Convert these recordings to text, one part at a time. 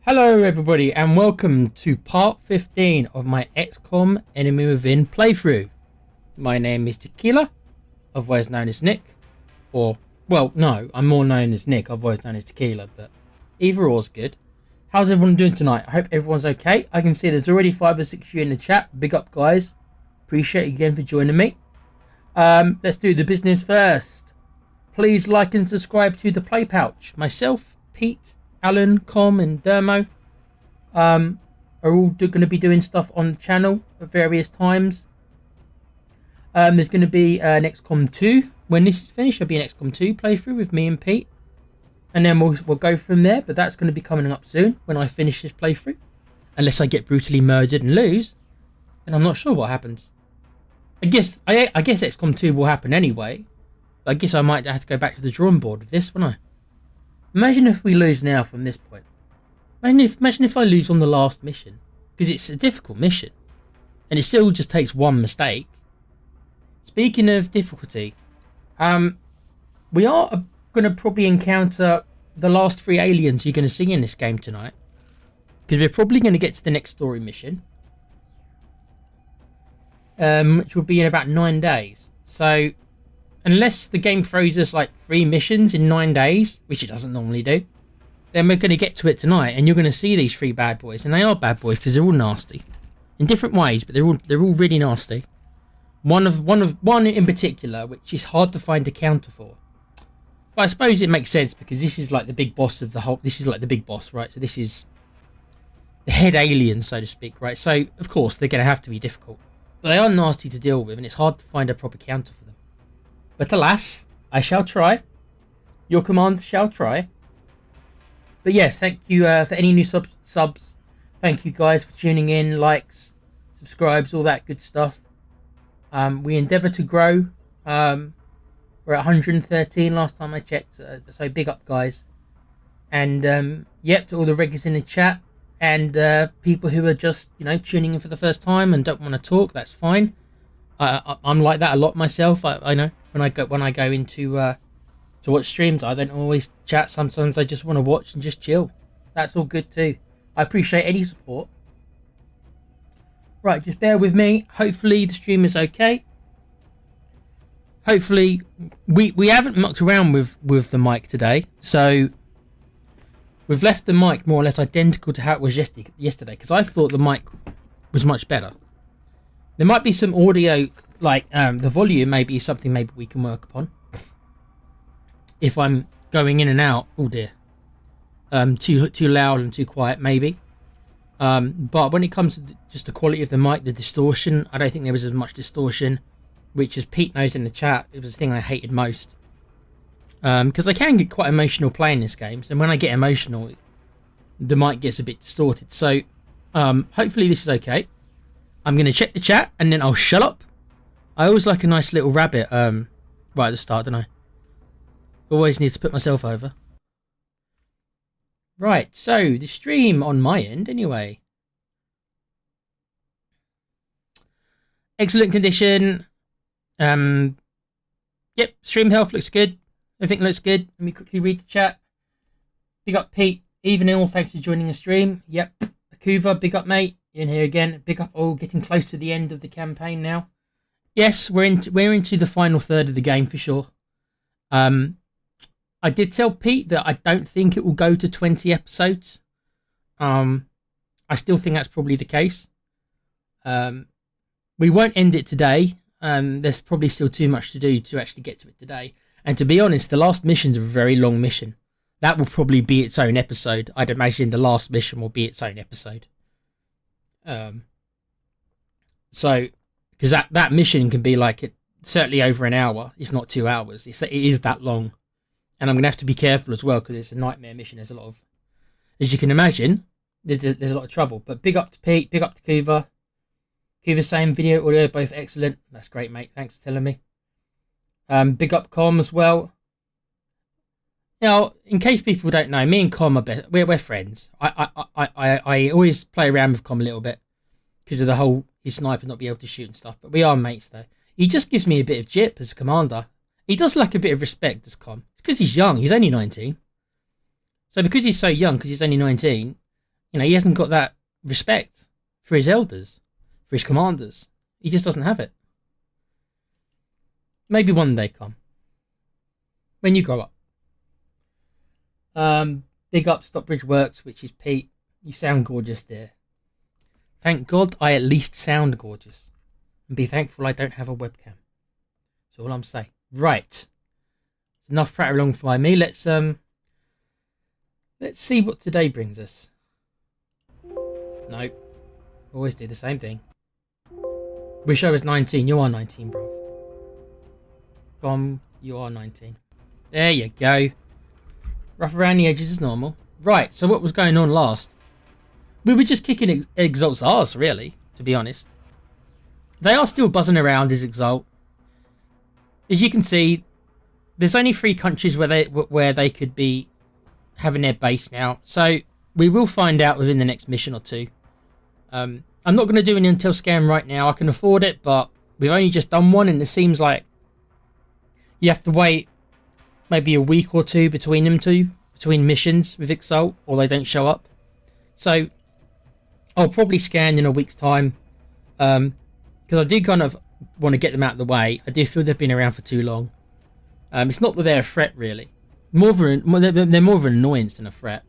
Hello everybody and welcome to part 15 of my XCOM Enemy Within playthrough. My name is Tequila, otherwise known as Nick, or, well, no, I'm more known as Nick, otherwise known as Tequila, but either or's good. How's everyone doing tonight? I hope everyone's okay. I can see there's already 5 or 6 of you in the chat. Big up guys. Appreciate you again for joining me. Let's do the business first. Please like and subscribe to the Play Pouch. Myself, Pete, Alan, Com and Dermo are all going to be doing stuff on the channel at various times. There's going to be an XCOM 2. When this is finished, there'll be an XCOM 2 playthrough with me and Pete. And then we'll go from there, but that's going to be coming up soon when I finish this playthrough. Unless I get brutally murdered and lose, and I'm not sure what happens. I guess XCOM 2 will happen anyway. But I guess I might have to go back to the drawing board with this, won't I? Imagine if we lose now from this point. Imagine if I lose on the last mission. Because it's a difficult mission. And it still just takes one mistake. Speaking of difficulty. We are going to probably encounter the last 3 aliens you're going to see in this game tonight. Because we're probably going to get to the next story mission. Which will be in about 9 days. So, unless the game throws us like 3 missions in 9 days, which it doesn't normally do, then we're going to get to it tonight, and you're going to see these 3 bad boys, and they are bad boys because they're all nasty, in different ways, but they're all really nasty. One in particular, which is hard to find a counter for. But I suppose it makes sense because this is like the big boss of the whole. This is like the big boss, right? So this is the head alien, so to speak, right? So of course they're going to have to be difficult, but they are nasty to deal with, and it's hard to find a proper counter for them. But alas, I shall try. Your command shall try. But yes, thank you for any new subs. Thank you guys for tuning in, likes, subscribes, all that good stuff. We endeavour to grow. We're at 113 last time I checked. So big up, guys. And yep, to all the regulars in the chat and people who are just tuning in for the first time and don't want to talk. That's fine. I'm like that a lot myself. I know when I go into to watch streams, I don't always chat. Sometimes I just want to watch and just chill. That's all good too. I appreciate any support. Right, just bear with me. Hopefully the stream is okay. Hopefully we haven't mucked around with the mic today, so we've left the mic more or less identical to how it was yesterday because I thought the mic was much better. There might be some audio, like the volume may be something maybe we can work upon. If I'm going in and out, oh dear, too loud and too quiet maybe. But when it comes to just the quality of the mic, the distortion, I don't think there was as much distortion, which as Pete knows in the chat, it was the thing I hated most. Because I can get quite emotional playing this game, so when I get emotional, the mic gets a bit distorted. So hopefully this is okay. I'm going to check the chat and then I'll shut up. I always like a nice little rabbit right at the start, don't I? Always need to put myself over. Right, so the stream on my end anyway. Excellent condition. Yep, stream health looks good. Everything looks good. Let me quickly read the chat. Big up Pete. Even all, thanks for joining the stream. Yep. Akuva, big up mate. You're in here again. Big up all, getting close to the end of the campaign now. Yes, we're into the final third of the game for sure. I did tell Pete that I don't think it will go to 20 episodes. I still think that's probably the case. We won't end it today. There's probably still too much to do to actually get to it today. And to be honest, the last mission's a very long mission. That will probably be its own episode. I'd imagine the last mission will be its own episode. So, because that mission can be like certainly over an hour, if not 2 hours. It is that long. And I'm going to have to be careful as well because it's a nightmare mission. There's a lot of, as you can imagine, there's a lot of trouble. But big up to Pete, big up to Kuva. Kuva saying video, audio, both excellent. That's great, mate. Thanks for telling me. Big up Com as well. Now, in case people don't know, me and Com are we're friends. I always play around with Com a little bit because of the whole his sniper not being able to shoot and stuff. But we are mates though. He just gives me a bit of jip as commander. He does lack a bit of respect as Com. It's because he's young. He's only 19. So because he's so young, because he's only 19, You know, he hasn't got that respect for his elders, for his commanders. He just doesn't have it. Maybe one day come. When you grow up. Big up Stockbridge Works, which is Pete. You sound gorgeous, dear. Thank God I at least sound gorgeous. And be thankful I don't have a webcam. That's all I'm saying. Right. Enough pratter along by me. Let's see what today brings us. Nope. Always do the same thing. Wish I was 19. You are 19, bro. Come, you are 19. There you go. Rough around the edges as normal. Right, so what was going on last? We were just kicking Exalt's arse, really, to be honest. They are still buzzing around as Exalt. As you can see, there's only 3 countries where they could be having their base now. So we will find out within the next mission or 2. I'm not going to do an intel scan right now. I can afford it, but we've only just done one, and it seems like you have to wait maybe a week or 2 between them two, between missions with Exalt, or they don't show up. So I'll probably scan in a week's time, because I do kind of want to get them out of the way. I do feel they've been around for too long. It's not that they're a threat, really. They're more of an annoyance than a threat.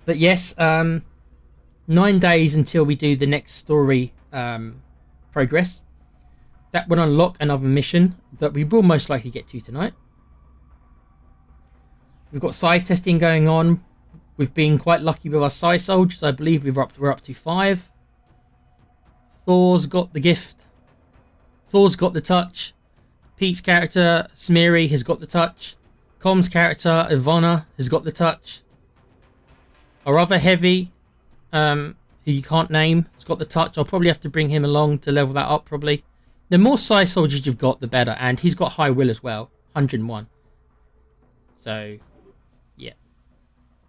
But yes, 9 days until we do the next story progress. That will unlock another mission that we will most likely get to tonight. We've got side testing going on. We've been quite lucky with our side soldiers. I believe we're up to 5. Thor's got the gift. Thor's got the touch. Pete's character, Smeary, has got the touch. Com's character, Ivana, has got the touch. Our other heavy, who you can't name, has got the touch. I'll probably have to bring him along to level that up, probably. The more side soldiers you've got, the better. And he's got high will as well. 101. So, yeah.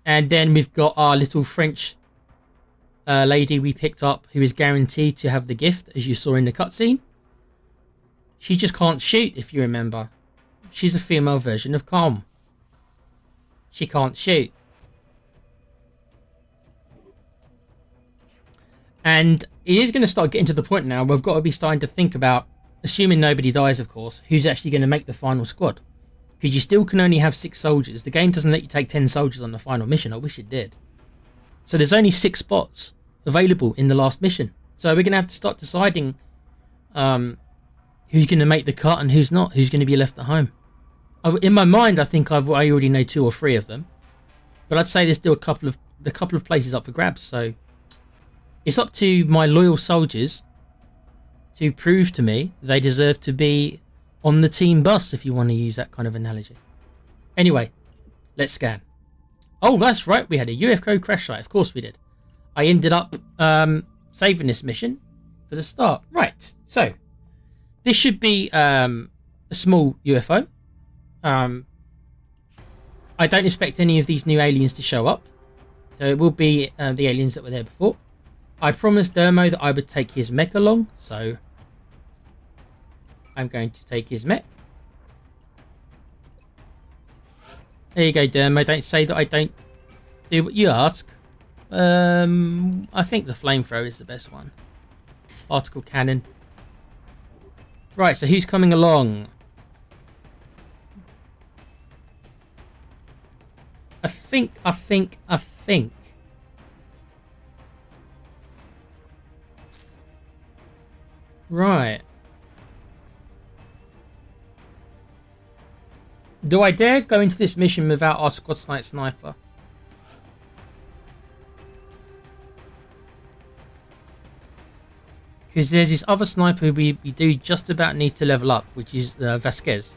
And then we've got our little French lady we picked up, who is guaranteed to have the gift, as you saw in the cutscene. She just can't shoot, if you remember. She's a female version of Com. She can't shoot. And it is going to start getting to the point now where we've got to be starting to think about, assuming nobody dies, of course, who's actually going to make the final squad. Because you still can only have 6 soldiers. The game doesn't let you take 10 soldiers on the final mission. I wish it did. So there's only 6 spots available in the last mission. So we're going to have to start deciding who's going to make the cut and who's not. Who's going to be left at home. In my mind, I think I already know 2 or 3 of them. But I'd say there's still a couple of places up for grabs. So it's up to my loyal soldiers to prove to me they deserve to be on the team bus, if you want to use that kind of analogy. Anyway, let's scan. Oh, that's right, we had a UFO crash site. Of course we did. I ended up saving this mission for the start. Right, so this should be a small UFO. I don't expect any of these new aliens to show up. So it will be the aliens that were there before. I promised Dermo that I would take his mech along, so I'm going to take his mech. There you go, Dermo. Don't say that I don't do what you ask. I think the flamethrower is the best one. Particle cannon. Right, so who's coming along? I think. Right. Do I dare go into this mission without our squad sniper? Because there's this other sniper we do just about need to level up, which is Vasquez.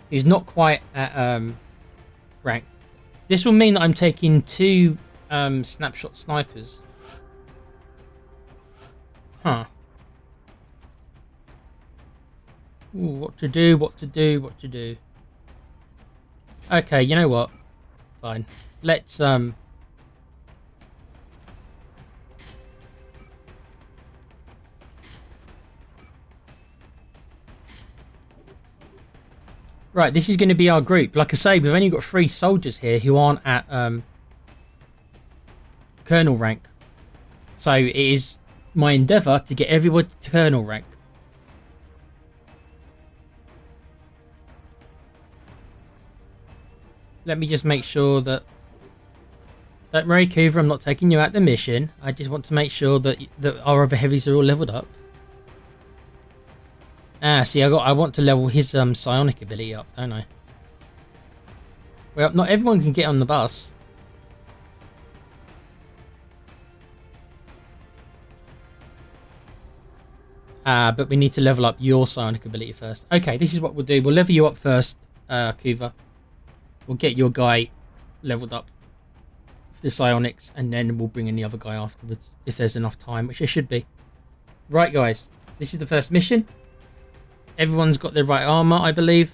He's not quite at rank. This will mean that I'm taking 2 snapshot snipers. Huh. Ooh, what to do. Okay, you know what? Fine. Let's Right, this is going to be our group. Like I say, we've only got 3 soldiers here who aren't at Colonel rank. So it is my endeavour to get everyone to Colonel rank. Let me just make sure that... Don't worry, Coover, I'm not taking you out the mission. I just want to make sure that our other heavies are all leveled up. Ah, see, I want to level his psionic ability up, don't I? Well, not everyone can get on the bus. But we need to level up your psionic ability first. Okay, this is what we'll do. We'll level you up first, Coover. We'll get your guy leveled up for the psionics, and then we'll bring in the other guy afterwards, if there's enough time, which there should be. Right, guys. This is the first mission. Everyone's got their right armor, I believe.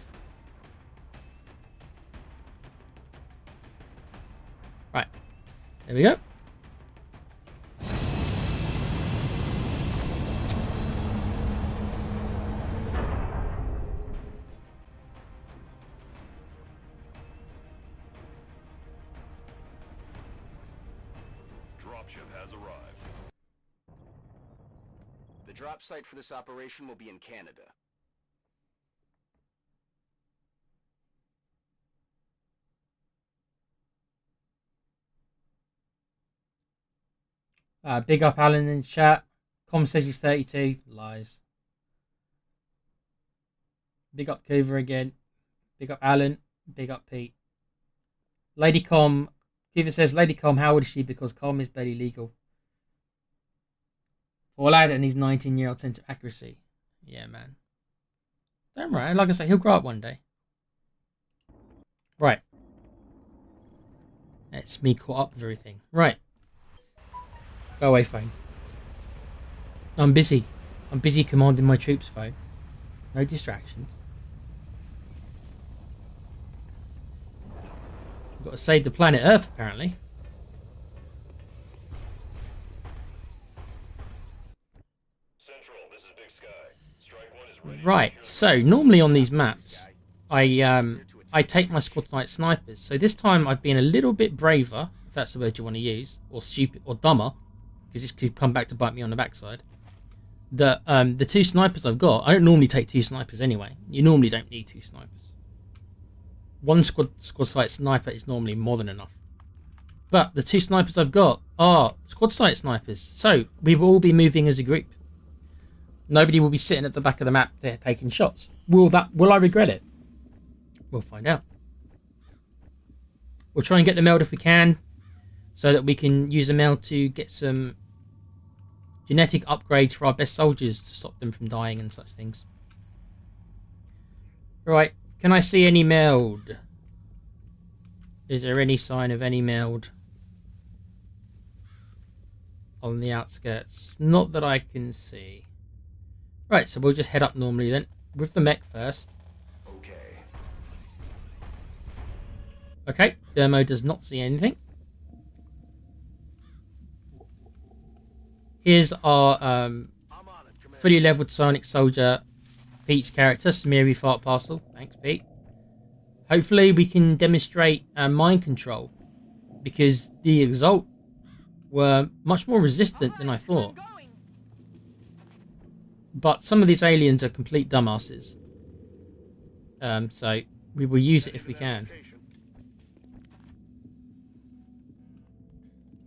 Right. There we go. Dropship has arrived. The drop site for this operation will be in Canada. Big up Alan in chat. Com says he's 32. Lies. Big up Coover again. Big up Alan. Big up Pete. Lady Com. Coover says, Lady Com, how old is she? Because Com is barely legal. Or lad and his 19-year-old sense of accuracy. Yeah, man. Don't worry. Like I say, he'll grow up one day. Right. That's me caught up with everything. Right. Go away, phone. I'm busy. I'm busy commanding my troops, phone. No distractions. I've got to save the planet Earth, apparently. Central, this is Big Sky. Strike one is ready. Right, so normally on these maps, I take my squad night snipers. So this time I've been a little bit braver, if that's the word you want to use, or stupid, or dumber, because this could come back to bite me on the backside. The two snipers I've got, I don't normally take two snipers anyway. You normally don't need two snipers. One squad sight sniper is normally more than enough. But the two snipers I've got are squad sight snipers, so we will all be moving as a group. Nobody will be sitting at the back of the map there taking shots. Will I regret it? We'll find out. We'll try and get the meld if we can, so that we can use the meld to get some genetic upgrades for our best soldiers to stop them from dying and such things. Right, can I see any meld? Is there any sign of any meld on the outskirts? Not that I can see. Right, so we'll just head up normally then, with the mech first. Okay, Dermo does not see anything. Here's our fully leveled Sonic Soldier, Pete's character, Samiri Fart Parcel. Thanks, Pete. Hopefully we can demonstrate mind control, because the Exalt were much more resistant than I thought. But some of these aliens are complete dumbasses. So we will use it if we can.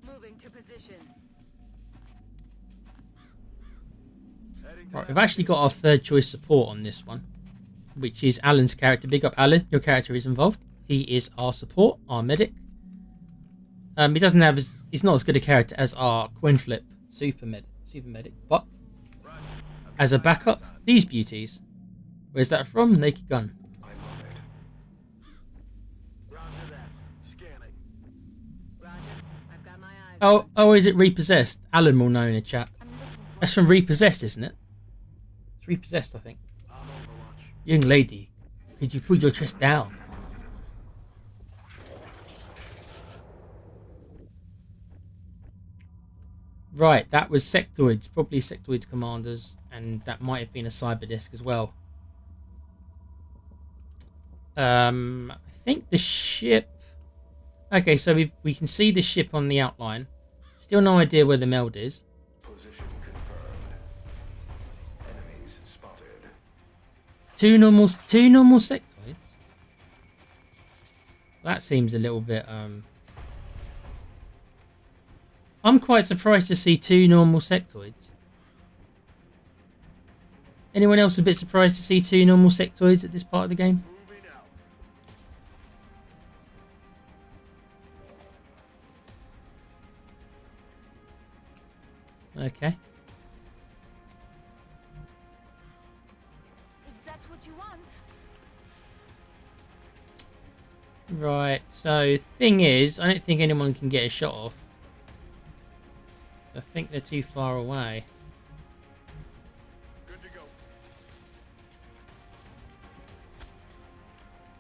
Moving to position. Right, we've actually got our third choice support on this one, which is Alan's character. Big up Alan, your character is involved. He is our support, our medic. He doesn't have he's not as good a character as our coin flip super medic, but as a backup, these beauties. Where's that from? Naked Gun. Oh, is it Repossessed? Alan will know in the chat. That's from Repossessed, isn't it? It's Repossessed, I think. Young lady, could you put your chest down? Right, that was Sectoids, probably Sectoids commanders, and that might have been a cyber disc as well. I think the ship... Okay, so we can see the ship on the outline. Still no idea where the meld is. Position confirmed. Enemies spotted. Two normal sectoids? That seems a little bit, I'm quite surprised to see 2 normal sectoids. Anyone else a bit surprised to see 2 normal sectoids at this part of the game? Okay. If that's what you want. Right, so thing is, I don't think anyone can get a shot off. I think they're too far away. Good to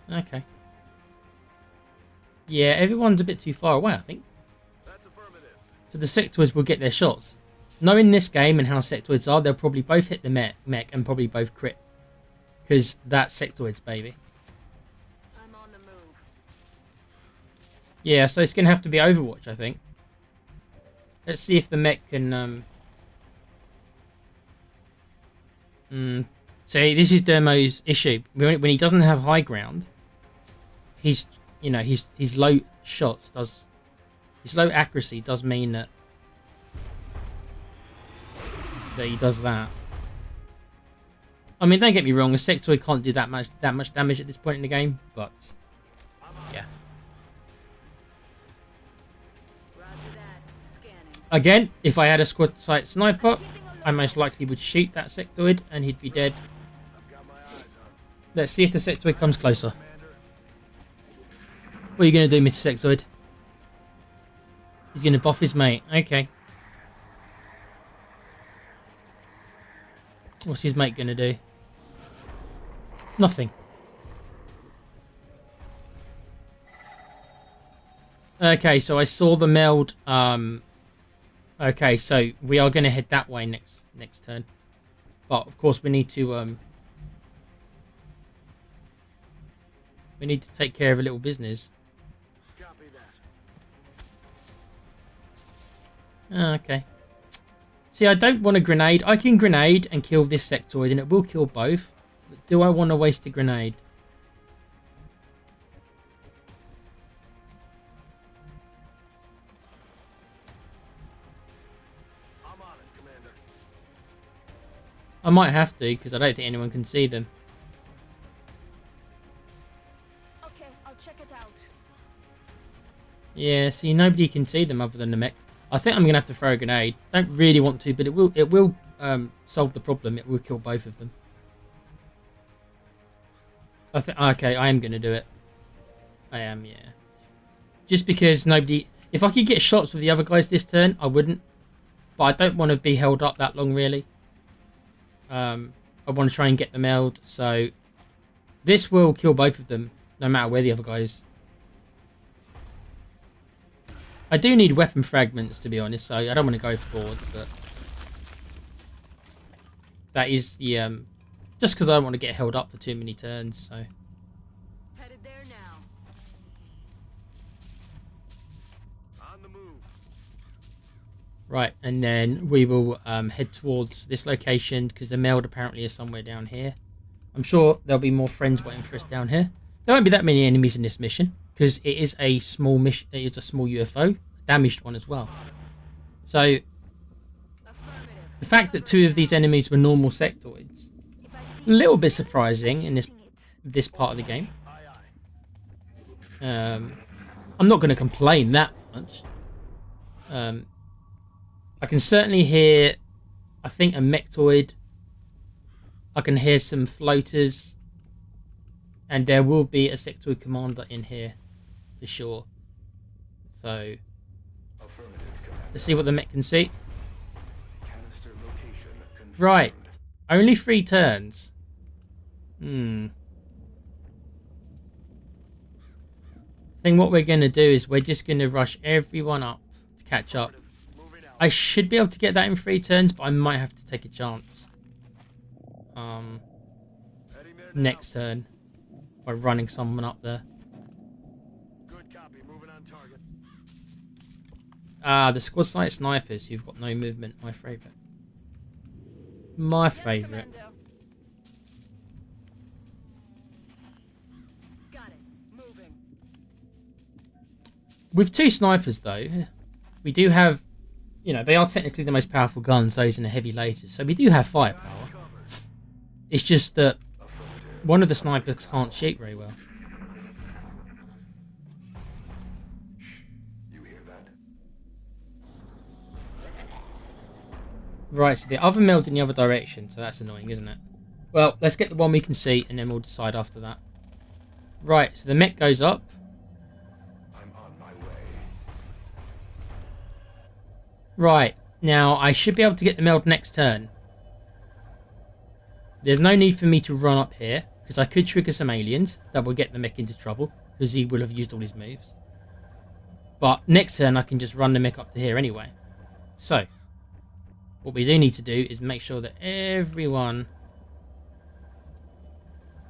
go. Okay. Yeah, everyone's a bit too far away, I think. That's affirmative. So the sectoids will get their shots. Knowing this game and how sectoids are, they'll probably both hit the mech and probably both crit. Because that's sectoids, baby. I'm on the move. Yeah, so it's going to have to be Overwatch, I think. Let's see if the mech can... See, this is Dermo's issue. When he doesn't have high ground, he's, you know, his low shots does... His low accuracy does mean that he does that. I mean, don't get me wrong, a sectoid can't do that much damage at this point in the game, but yeah. Roger that. Scanning. Again, if I had a squad sight sniper, I most likely would shoot that sectoid and he'd be dead. I've got my eyes on. Let's see if the sectoid comes closer. Commander. What are you going to do, Mr. Sectoid? He's going to buff his mate. Okay. What's his mate going to do? Nothing. Okay, so I saw the meld. Okay, so we are going to head that way next turn. But of course we need to take care of a little business. Copy that. Okay. See, I don't want a grenade. I can grenade and kill this sectoid, and it will kill both. But do I want to waste a grenade? I'm on it, Commander. I might have to, because I don't think anyone can see them. Okay, I'll check it out. Yeah, see, nobody can see them other than the mech. I think I'm going to have to throw a grenade. Don't really want to, but it will solve the problem. It will kill both of them. Okay, I am going to do it. I am, yeah. Just because nobody... If I could get shots with the other guys this turn, I wouldn't. But I don't want to be held up that long, really. I want to try and get the meld, so... This will kill both of them, no matter where the other guy is. I do need weapon fragments, to be honest, so I don't want to go forward, but... That is the, just because I don't want to get held up for too many turns, so... Headed there now. On the move. Right, and then we will head towards this location, because the meld apparently is somewhere down here. I'm sure there'll be more friends waiting for us down here. There won't be that many enemies in this mission, because it is a small mission. It's a small UFO, a damaged one as well. So Affirmative. the fact that 2 of these enemies were normal sectoids, If I a see little bit surprising in it. this part of the game. Aye, aye. I'm not going to complain that much. I can certainly hear, I think, a mechtoid. I can hear some floaters. And there will be a sectoid commander in here, for sure. So, Affirmative, Commander. let's see what the mech can see. Canister location confirmed. Right, only 3 turns. I think what we're going to do is we're just going to rush everyone up to catch up. Moving out. I should be able to get that in 3 turns, but I might have to take a chance. Heading there now. Next turn. By running someone up there. Good copy. Moving on target. Ah, the squad sight snipers who've got no movement. My favourite. My Yes, favourite. Commander. Got it. Moving. With 2 snipers, though, we do have, you know, they are technically the most powerful guns, those in the heavy lasers. So we do have firepower. It's just that one of the snipers can't shoot very well. You hear that? Right, so the other meld's in the other direction, so that's annoying, isn't it? Well, let's get the one we can see, and then we'll decide after that. Right, so the mech goes up. I'm on my way. Right, now I should be able to get the meld next turn. There's no need for me to run up here, because I could trigger some aliens that will get the mech into trouble, because he will have used all his moves. But next turn I can just run the mech up to here anyway. So, what we do need to do is make sure that everyone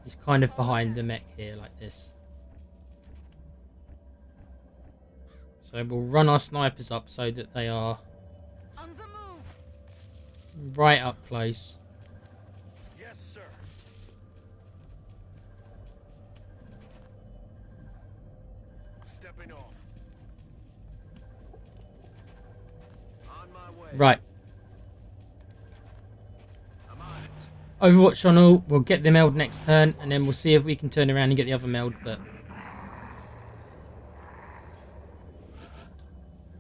is kind of behind the mech here, like this. So we'll run our snipers up so that they are On the move. right up close. Yes, sir. Stepping off. On my way. Right. I'm on it. Overwatch on all. We'll get the meld next turn, and then we'll see if we can turn around and get the other meld. But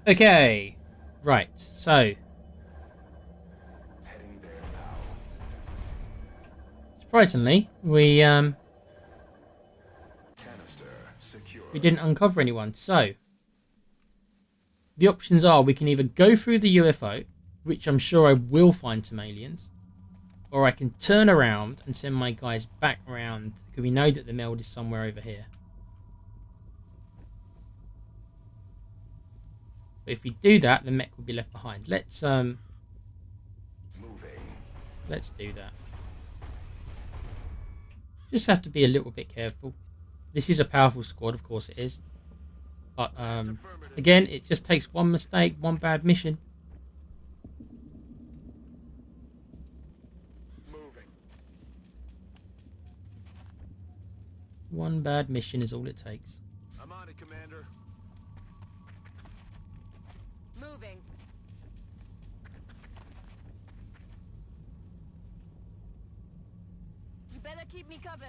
okay, right. So Heading there now. surprisingly, we Canister secure. didn't uncover anyone. So the options are: we can either go through the UFO, which I'm sure I will find some aliens, or I can turn around and send my guys back around because we know that the meld is somewhere over here. But if we do that, the mech will be left behind. Let's Moving. do that. Just have to be a little bit careful. This is a powerful squad, of course it is. But again, it just takes one mistake, one bad mission. Moving. One bad mission is all it takes. I'm on it, Commander. Moving. You better keep me covered.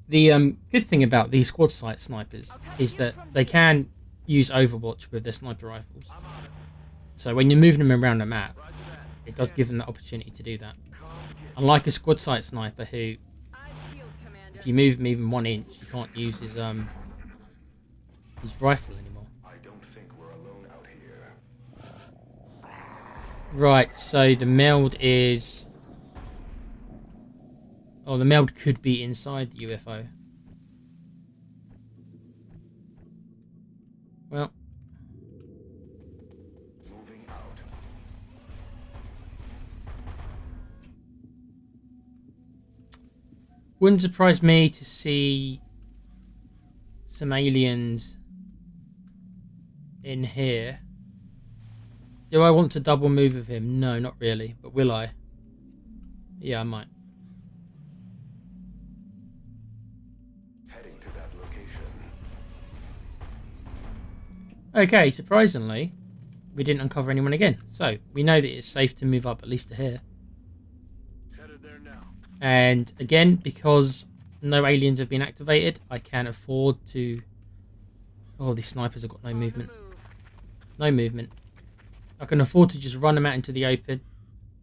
The good thing about these quad sight snipers is that they can use Overwatch with their sniper rifles. So when you're moving them around the map, it does give them the opportunity to do that. Unlike a squad sight sniper who, Eyes peeled, Commander. if you move him even 1 inch, you can't use his rifle anymore. I don't think we're alone out here. Right, so the meld is... Oh, the meld could be inside the UFO. Well, Moving out. wouldn't surprise me to see some aliens in here. Do I want to double move with him? No, not really. But will I? Yeah, I might. Heading to that location. Okay, surprisingly, we didn't uncover anyone again. So, we know that it's safe to move up at least to here. Headed there now. And again, because no aliens have been activated, I can afford to... Oh, these snipers have got no On the movement. move. No movement. I can afford to just run them out into the open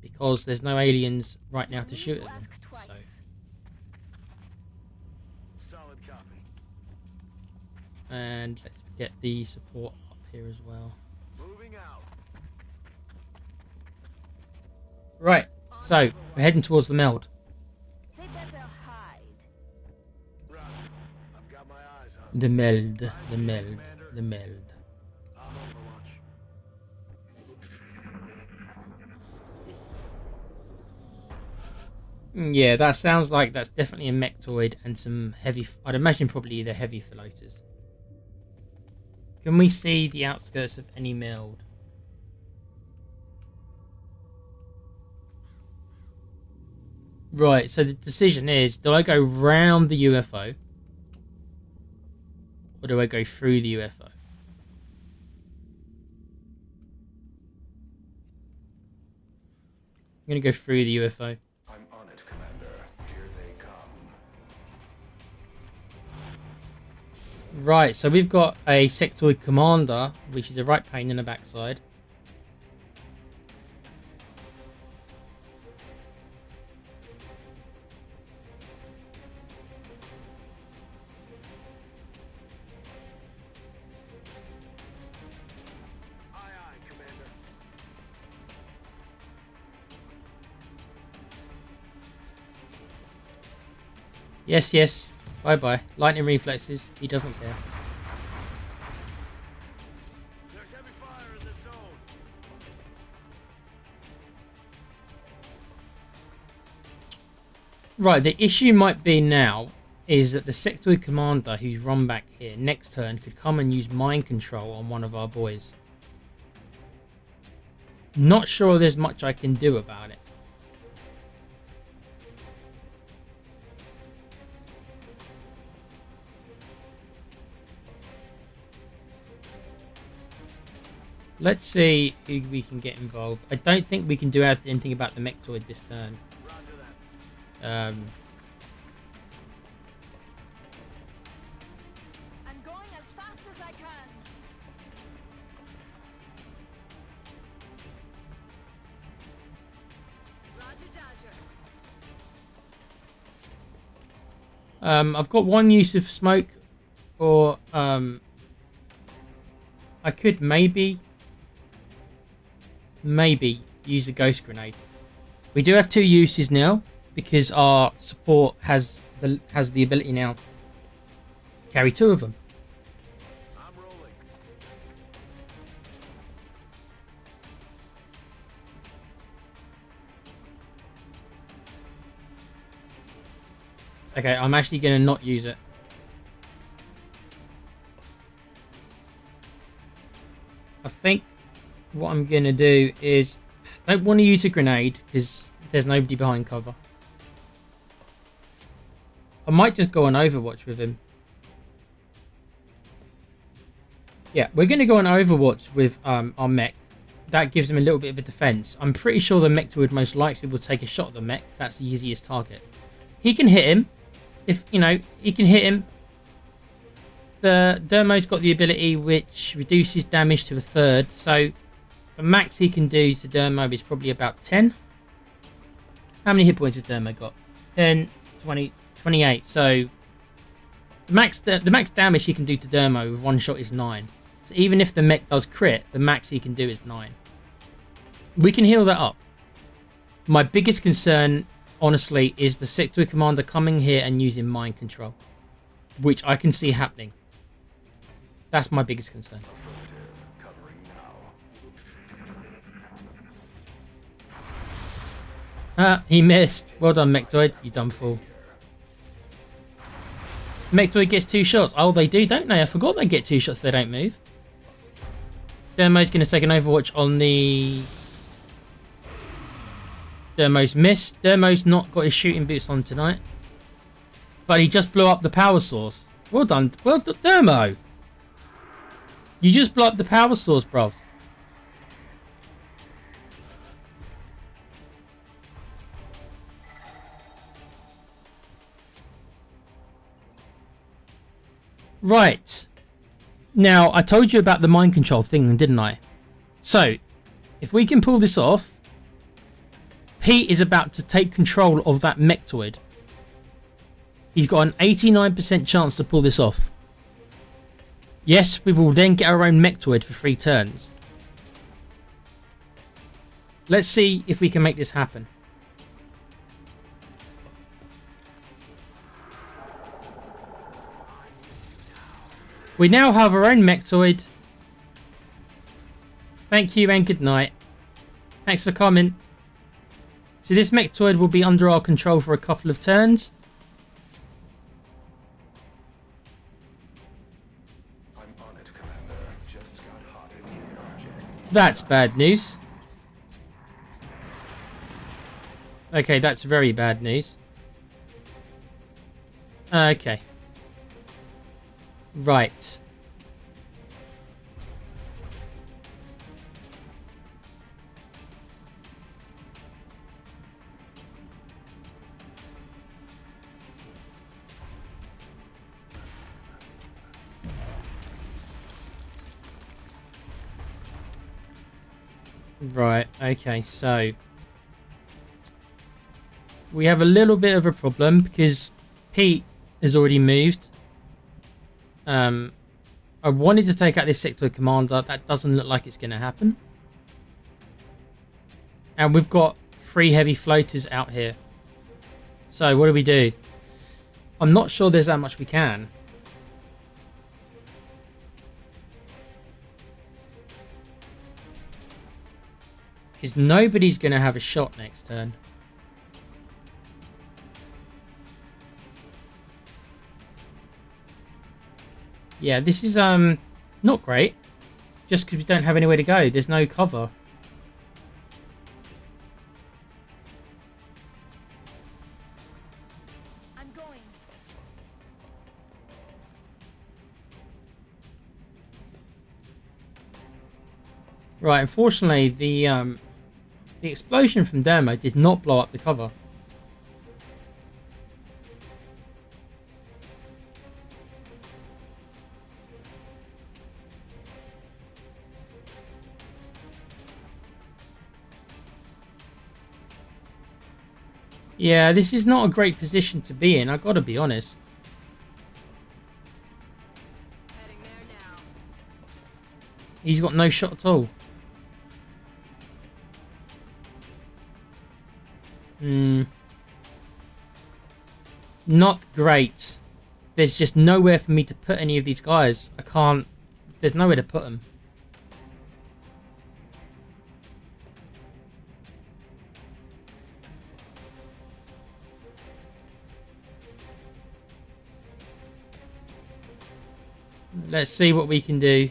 because there's no aliens right now to shoot at them. Ask twice. So, Solid copy. and let's get the support up here as well. Moving out. Right, so we're heading towards the meld. They better hide. Roger. I've got my eyes on. The meld, the meld, the meld. I'm Overwatch. Yeah, that sounds like that's definitely a mechtoid and some heavy... I'd imagine probably the heavy floaters. Can we see the outskirts of any meld? Right, so the decision is, do I go round the UFO? Or do I go through the UFO? I'm going to go through the UFO. I'm on it, Commander. Here they come. Right, so we've got a sectoid commander, which is a right pain in the backside. Aye, aye, Commander. Yes, yes. Bye-bye. Lightning reflexes. He doesn't care. There's heavy fire in the zone. Right, the issue might be now is that the sectoid commander who's run back here next turn could come and use mind control on one of our boys. Not sure there's much I can do about it. Let's see who we can get involved. I don't think we can do anything about the mechtoid this turn. Roger that. I'm going as fast as I can. Roger, Dodger. I've got one use of smoke, or I could maybe use a ghost grenade. We do have two uses now because our support has the ability now to carry two of them. I'm rolling. Okay, I'm actually going to not use it. I think what I'm going to do is, I don't want to use a grenade because there's nobody behind cover. I might just go on Overwatch with him. Yeah, we're going to go on Overwatch with our mech. That gives him a little bit of a defense. I'm pretty sure the mech most likely will take a shot at the mech. That's the easiest target. He can hit him. If, you know, he can hit him. The Dermo's got the ability which reduces damage to a third. So, the max he can do to Dermo is probably about 10. How many hit points has Dermo got? 10, 20, 28. So, the max damage he can do to Dermo with one shot is 9. So, even if the mech does crit, the max he can do is 9. We can heal that up. My biggest concern, honestly, is the sector commander coming here and using mind control, which I can see happening. That's my biggest concern. Affirmative. Covering now. Ah, he missed. Well done, Mechtoid. You dumb fool. Mechtoid gets 2 shots. Oh, they do, don't they? I forgot they get 2 shots if they don't move. Dermo's going to take an Overwatch on the... Dermo's missed. Dermo's not got his shooting boots on tonight. But he just blew up the power source. Well done. Well done, Dermo. You just blew up the power source, bruv. Right. Now, I told you about the mind control thing, didn't I? So, if we can pull this off, Pete is about to take control of that mechtoid. He's got an 89% chance to pull this off. Yes, we will then get our own mechtoid for 3 turns. Let's see if we can make this happen. We now have our own mechtoid. Thank you and good night. Thanks for coming. So this mechtoid will be under our control for a couple of turns. I'm on it, Commander. That's bad news. Okay, that's very bad news. Okay. Right. Right, okay, so we have a little bit of a problem because Pete has already moved. I wanted to take out this sector commander. That doesn't look like it's going to happen. And we've got 3 heavy floaters out here. So what do we do? I'm not sure there's that much we can. Because nobody's going to have a shot next turn. Yeah, this is not great. Just because we don't have anywhere to go. There's no cover. I'm going. Right, unfortunately, the explosion from Dermo did not blow up the cover. Yeah, this is not a great position to be in, I gotta be honest. Heading there now. He's got no shot at all. Not great. There's just nowhere for me to put any of these guys. I can't... There's nowhere to put them. Let's see what we can do.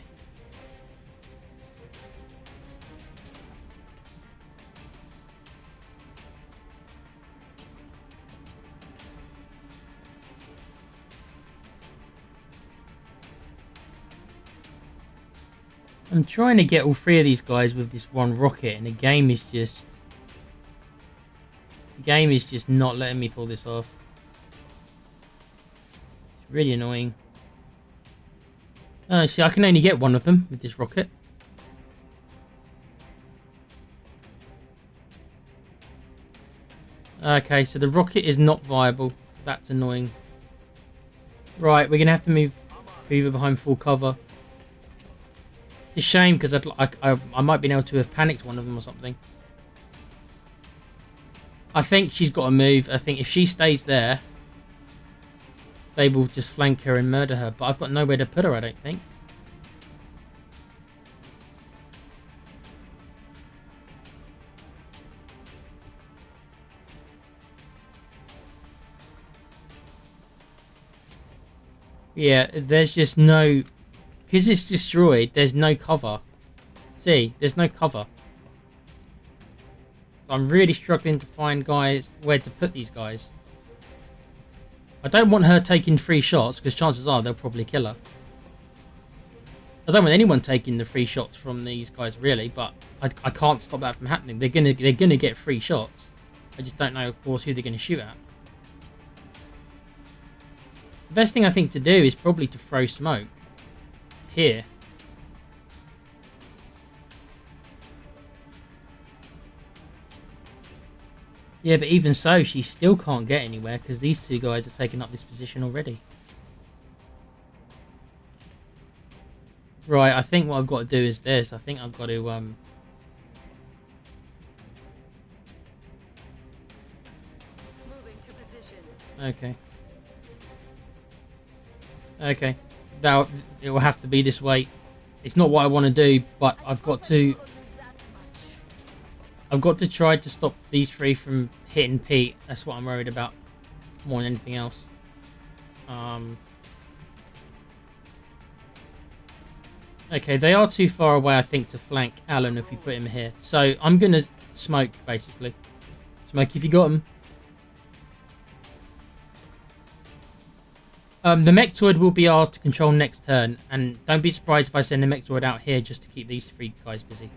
I'm trying to get all 3 of these guys with this one rocket, and the game is just... The game is just not letting me pull this off. It's really annoying. See, I can only get one of them with this rocket. Okay, so the rocket is not viable. That's annoying. Right, we're going to have to move Hoover behind full cover. It's a shame because I might be able to have panicked one of them or something. I think she's got to move. I think if she stays there, they will just flank her and murder her. But I've got nowhere to put her, I don't think. Yeah, there's just no... Because it's destroyed, there's no cover. See, there's no cover. So I'm really struggling to find guys where to put these guys. I don't want her taking 3 shots because chances are they'll probably kill her. I don't want anyone taking the 3 shots from these guys really, but I can't stop that from happening. They're gonna get 3 shots. I just don't know, of course, who they're gonna shoot at. The best thing I think to do is probably to throw smoke here. Yeah, but even so, she still can't get anywhere because these 2 guys are taking up this position already. Right, I think what I've got to do is this. I think I've got to Moving to position. Okay. Okay. Now it will have to be this way. It's not what I want to do, but I've got to. Lose that much. I've got to try to stop these 3 from hitting Pete. That's what I'm worried about more than anything else. Okay, they are too far away, I think, to flank Alan if we put him here. So I'm going to smoke, basically. Smoke if you got him. The Mechtoid will be ours to control next turn. And don't be surprised if I send the Mechtoid out here just to keep these three guys busy.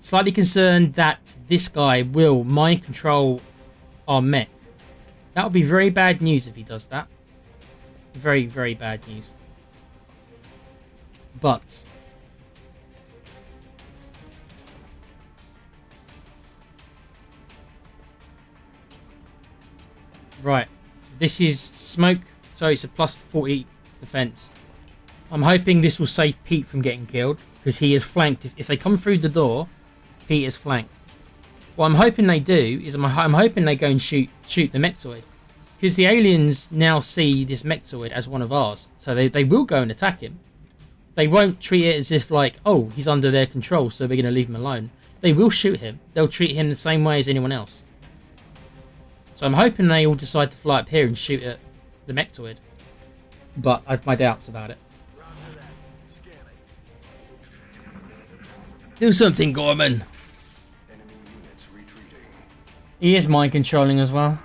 Slightly concerned that this guy will mind control our mech. That would be very bad news if he does that. Very, very bad news. But right, this is smoke, so it's a plus 40 defense. I'm hoping this will save Pete from getting killed because he is flanked. If they come through the door, Pete is flanked. What I'm hoping they do is I'm hoping they go and shoot the Mechtoid, because the aliens now see this Mechtoid as one of ours, so they will go and attack him. They won't treat it as if like, oh, he's under their control, so we're going to leave him alone. They will shoot him. They'll treat him the same way as anyone else. So I'm hoping they all decide to fly up here and shoot at the Mechtoid. But I have my doubts about it. Do something, Gorman. Enemy units retreating. He is mind controlling as well.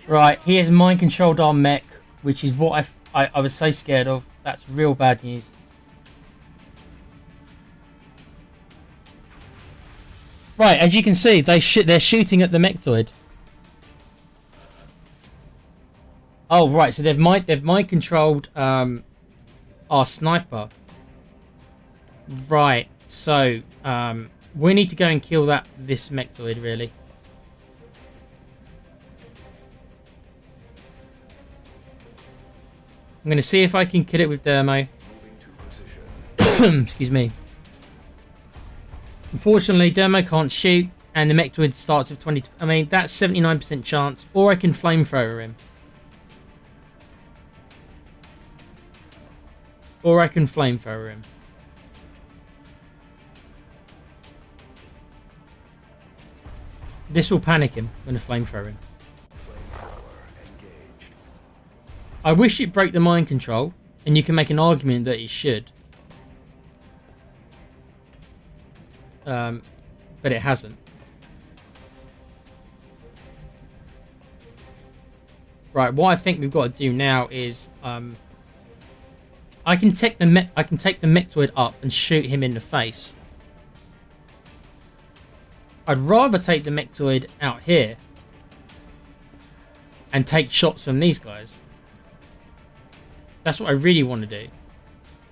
Right, he has mind controlled our mech, which is what I was so scared of. That's real bad news. Right, as you can see, they're shooting at the Mechtoid. Oh, right, so they've mind controlled our sniper. Right, so we need to go and kill this Mechtoid, really. I'm going to see if I can kill it with Dermo. Moving to position. Excuse me. Unfortunately, Dermo can't shoot, and the Mechtoid starts with 20. I mean, that's 79% chance. Or I can flamethrower him. Or I can flamethrower him. This will panic him. I'm going to flamethrower him. Flamethrower engaged. I wish it broke the mind control, and you can make an argument that it should. But it hasn't. Right, what I think we've got to do now is I can take the Mechtoid up and shoot him in the face. I'd rather take the Mechtoid out here and take shots from these guys. That's what I really want to do.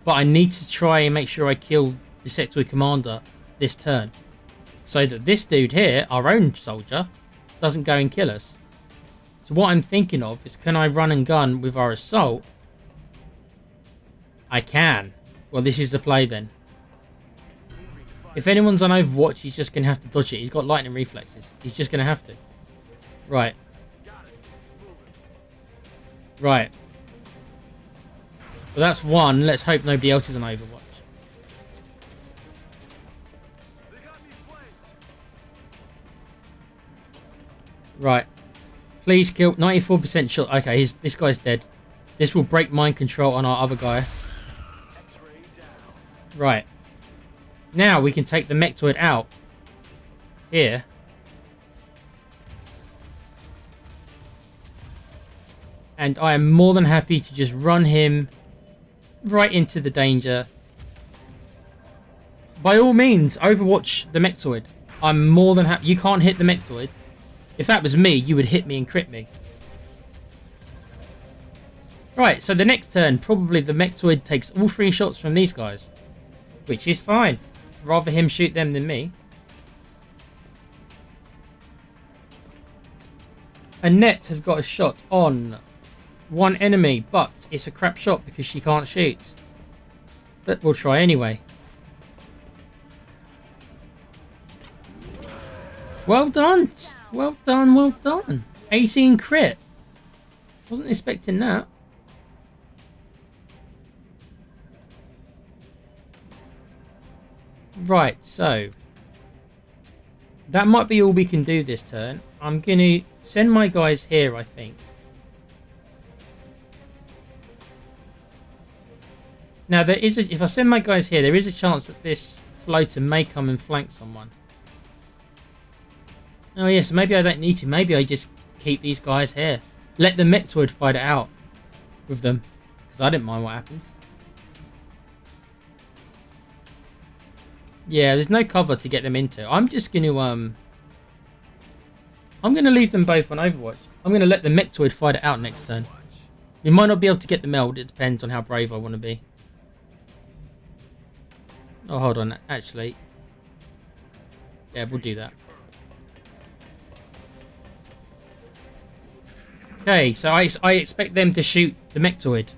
But I need to try and make sure I kill the Sectoid Commander this turn, so that this dude here, our own soldier, doesn't go and kill us. So what I'm thinking of is, can I run and gun with our assault? I can. Well, this is the play then. If anyone's on Overwatch, he's just going to have to dodge it. He's got lightning reflexes. He's just going to have to. Right. Right. Well, that's one. Let's hope nobody else is on Overwatch. Right. Please kill. 94% shot. Okay, this guy's dead. This will break mind control on our other guy. Right. Now we can take the Mechtoid out. Here. And I am more than happy to just run him right into the danger. By all means, Overwatch the Mechtoid. I'm more than happy. You can't hit the Mechtoid. If that was me, you would hit me and crit me. Right, so the next turn, probably the Mechtoid takes all 3 shots from these guys. Which is fine. Rather him shoot them than me. Annette has got a shot on one enemy, but it's a crap shot because she can't shoot. But we'll try anyway. Well done. Well done, well done. 18 crit. Wasn't expecting that. Right, so that might be all we can do this turn. I'm going to send my guys here, I think. Now there is if I send my guys here, there is a chance that this floater may come and flank someone. Oh yeah, so maybe I don't need to. Maybe I just keep these guys here. Let the Mechtoid fight it out with them. Because I didn't mind what happens. Yeah, there's no cover to get them into. I'm just going to I'm going to leave them both on Overwatch. I'm going to let the Mechtoid fight it out next turn. We might not be able to get the meld. It depends on how brave I want to be. Oh, hold on. Actually. Yeah, we'll do that. Okay, so I expect them to shoot the Mechtoid.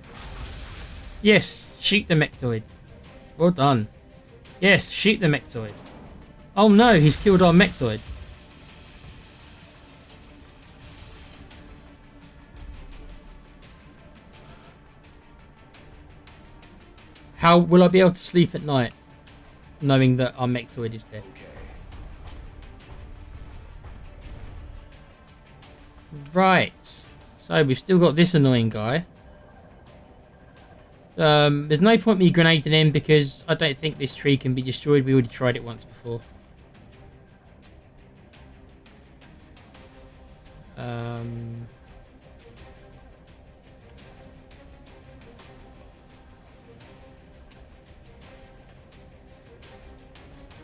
Yes, shoot the Mechtoid. Well done. Yes, shoot the Mechtoid. Oh no, he's killed our Mechtoid. How will I be able to sleep at night knowing that our Mechtoid is dead? Right. So we've still got this annoying guy. There's no point me grenading him because I don't think this tree can be destroyed. We already tried it once before.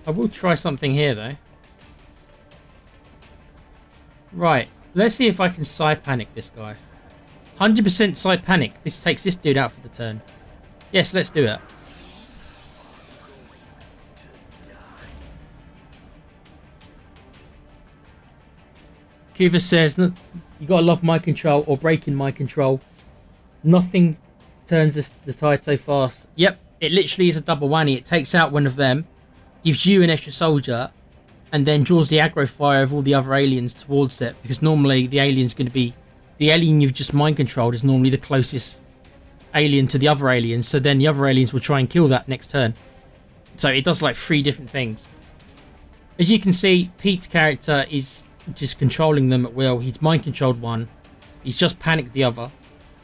I will try something here though. Right, let's see if I can Psy Panic this guy. 100% Psy Panic. This takes this dude out for the turn. Yes, let's do it. Kuva says, you gotta love my control or breaking my control. Nothing turns the tide so fast. Yep, it literally is a double whammy. It takes out one of them, gives you an extra soldier, and then draws the aggro fire of all the other aliens towards it. Because normally the alien's going to be... The alien you've just mind controlled is normally the closest alien to the other aliens. So then the other aliens will try and kill that next turn. So it does like 3 different things. As you can see, Pete's character is just controlling them at will. He's mind controlled one. He's just panicked the other.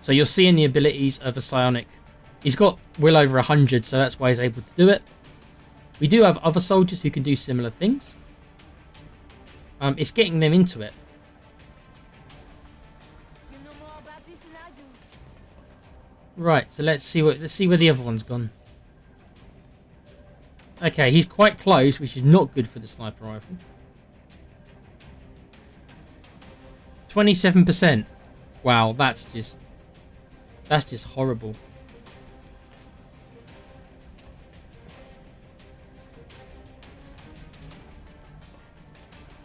So you're seeing the abilities of a psionic. He's got will over 100, so that's why he's able to do it. We do have other soldiers who can do similar things. It's getting them into it. You know more about this than I do. Right, so let's see where the other one's gone. Okay, he's quite close, which is not good for the sniper rifle. 27%. Wow, that's just horrible.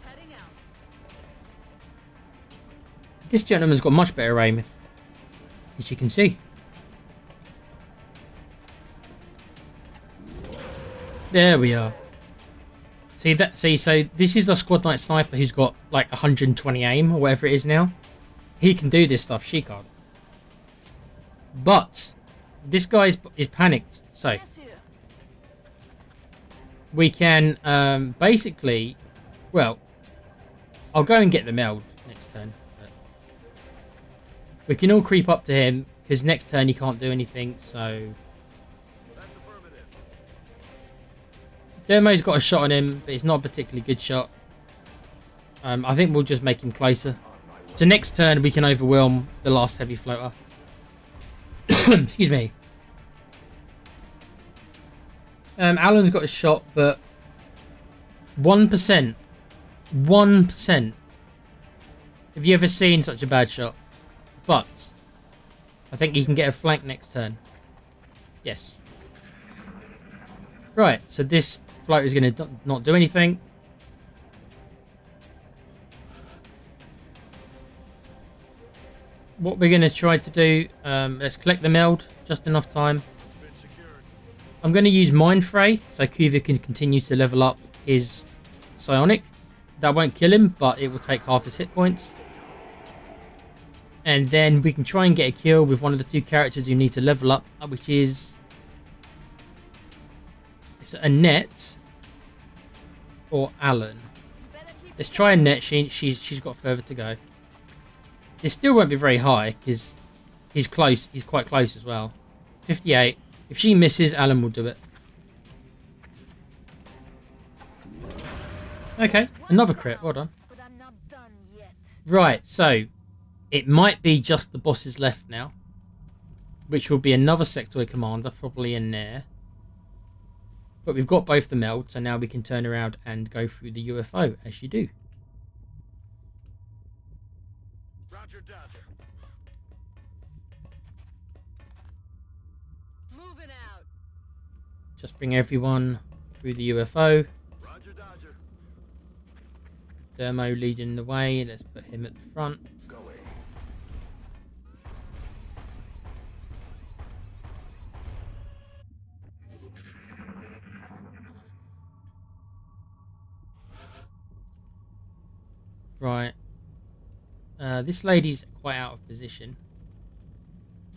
Heading out. This gentleman's got much better aim, as you can see. There we are. See, so this is the Squad Night Sniper who's got like 120 aim or whatever it is now. He can do this stuff, she can't. But this guy is panicked, so Yes, sir. we can basically, well, I'll go and get the meld next turn. But we can all creep up to him because next turn he can't do anything. So Dermo's got a shot on him, but it's not a particularly good shot. I think we'll just make him closer. So next turn we can overwhelm the last heavy floater. Excuse me. Alan's got a shot, but 1%. 1%. Have you ever seen such a bad shot? But I think he can get a flank next turn. Yes. Right, so this floater is going to not do anything. What we're going to try to do, let's collect the meld, just enough time. I'm going to use Mind Fray, so Kuva can continue to level up his psionic. That won't kill him, but it will take half his hit points. And then we can try and get a kill with one of the 2 characters you need to level up, which is... It's Annette or Alan. You better keep Let's try Annette, she's got further to go. This still won't be very high, because he's close, he's quite close as well. 58. If she misses, Alan will do it. Okay, another crit. Well done. But I'm not done yet. Right, so it might be just the bosses left now, which will be another sectoid commander probably in there. But we've got both the meld, so now we can turn around and go through the UFO as you do. Roger, Dodger. Moving out. Just bring everyone through the UFO. Roger, Dodger. Dermo leading the way. Let's put him at the front. Going. Right. This lady's quite out of position.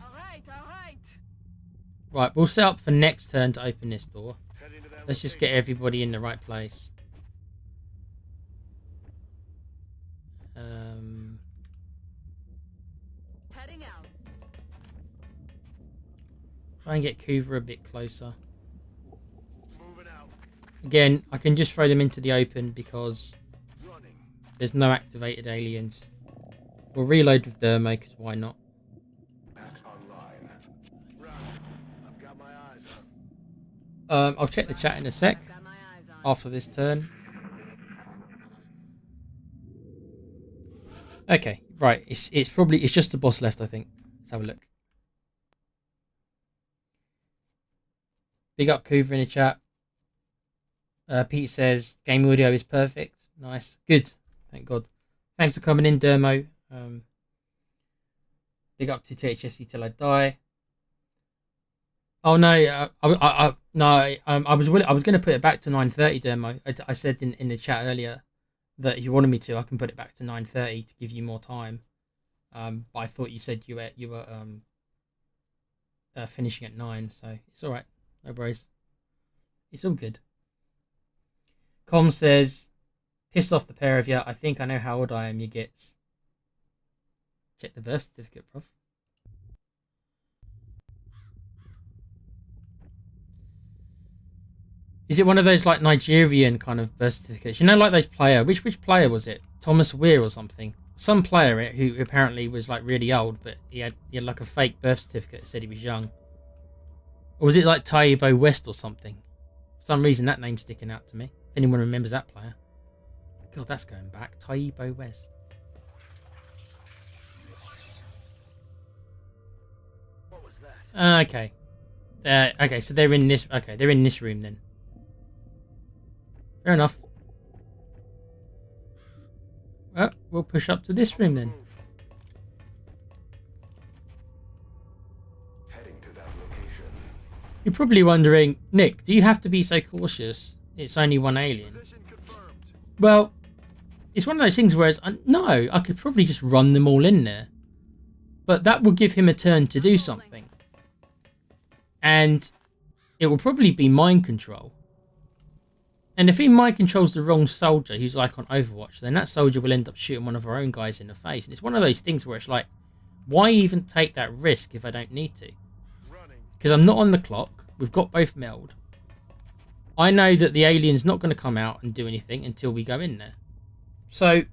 All right, all right. Right, we'll set up for next turn to open this door. Heading to that Let's just get everybody in the right place. Heading out. Try and get Coover a bit closer. Moving out. Again, I can just throw them into the open because Running. there's no activated aliens. We'll reload with Dermo, because why not? Act online. Roger. I've got my eyes on. I'll check the chat in a sec Got my eyes on. after this turn. Okay, right. It's just the boss left, I think. Let's have a look. Big up Coover in the chat. Pete says game audio is perfect. Nice, good. Thank God. Thanks for coming in, Dermo. Big up to THFC till I die. Oh no, I was going to put it back to 9:30, Dermo. I said in the chat earlier that if you wanted me to, I can put it back to 9:30 to give you more time. But I thought you said you were finishing at 9, so it's all right. No worries. It's all good. Com says, pissed off the pair of you. I think I know how old I am, you gits. Check the birth certificate, bruv. Is it one of those like Nigerian kind of birth certificates? You know, like those player. Which player was it? Thomas Weir or something? Some player who apparently was like really old, but he had like a fake birth certificate that said he was young. Or was it like Taibo West or something? For some reason that name's sticking out to me. If anyone remembers that player. God, that's going back. Taibo West. What was that? Okay. Okay, so they're in this. Okay, they're in this room then. Fair enough. Well, we'll push up to this room then. Heading to that location. You're probably wondering, Nick, do you have to be so cautious? It's only one alien. Position confirmed. Well, it's one of those things where no, I could probably just run them all in there. But that will give him a turn to do something. And it will probably be mind control. And if he mind controls the wrong soldier who's like on Overwatch, then that soldier will end up shooting one of our own guys in the face. And it's one of those things where it's like, why even take that risk if I don't need to? Running. Because I'm not on the clock. We've got both meld. I know that the alien's not going to come out and do anything until we go in there. So,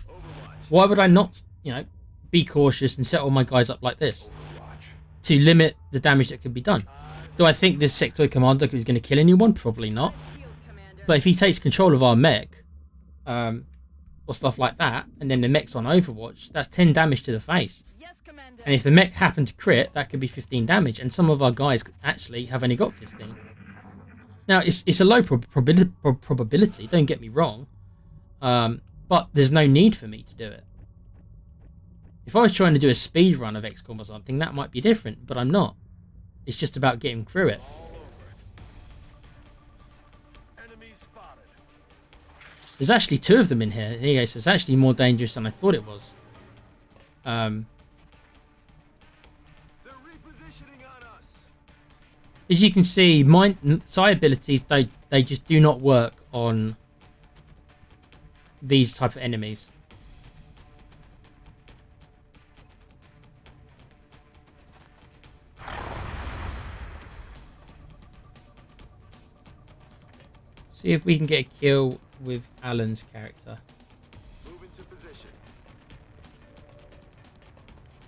Overwatch. why would I not, be cautious and set all my guys up like this? Overwatch. To limit the damage that can be done. Do I think this sectoid commander is going to kill anyone? Probably not. Shield, Commander. But if he takes control of our mech, or stuff like that, and then the mech's on Overwatch, that's 10 damage to the face. Yes, Commander. And if the mech happened to crit, that could be 15 damage. And some of our guys actually have only got 15. Now, it's a low probability, don't get me wrong. But there's no need for me to do it. If I was trying to do a speed run of XCOM or something, that might be different, but I'm not. It's just about getting through it. All over it. Enemy spotted. There's actually 2 of them in here. Here you go, so it's actually more dangerous than I thought it was. They're repositioning on us. As you can see, my psi abilities, they just do not work on these type of enemies. See if we can get a kill with Alan's character. Move into position.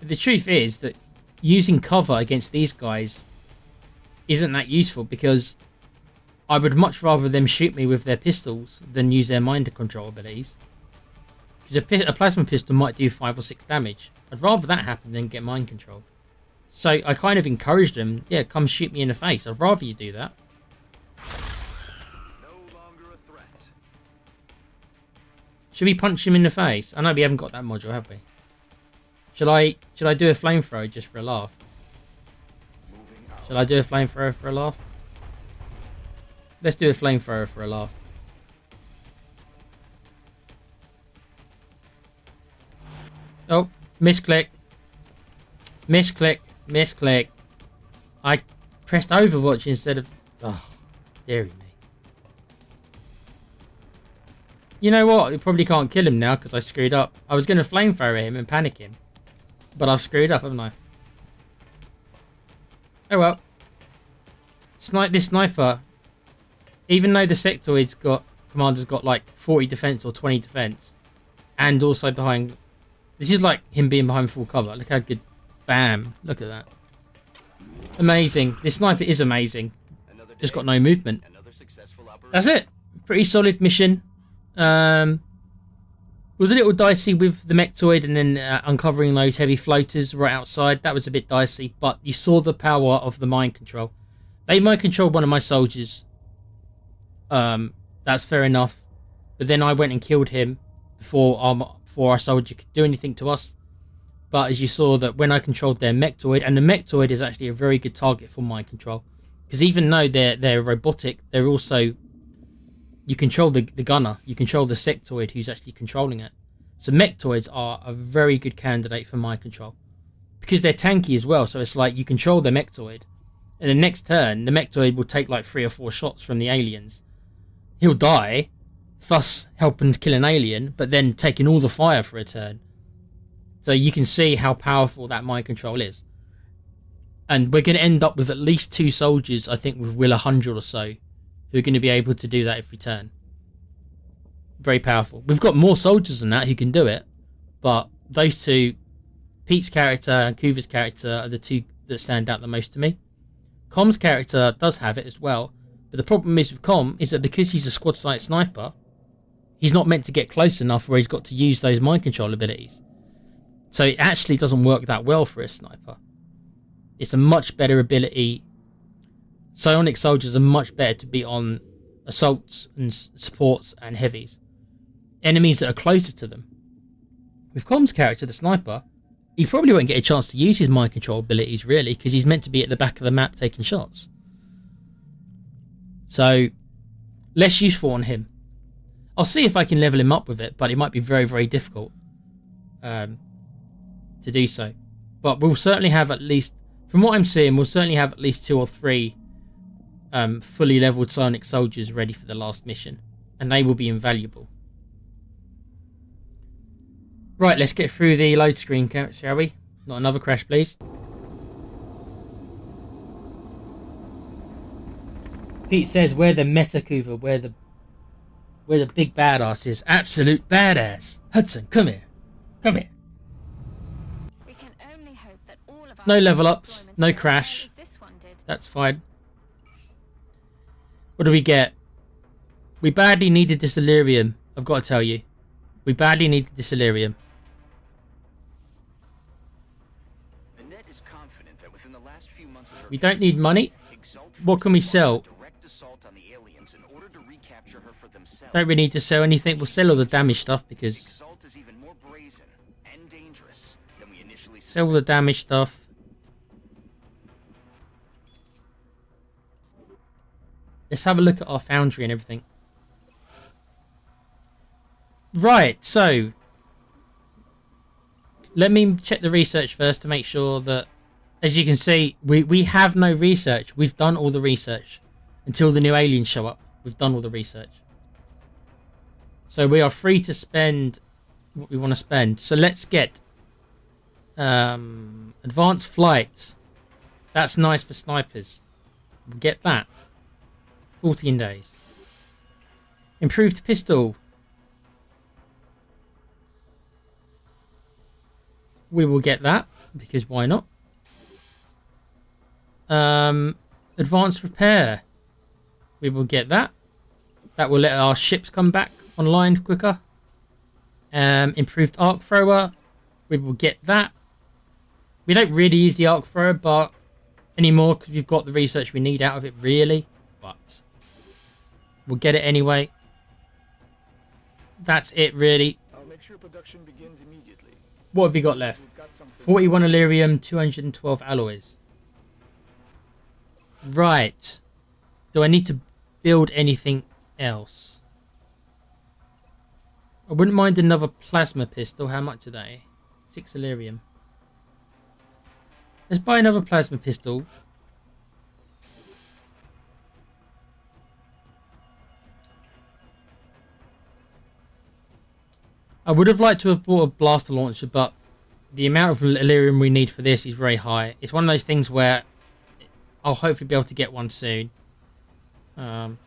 The truth is that using cover against these guys isn't that useful, because I would much rather them shoot me with their pistols than use their mind control abilities. Because a plasma pistol might do 5 or 6 damage. I'd rather that happen than get mind control. So I kind of encouraged them, yeah, come shoot me in the face. I'd rather you do that. No longer a threat. Should we punch him in the face? I know we haven't got that module, have we? Should I do a flamethrower just for a laugh? Moving out. Shall I do a flamethrower for a laugh? Let's do a flamethrower for a laugh. Oh, misclick. Misclick. Misclick. I pressed Overwatch instead of... Oh, dearie me. You know what? You probably can't kill him now because I screwed up. I was going to flamethrower him and panic him. But I've screwed up, haven't I? Oh well. This sniper, even though the sectoid's commander's got like 40 defense or 20 defense, and also behind, this is like him being behind full cover. Look how good. Bam. Look at that. Amazing. This sniper is amazing. Just got no movement. That's it. Pretty solid mission. Was a little dicey with the mechtoid and then uncovering those heavy floaters right outside. That was a bit dicey, but you saw the power of the mind control. They mind controlled one of my soldiers. That's fair enough. But then I went and killed him before our soldier could do anything to us. But as you saw, that when I controlled their mechtoid, and the mechtoid is actually a very good target for mind control, because even though they're robotic, they're also, you control the gunner, you control the sectoid who's actually controlling it. So mechtoids are a very good candidate for mind control because they're tanky as well. So it's like you control the mechtoid, and the next turn the mechtoid will take like 3 or 4 shots from the aliens. He'll die, thus helping to kill an alien, but then taking all the fire for a turn. So you can see how powerful that mind control is. And we're going to end up with at least 2 soldiers, I think, with will 100 or so, who are going to be able to do that every turn. Very powerful. We've got more soldiers than that who can do it, but those 2, Pete's character and Kuva's character, are the 2 that stand out the most to me. Com's character does have it as well, but the problem is with Com is that because he's a squad sight sniper, he's not meant to get close enough where he's got to use those mind control abilities. So it actually doesn't work that well for a sniper. It's a much better ability. Psionic soldiers are much better to be on assaults and supports and heavies. Enemies that are closer to them. With Com's character, the sniper, he probably won't get a chance to use his mind control abilities really, because he's meant to be at the back of the map taking shots. So, less useful on him. I'll see if I can level him up with it, but it might be very, very difficult to do so. But we'll certainly have at least, from what I'm seeing, we'll certainly have at least 2 or 3 fully leveled psionic soldiers ready for the last mission, and they will be invaluable. Right, let's get through the load screen, shall we? Not another crash, please. Pete says, "We're the meta Kuva, we're the big badass is. Absolute badass. Hudson, come here. Come here." We can only hope that all of our No level ups, deployments no go as crash. well as this one did. That's fine. What do we get? We badly needed this delirium, I've got to tell you. We badly needed this delirium. Annette is confident that within the last few months of her We don't need money. What can we sell? direct assault on the aliens in order to recapture her for themselves. Don't really need to sell anything. We'll sell all the damage stuff because Assault is even more brazen and dangerous than we initially sell all the damage stuff. Let's have a look at our foundry and everything. Right, so let me check the research first to make sure that, as you can see, we have no research. We've done all the research. Until the new aliens show up, we've done all the research. So we are free to spend what we want to spend. So let's get advanced flight. That's nice for snipers. We'll get that. 14 days. Improved pistol. We will get that, because why not? Advanced repair. We will get that. That will let our ships come back online quicker. Improved arc thrower. We will get that. We don't really use the arc thrower but anymore because we've got the research we need out of it, really. But we'll get it anyway. That's it, really. I'll make sure production begins immediately. What have we got left? We've got something. 41 Illyrium, 212 alloys. Right. Do I need to build anything else? I wouldn't mind another plasma pistol. How much are they? 6 Illyrium. Let's buy another plasma pistol. I would have liked to have bought a blaster launcher, but the amount of Illyrium we need for this is very high. It's one of those things where I'll hopefully be able to get one soon. 92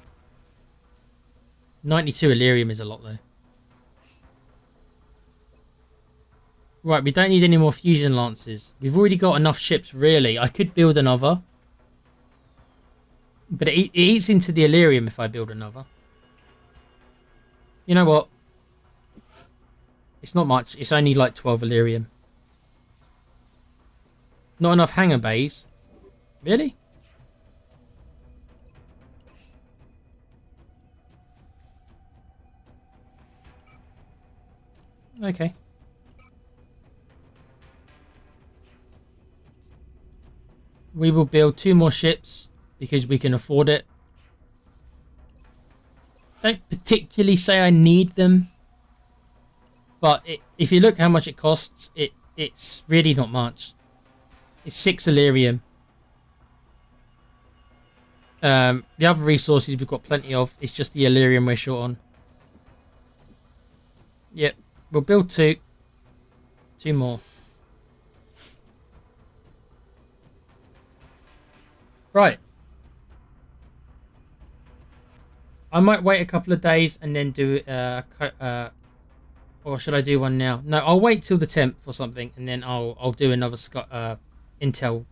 Illyrium is a lot though. Right, we don't need any more fusion lances. We've already got enough ships, really. I could build another. But it eats into the Illyrium if I build another. You know what? It's not much. It's only like 12 Illyrium. Not enough hangar bays. Really? Okay. We will build 2 more ships because we can afford it. Don't particularly say I need them, but if you look how much it costs, it's really not much. It's 6 Illyrium. The other resources we've got plenty of. It's just the Illyrium we're short on. Yep, we'll build 2. 2 more. Right. I might wait a couple of days and then do or should I do one now? No, I'll wait till the 10th or something, and then I'll do another intel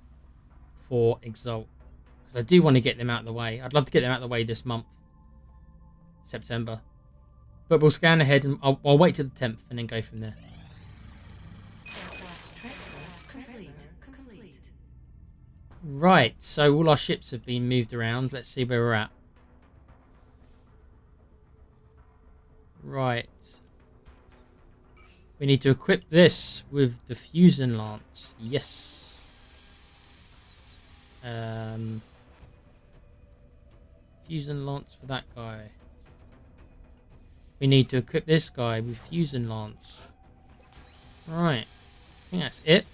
for Exalt, because I do want to get them out of the way. I'd love to get them out of the way this month, September. But we'll scan ahead and I'll wait till the 10th and then go from there. Right, so all our ships have been moved around. Let's see where we're at. Right. We need to equip this with the fusion lance. Yes. Fusion lance for that guy. We need to equip this guy with fusion lance. Right. I think that's it.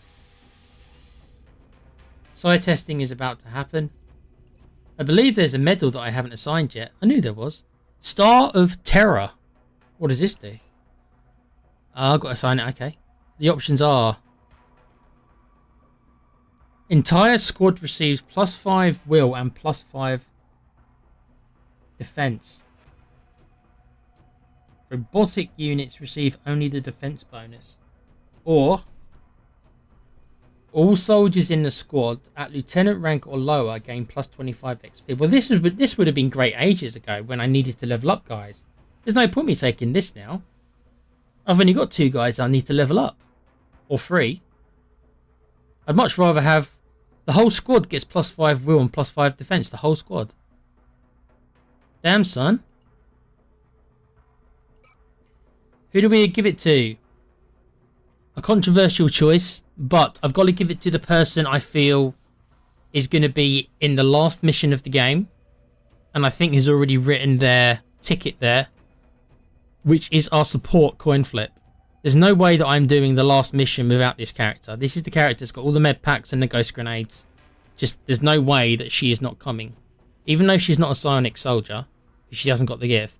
Side testing is about to happen. I believe there's a medal that I haven't assigned yet. I knew there was. Star of Terror. What does this do? I've got to assign it. Okay. The options are: entire squad receives +5 will and +5 defense. Robotic units receive only the defense bonus. Or all soldiers in the squad at lieutenant rank or lower gain +25 XP. Well, this would have been great ages ago when I needed to level up guys. There's no point me taking this now. I've only got 2 guys I need to level up. Or 3. I'd much rather have the whole squad gets +5 will and +5 defense. The whole squad. Damn, son. Who do we give it to? A controversial choice, but I've got to give it to the person I feel is going to be in the last mission of the game, and I think has already written their ticket there, which is our support coin flip. There's no way that I'm doing the last mission without this character. This is the character that's got all the med packs and the ghost grenades. Just, there's no way that she is not coming. Even though she's not a psionic soldier, because she hasn't got the gift.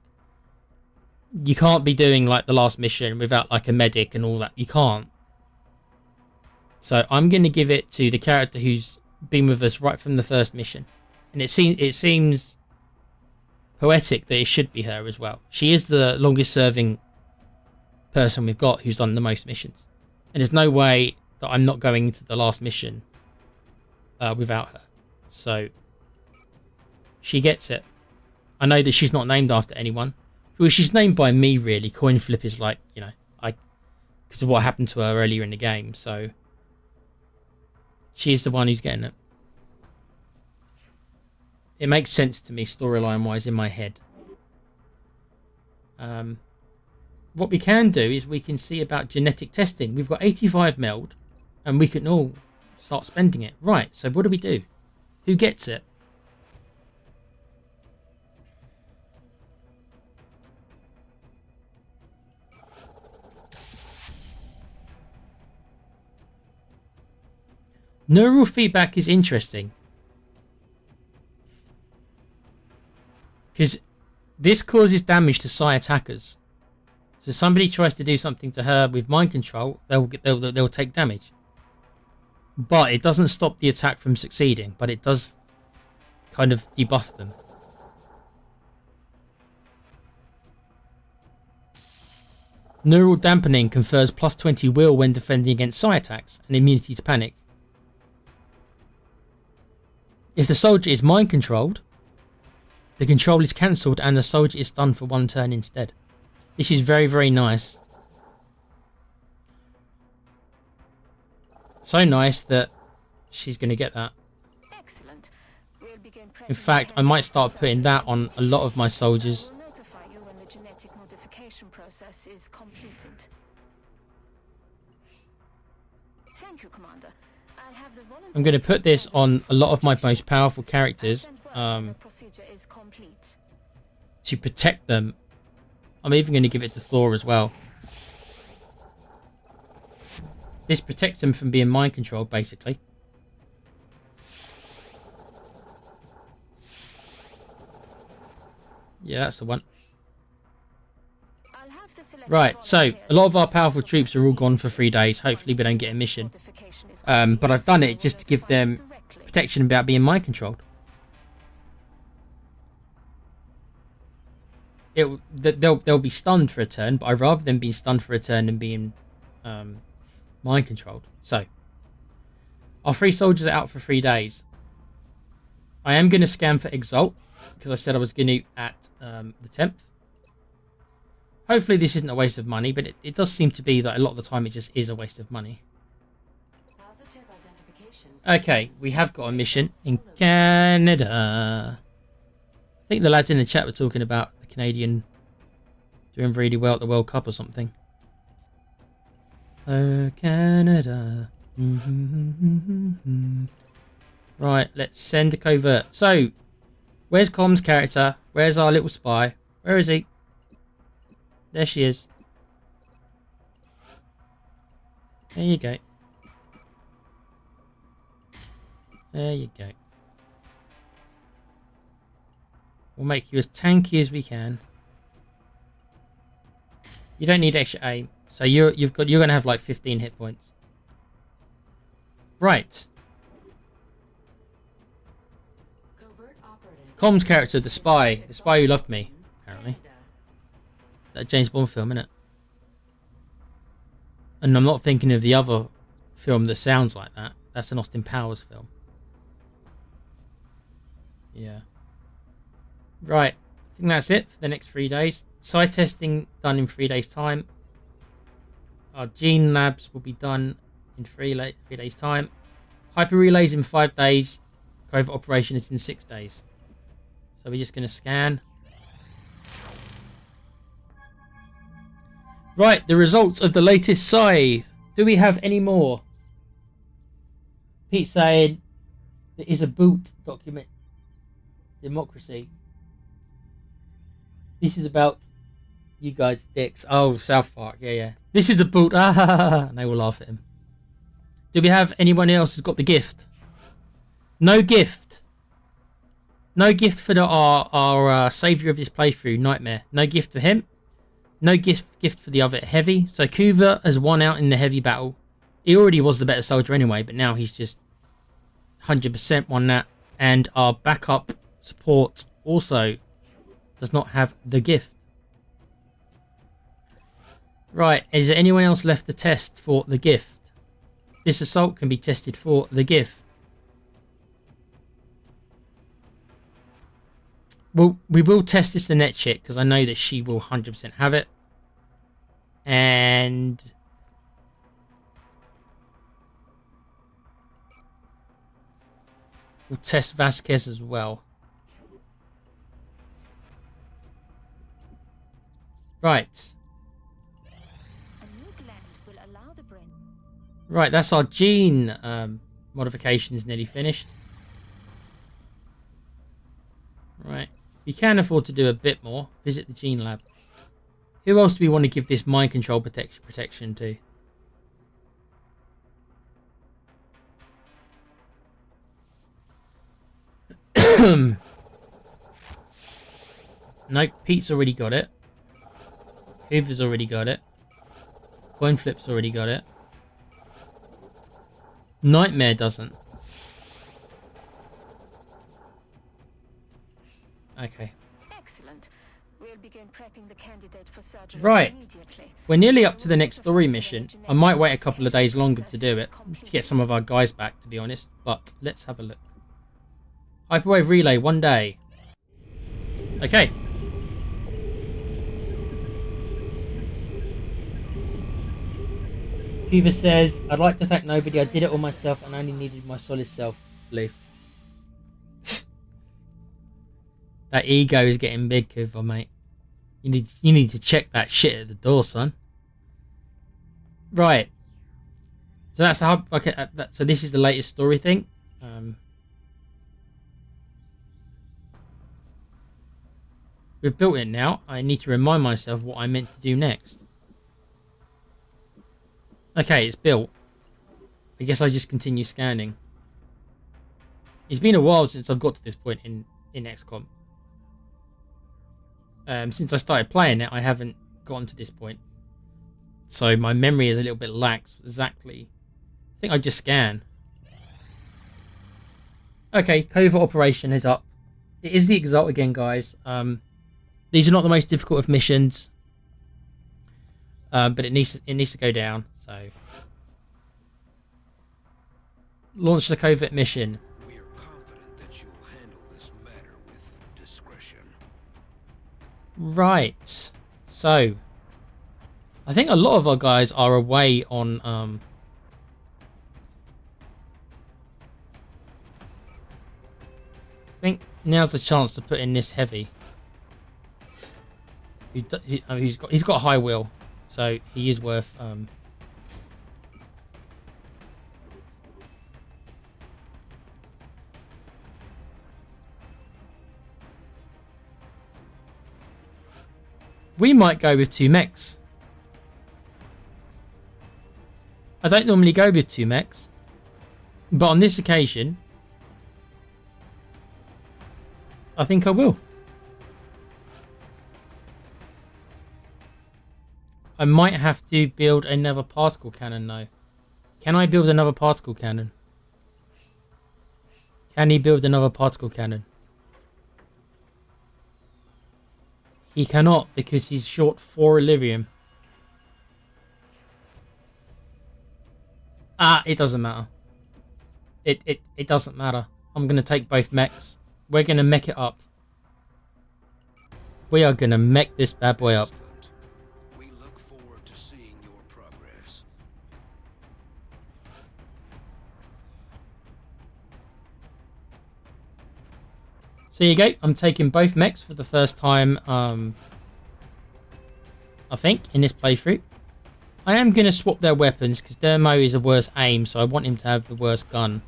You can't be doing like the last mission without like a medic and all that. You can't. So I'm going to give it to the character who's been with us right from the first mission. And it seems poetic that it should be her as well. She is the longest serving person we've got who's done the most missions. And there's no way that I'm not going into the last mission without her. So she gets it. I know that she's not named after anyone. Well, she's named by me, really. Coin flip is like, you know, because of what happened to her earlier in the game. So she's the one who's getting it. It makes sense to me, storyline-wise, in my head. What we can do is we can see about genetic testing. We've got 85 meld, and we can all start spending it. Right, so what do? Who gets it? Neural feedback is interesting. Because this causes damage to psi attackers. So somebody tries to do something to her with mind control, they'll take damage. But it doesn't stop the attack from succeeding, but it does kind of debuff them. Neural dampening confers plus 20 will when defending against psi attacks and immunity to panic. If the soldier is mind controlled, the control is cancelled and the soldier is stunned for 1 turn instead. This is very, very nice. So nice that she's going to get that. Excellent. We'll begin In fact, I might start putting that on a lot of my soldiers. We'll notify you when the genetic modification process is completed. Thank you, Commander. I'll have the I'm going to put this on a lot of my most powerful characters procedure is complete. to protect them. I'm even going to give it to Thor as well. This protects them from being mind controlled, basically. Yeah, that's the one. Right, so a lot of our powerful troops are all gone for 3 days. Hopefully we don't get a mission. But I've done it just to give them protection about being mind controlled. They'll be stunned for a turn, but I'd rather them being stunned for a turn than being mind controlled. So our 3 soldiers are out for 3 days. I am going to scan for Exalt because I said I was going to at the 10th. Hopefully this isn't a waste of money, but it does seem to be that a lot of the time it just is a waste of money. Okay, we have got a mission in Canada. I think the lads in the chat were talking about the Canadian doing really well at the World Cup or something. Oh, Canada. Right, let's send a covert. So, where's Com's character? Where's our little spy? Where is he? There she is. There you go. There you go. We'll make you as tanky as we can. You don't need extra aim, so you're gonna have like 15 hit points. Right. Com's character, the spy who loved me, apparently. That James Bond film, innit? And I'm not thinking of the other film that sounds like that. That's an Austin Powers film. Yeah. Right. I think that's it for the next 3 days. Site testing done in 3 days' time. Our gene labs will be done in 3 days' time. Hyper relays in 5 days. Covert operation is in 6 days. So we're just going to scan. Right, the results of the latest scythe. Do we have any more? Pete saying there is a boot document. Democracy. This is about you guys dicks. Oh, South Park. Yeah. This is the boot. And they will laugh at him. Do we have anyone else who's got the gift? No gift. No gift for our saviour of this playthrough, Nightmare. No gift for him. No gift for the other heavy. So Kuva has won out in the heavy battle. He already was the better soldier anyway, but now he's just 100% won that. And our backup support also does not have the gift. Right, is there anyone else left to test for the gift? This assault can be tested for the gift. Well, we will test this to net chick because I know that she will 100% have it. And we'll test Vasquez as well. Right. Right, that's our gene modifications nearly finished. Right. You can afford to do a bit more. Visit the gene lab. Who else do we want to give this mind control protection to? Nope, Pete's already got it. Hoover's already got it. Coin Flip's already got it. Nightmare doesn't. Okay. Excellent. We'll begin prepping the candidate for surgery Right. immediately. We're nearly up to the next story mission. I might wait a couple of days longer to do it, to get some of our guys back, to be honest. But let's have a look. Hyperwave relay, 1 day. Okay. Hoover says, I'd like to thank nobody. I did it all myself and only needed my solid self-belief. That ego is getting big, Hoover, mate. You need to check that shit at the door, son. Right. So that's how. Okay. So this is the latest story thing. We've built it now. I need to remind myself what I meant to do next. Okay, it's built. I guess I just continue scanning. It's been a while since I've got to this point in XCOM. Since I started playing it, I haven't gotten to this point. So my memory is a little bit lax. Exactly. I think I just scan. Okay, covert operation is up. It is the Exalt again, guys. These are not the most difficult of missions. But it needs to go down. So launch the covert mission. We are confident that you'll handle this matter with discretion. Right. So I think a lot of our guys are away on I think now's the chance to put in this heavy. He's got high will, so he is worth we might go with 2 mechs. I don't normally go with 2 mechs, but on this occasion I think I will. I might have to build another particle cannon though. Can I build another particle cannon? Can he build another particle cannon? He cannot because he's short 4 Illyrium. It doesn't matter. It doesn't matter. I'm going to take both mechs. We're going to mech it up. We are going to mech this bad boy up. We look forward to seeing your progress. So you go. I'm taking both mechs for the first time, I think, in this playthrough. I am going to swap their weapons because Dermo is a worse aim, so I want him to have the worst gun.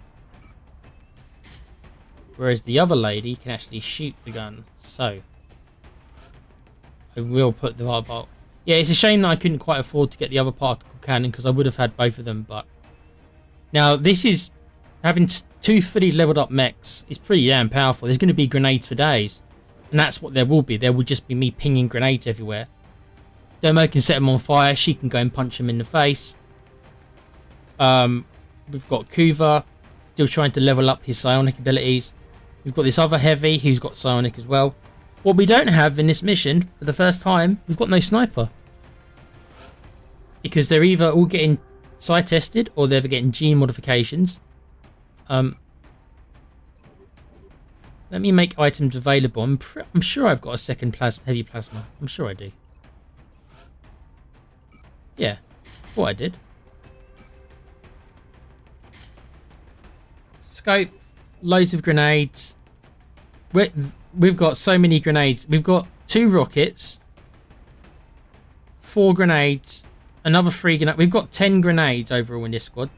Whereas the other lady can actually shoot the gun. So I will put the part. Yeah, it's a shame that I couldn't quite afford to get the other particle cannon because I would have had both of them. But now this is having 2 fully leveled up mechs. It's pretty damn powerful. There's going to be grenades for days, and that's what there will be. There will just be me pinging grenades everywhere. Dermo can set them on fire. She can go and punch them in the face. We've got Kuva still trying to level up his psionic abilities. We've got this other heavy who's got psionic as well. What we don't have in this mission, for the first time, we've got no sniper. Because they're either all getting side tested or they're getting gene modifications. Let me make items available. I'm sure I've got a second heavy plasma. I'm sure I do. Yeah, thought I did. Scope, loads of grenades. We've got so many grenades. We've got 2 rockets, 4 grenades, another 3 grenades. We've got 10 grenades overall in this squad.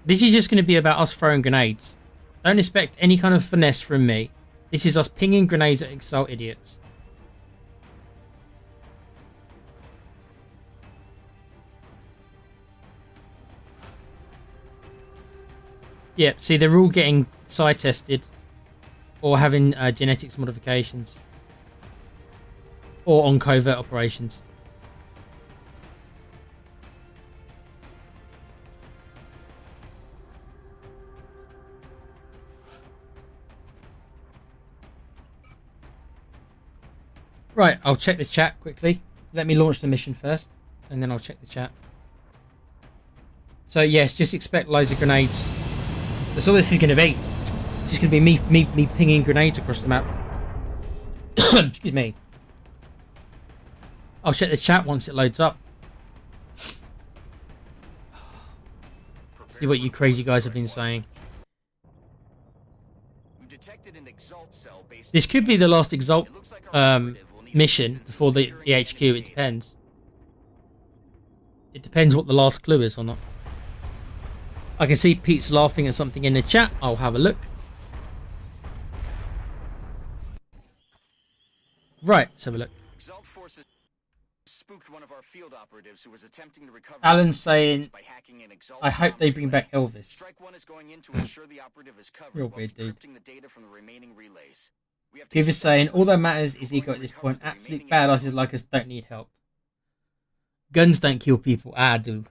This is just going to be about us throwing grenades. Don't expect any kind of finesse from me. This is us pinging grenades at Exalt idiots. Yep, see, they're all getting side tested or having genetics modifications or on covert operations. Right, I'll check the chat quickly. Let me launch the mission first, and then I'll check the chat. So yes, just expect loads of grenades. That's all this is going to be. It's just going to be me pinging grenades across the map. Excuse me. I'll check the chat once it loads up. See what you crazy guys have been saying. This could be the last Exalt mission before the HQ. It depends. It depends what the last clue is or not. I can see Pete's laughing at something in the chat. I'll have a look. Right, let's have a look. Exalt forces spooked one of our field operatives who was attempting to recover Alan's saying, by hacking an Exalt I hope they bring back Elvis. Strike one is going in to ensure the operative is covered Real while weird, dude. decrypting the data from the remaining relays. We have to Give is keep saying, up all that with matters is before ego we at this recover point. the Absolute remaining badasses like us don't need help. Guns don't kill people. I do.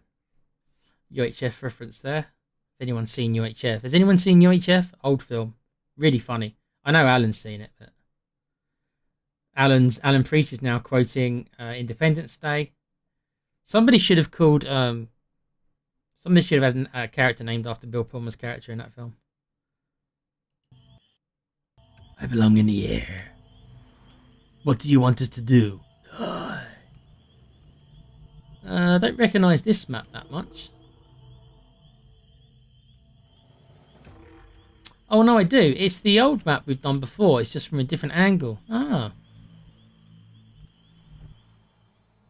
UHF reference there. Has anyone seen UHF? Has anyone seen UHF? Old film. Really funny. I know Alan's seen it, but Alan Preach is now quoting Independence Day. Somebody should have called somebody should have had a character named after Bill Pullman's character in that film. I belong in the air. What do you want us to do? I don't recognise this map that much. Oh no, I do. It's the old map we've done before. It's just from a different angle. Ah.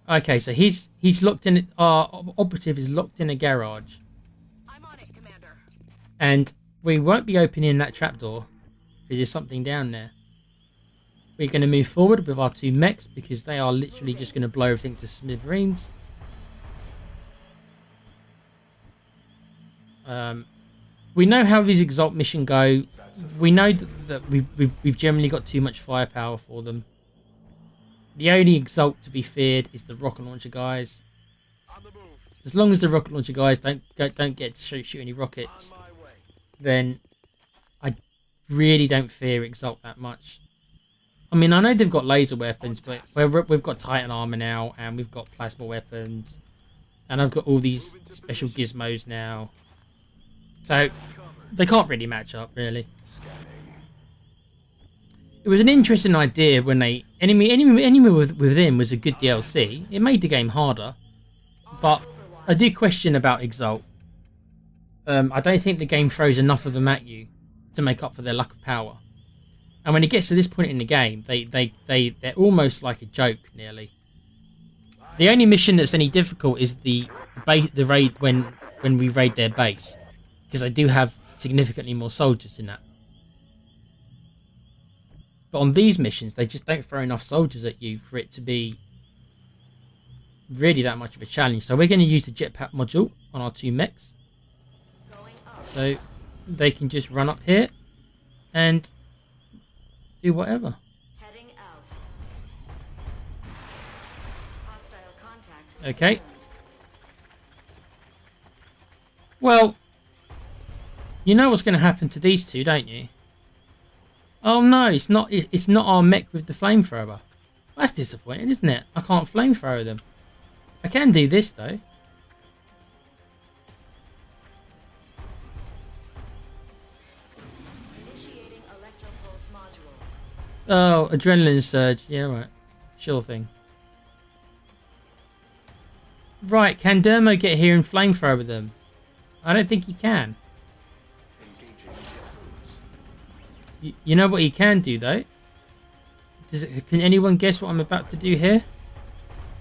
Okay, so he's locked in. Our operative is locked in a garage. I'm on it, Commander. And we won't be opening that trapdoor. There's something down there. We're going to move forward with our 2 mechs because they are literally just going to blow everything to smithereens. We know how these Exalt missions go. We know that we've generally got too much firepower for them. The only Exalt to be feared is the rocket launcher guys. As long as the rocket launcher guys don't get to shoot any rockets, then I really don't fear Exalt that much. I mean, I know they've got laser weapons, but we've got Titan armor now, and we've got plasma weapons, and I've got all these special gizmos now. So they can't really match up, really. It was an interesting idea when they Enemy Within was a good DLC. It made the game harder, but I do question about Exalt. I don't think the game throws enough of them at you to make up for their lack of power. And when it gets to this point in the game, they're almost like a joke, nearly. The only mission that's any difficult is the raid when we raid their base, because they do have significantly more soldiers in that. But on these missions, they just don't throw enough soldiers at you for it to be really that much of a challenge. So we're going to use the jetpack module on our 2 mechs. So they can just run up here and do whatever. Heading out. Hostile contact. Okay. Well, you know what's going to happen to these two, don't you? Oh no, it's not. It's not our mech with the flamethrower. That's disappointing, isn't it? I can't flamethrower them. I can do this though. Initiating electropulse module. Oh, adrenaline surge. Yeah, right. Sure thing. Right, can Dermo get here and flamethrower them? I don't think he can. You know what he can do though? Can anyone guess what I'm about to do here?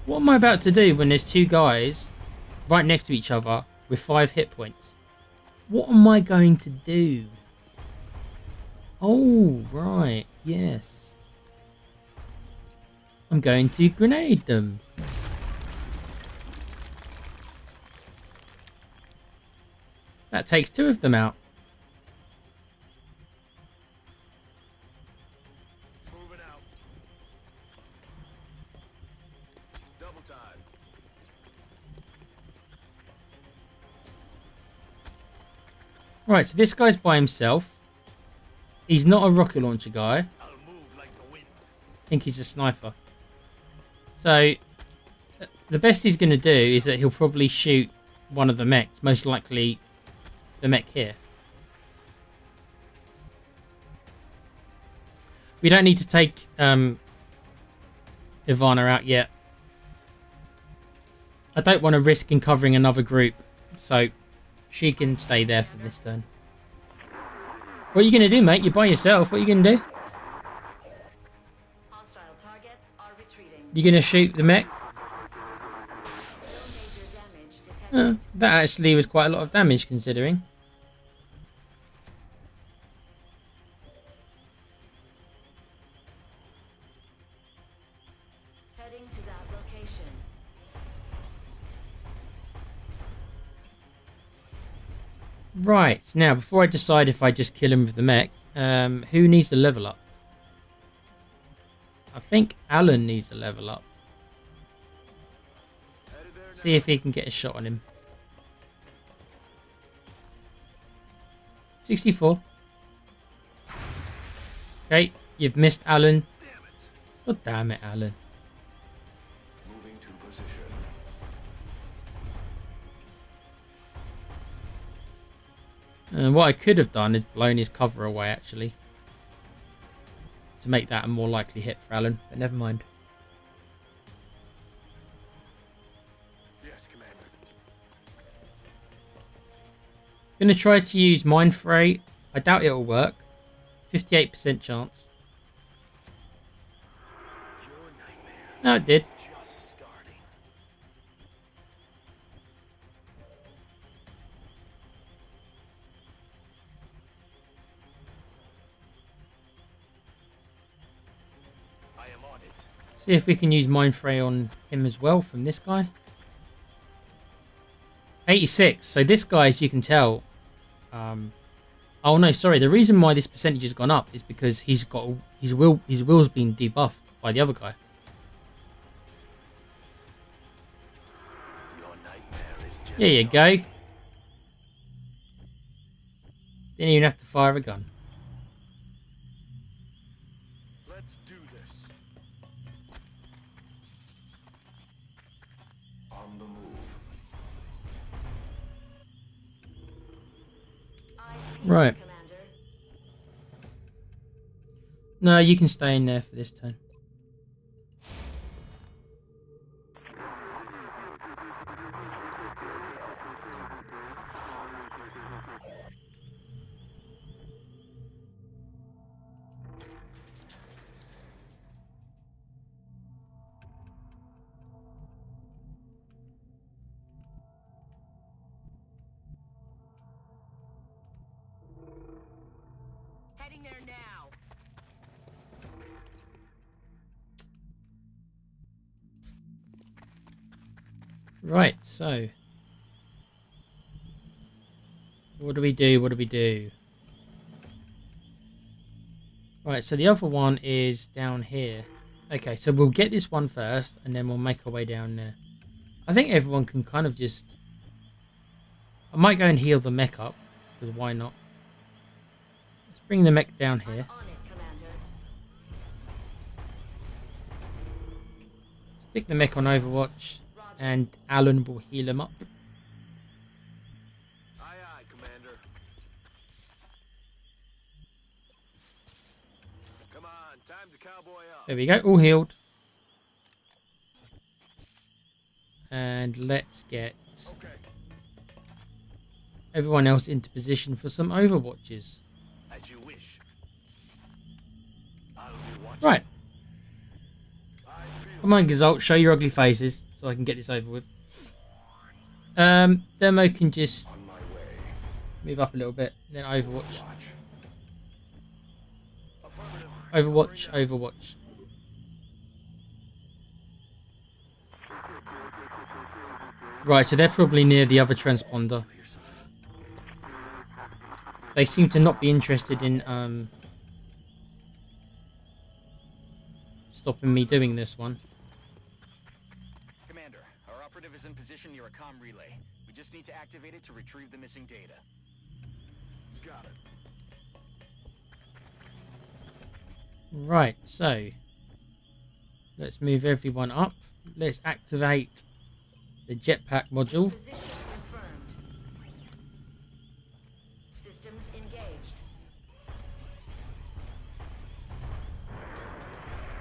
What am I about to do when there's two guys right next to each other with 5 hit points? What am I going to do? Oh, right. Yes. I'm going to grenade them. That takes 2 of them out. Moving out. Double time. Right, so this guy's by himself. He's not a rocket launcher guy. I'll move like the wind. I think he's a sniper. So, the best he's going to do is that he'll probably shoot one of the mechs. Most likely, the mech here. We don't need to take Ivana out yet. I don't want to risk in covering another group. So, she can stay there for this turn. What are you going to do, mate? You're by yourself. What are you going to do? Hostile targets are retreating. You going to shoot the mech? No major damage detected. That actually was quite a lot of damage considering. Heading to that location. Right, now before I decide if I just kill him with the mech, who needs to level up? I think Alan needs a level up. See if he can get a shot on him. 64. Okay, you've missed Alan. God damn it, Alan. Moving to position. And what I could have done is blown his cover away, actually. To make that a more likely hit for Alan, but never mind. Yes, Commander. Gonna try to use Mind Fray. I doubt it'll work. 58% chance. Your nightmare No, it did. is just starting. I am on it. See if we can use Mind Fray on him as well from this guy. 86. So this guy, as you can tell, oh no, sorry. The reason why this percentage has gone up is because he's got his will's been debuffed by the other guy. Your nightmare is just There you go. Didn't even have to fire a gun. Let's do this. On the move. Eyes peeled, Right. Commander. No, you can stay in there for this turn. Heading there now. Right, so what do we do? What do we do? Right, so the other one is down here. Okay, so we'll get this one first, and then we'll make our way down there. I think everyone can kind of just... I might go and heal the mech up, because why not? Let's bring the mech down here. On it, Commander. stick the mech on Overwatch, and Alan will heal him up. Aye, aye, Commander. Come on, time to cowboy up. There we go, all healed. And let's get Okay. everyone else into position for some Overwatches. As you wish. I'll be watching. Right, I feel come on Gazalt, show your ugly faces so I can get this over with. Demo can just on my way. move up a little bit, then Overwatch. Watch. Affirmative. Overwatch, Overwatch. Right, so they're probably near the other transponder. They seem to not be interested in stopping me doing this one. Commander, our operative is in position near a comm relay. We just need to activate it to retrieve the missing data. Got it. Right, so let's move everyone up. Let's activate the jetpack module. Position confirmed. Systems engaged.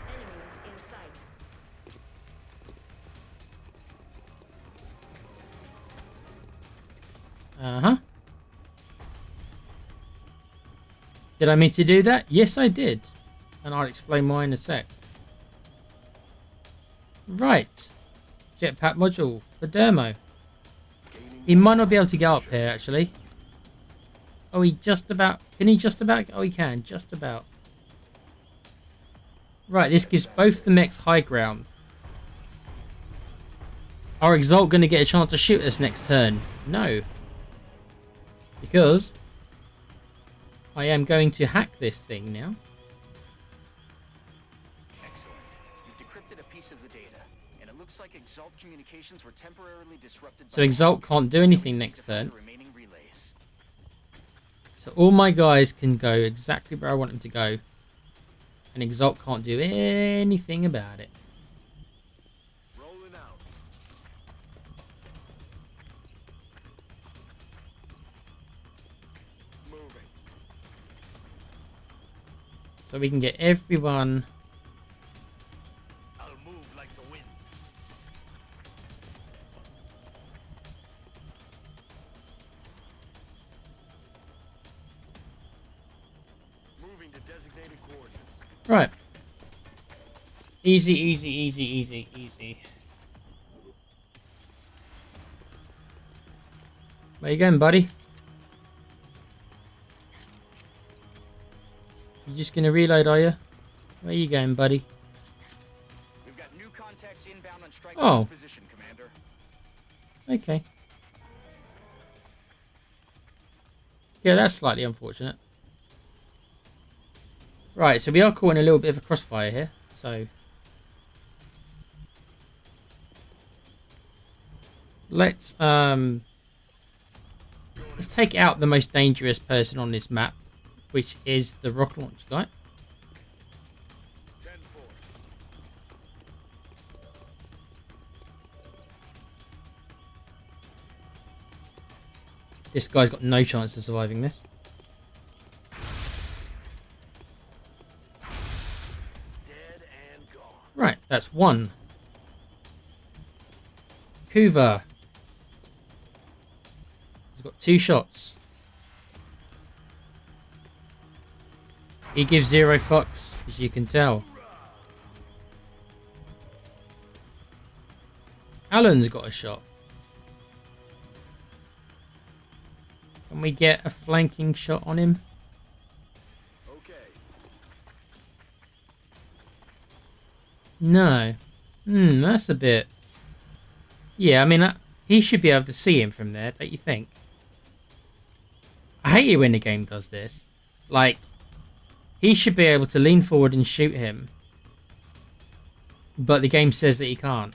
Enemies in sight. Uh-huh. Did I mean to do that? Yes, I did. And I'll explain why in a sec. Right. Jetpack module for Dermo. He might not be able to get up here, actually. Oh, he just about... Can he just about... Oh, he can. Just about. Right, this gives both the mechs high ground. Are Exalt going to get a chance to shoot us next turn? No. Because I am going to hack this thing now. Excellent. You've decrypted a piece of the data, and it looks like Exalt communications were temporarily disrupted. So Exalt can't do anything next turn. The remaining relays. So all my guys can go exactly where I want them to go. And Exalt can't do anything about it. Rolling out. Moving. So we can get everyone... I'll move like the wind. Moving to designated coordinates. Right. Easy, easy, easy, easy, easy. Where you going, buddy? You just gonna reload, are you? Where you going, buddy? We've got new contacts inbound on strike Oh. position, Commander. Okay. Yeah, that's slightly unfortunate. Right, so we are caught in a little bit of a crossfire here, so... Let's take out the most dangerous person on this map, which is the rocket launch guy. 10-4. This guy's got no chance of surviving this. Dead and gone. Right, that's one. Hoover. He's got 2 shots. He gives 0 fucks, as you can tell. Alan's got a shot. Can we get a flanking shot on him? Okay. No. That's a bit... Yeah, I mean, he should be able to see him from there, don't you think? I hate it when the game does this. Like, he should be able to lean forward and shoot him. But the game says that he can't.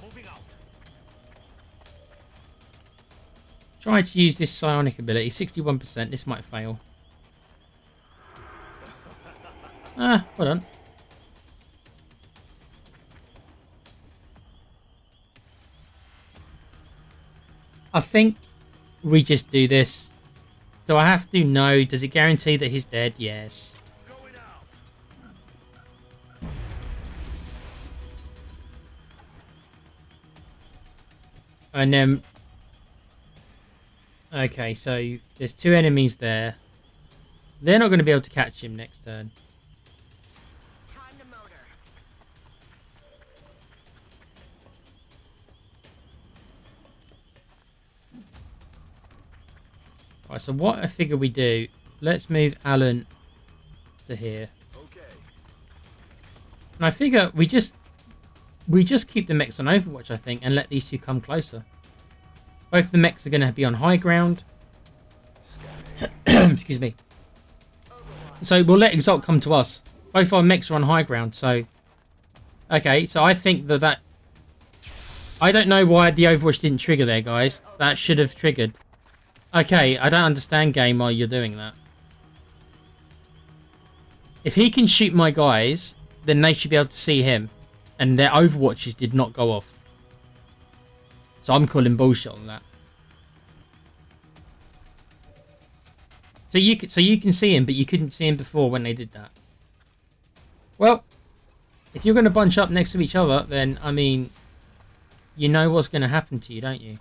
Moving out. Try to use this psionic ability. 61%. This might fail. Ah, well done. I think we just do this. Do I have to? No. Does it guarantee that he's dead? Yes. And then... Okay, so there's 2 enemies there. They're not going to be able to catch him next turn. Time to motor. Alright, so what I figure we do... Let's move Alan to here. Okay. And I figure we just keep the mechs on Overwatch, I think, and let these two come closer. Both the mechs are going to be on high ground. Excuse me. So we'll let Exalt come to us. Both our mechs are on high ground, so... Okay, so I think that... I don't know why the Overwatch didn't trigger there, guys. That should have triggered. Okay, I don't understand, game, why you're doing that. If he can shoot my guys, then they should be able to see him. And their Overwatches did not go off. So I'm calling bullshit on that. So you can see him, but you couldn't see him before when they did that. Well, if you're going to bunch up next to each other, then, I mean, you know what's going to happen to you, don't you?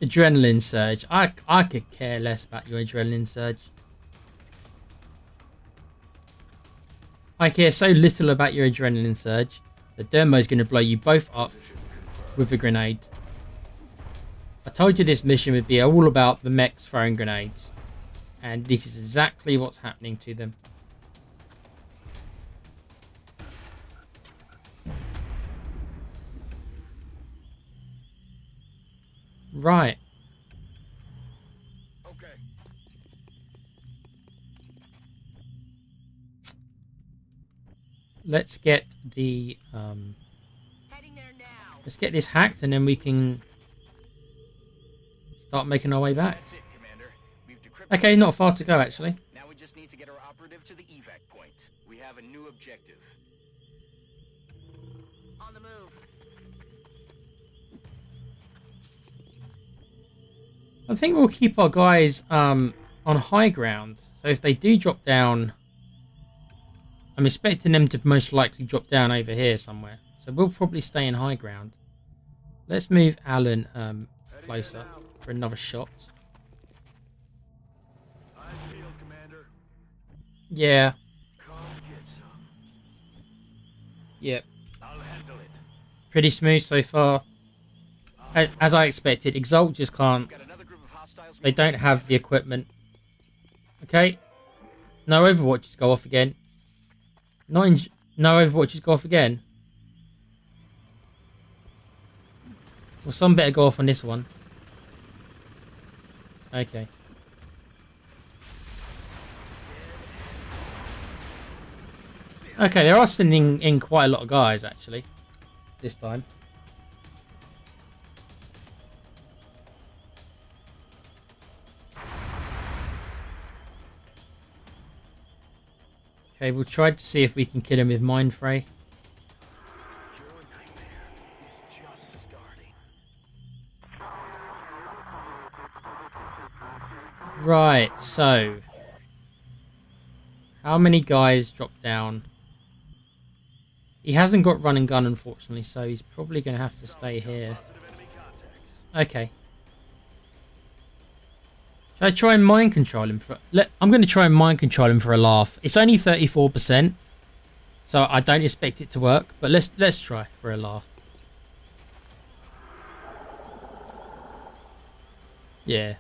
Adrenaline surge. I could care less about your adrenaline surge. I care so little about your adrenaline surge that Dermo's going to blow you both up with a grenade. I told you this mission would be all about the mechs throwing grenades. And this is exactly what's happening to them. Right. Okay. Let's get the Heading there now. let's get this hacked, and then we can start making our way back. That's it, Commander. We've decrypted. Okay, not far to go actually. Now we just need to get our operative to the evac point. We have a new objective. On the move. I think we'll keep our guys on high ground. So if they do drop down, I'm expecting them to most likely drop down over here somewhere. So we'll probably stay in high ground. Let's move Alan closer for another shot. Yeah. Yep. I'll handle it. Pretty smooth so far. As I expected, Exalt just can't. Got another group of hostiles. They don't have the equipment. Okay. No Overwatches go off again. No Overwatches go off again. Well, some better go off on this one. Okay. Okay, they are sending in quite a lot of guys, actually. This time. Okay, we'll try to see if we can kill him with Mind Fray. Your nightmare is just starting. Right, so... How many guys dropped down? He hasn't got run and gun, unfortunately, so he's probably going to have to stay here. Okay. Should I try and mind control him for... I'm going to try and mind control him for a laugh. It's only 34%, so I don't expect it to work, but let's try for a laugh. Yeah.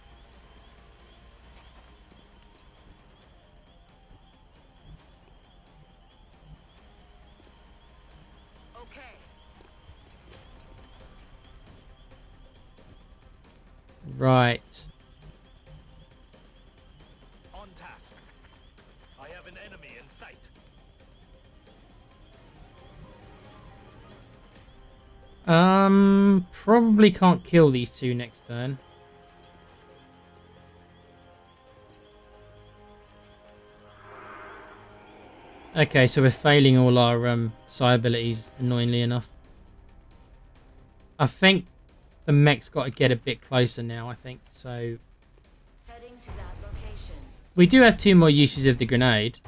Okay. Right. On task. I have an enemy in sight. Probably can't kill these two next turn. Okay, so we're failing all our psi abilities, annoyingly enough. I think the mech's got to get a bit closer now, I think. So Heading to that location. we do have 2 more uses of the grenade.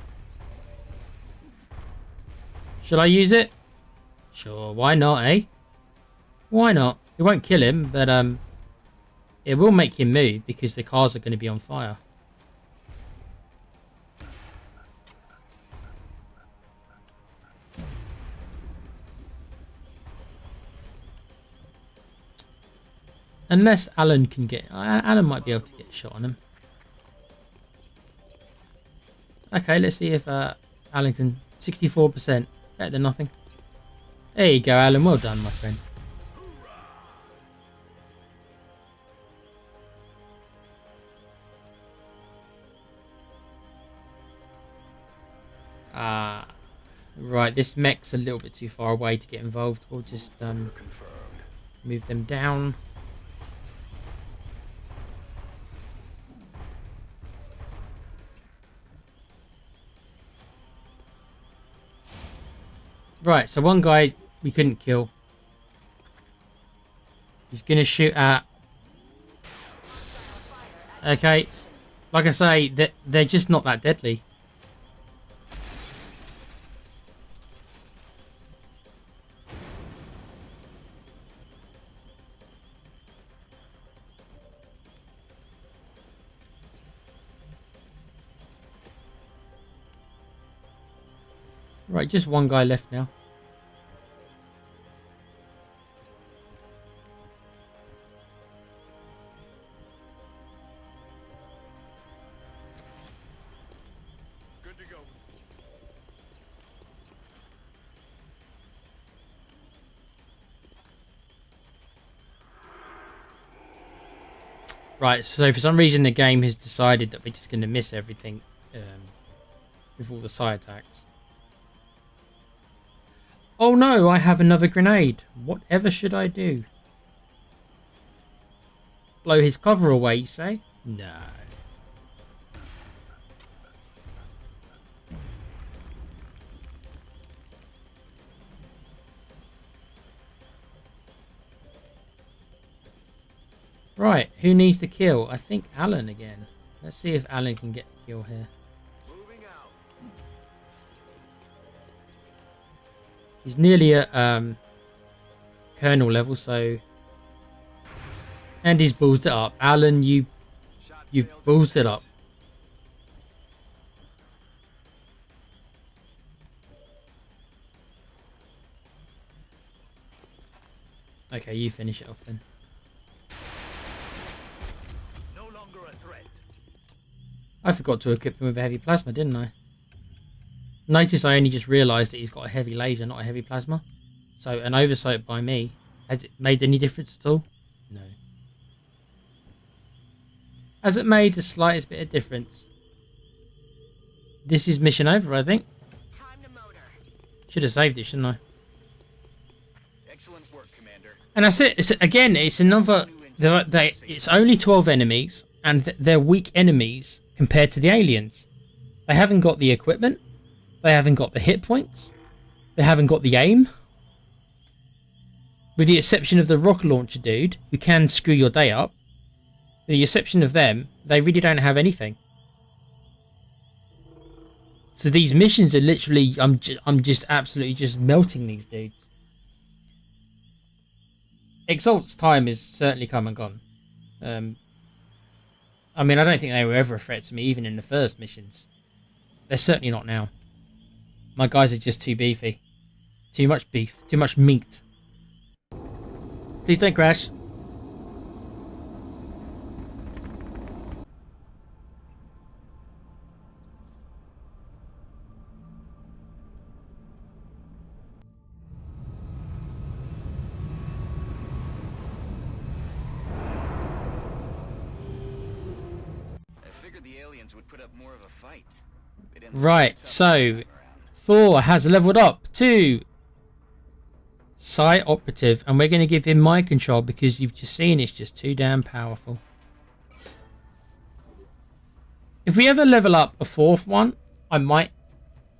Should I use it? Sure, why not, eh? Why not? It won't kill him, but it will make him move because the cars are going to be on fire. Unless Alan can get... Alan might be able to get a shot on him. Okay, let's see if Alan can... 64%. Better than nothing. There you go, Alan. Well done, my friend. Right, this mech's a little bit too far away to get involved. We'll just move them down. Right, so one guy we couldn't kill. He's gonna shoot at... Okay, like I say, they're just not that deadly. Right, just one guy left now. Good to go. Right, so for some reason the game has decided that we're just going to miss everything with all the side attacks. Oh no, I have another grenade. Whatever should I do? Blow his cover away, you say? No. Right, who needs the kill? I think Alan again. Let's see if Alan can get the kill here. Moving out. He's nearly at Colonel level, so... And he's ballsed it up. Alan, you've ballsed it up. Okay, you finish it off then. No longer a threat. I forgot to equip him with a heavy plasma, didn't I? Notice I only just realised that he's got a heavy laser, not a heavy plasma. So an oversight by me. Has it made any difference at all? No. Has it made the slightest bit of difference? This is mission over, I think. Time to motor. Should have saved it, shouldn't I? Excellent work, Commander. And that's it. It's another... It's only 12 enemies, and they're weak enemies compared to the aliens. They haven't got the equipment. They haven't got the hit points. They haven't got the aim. With the exception of the rocket launcher dude, who can screw your day up. With the exception of them, they really don't have anything. So these missions are literally... I'm just absolutely just melting these dudes. Exalt's time is certainly come and gone. I mean, I don't think they were ever a threat to me, even in the first missions. They're certainly not now. My guys are just too beefy. Too much beef. Too much meat. Please don't crash. I figured the aliens would put up more of a fight. Right, so Thor has leveled up to Site operative, and we're going to give him mind control because you've just seen it's just too damn powerful. If we ever level up a fourth one, I might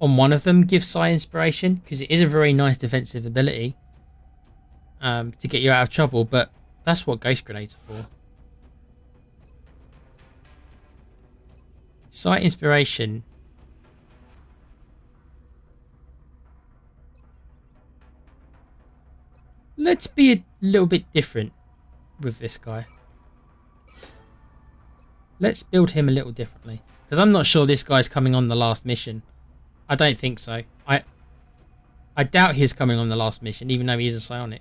on one of them give Site inspiration because it is a very nice defensive ability to get you out of trouble, but that's what ghost grenades are for. Site inspiration. Let's be a little bit different with this guy. Let's build him a little differently. Because I'm not sure this guy's coming on the last mission. I don't think so. I doubt he's coming on the last mission, even though he is a psionic.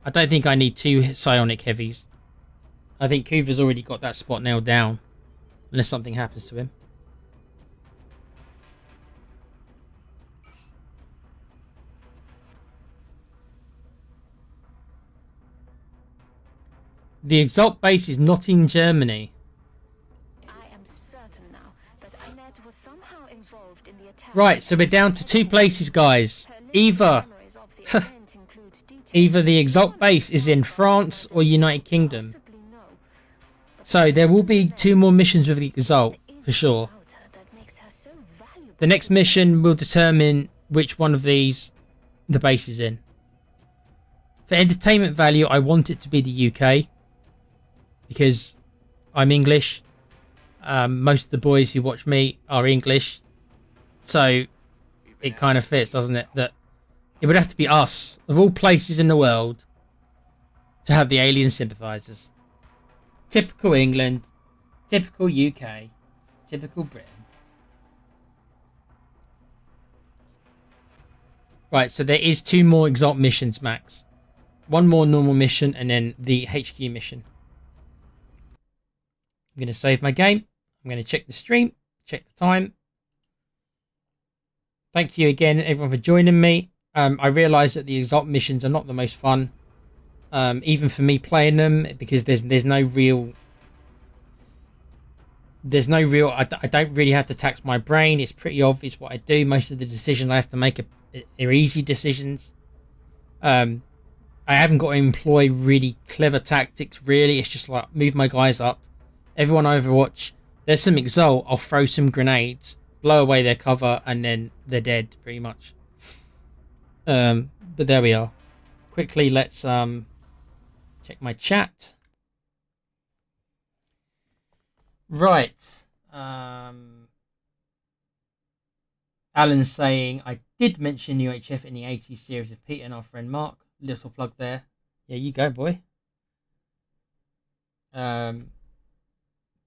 I don't think I need 2 psionic heavies. I think Kuva's already got that spot nailed down. Unless something happens to him. The Exalt base is not in Germany. I am certain now that Annette was somehow involved in the attack. Right, so we're down to 2 places, guys. Either either the Exalt base is in France or United Kingdom. So there will be 2 more missions with the Exalt, for sure. The next mission will determine which one of these the base is in. For entertainment value, I want it to be the UK. Because I'm English. Most of the boys who watch me are English. So it kind of fits, doesn't it? That it would have to be us, of all places in the world, to have the alien sympathizers. Typical England. Typical UK. Typical Britain. Right, so there is 2 more Exalt missions, max. 1 more normal mission and then the HQ mission. I'm going to save my game. I'm going to check the stream, check the time. Thank you again, everyone, for joining me. I realise that the Exalt missions are not the most fun, even for me playing them, because there's no real. I don't really have to tax my brain. It's pretty obvious what I do. Most of the decisions I have to make are easy decisions. I haven't got to employ really clever tactics. Really, it's just like move my guys up. Everyone Overwatch, there's some Exalt, I'll throw some grenades, blow away their cover, and then they're dead, pretty much. But there we are. Quickly, let's check my chat. Right. Alan's saying, I did mention UHF in the 80s series of Peter and our friend Mark. Little plug there. Yeah, you go, boy.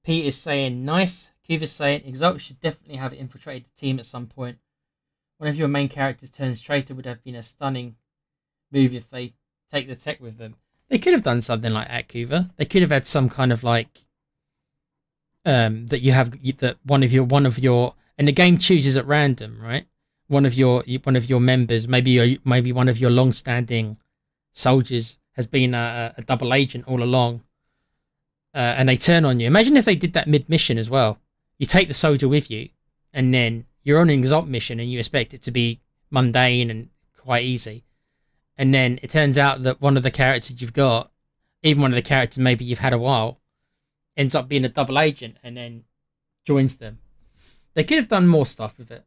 Pete is saying, nice. Kuva's saying, Exalt should definitely have infiltrated the team at some point. One of your main characters turns traitor would have been a stunning move if they take the tech with them. They could have done something like that, Kuva. They could have had some kind of like that you have that one of your and the game chooses at random, right? One of your members, maybe one of your long-standing soldiers has been a double agent all along. And they turn on you. Imagine if they did that mid-mission as well. You take the soldier with you, and then you're on an Exalt mission, and you expect it to be mundane and quite easy. And then it turns out that one of the characters you've got, even one of the characters maybe you've had a while, ends up being a double agent, and then joins them. They could have done more stuff with it.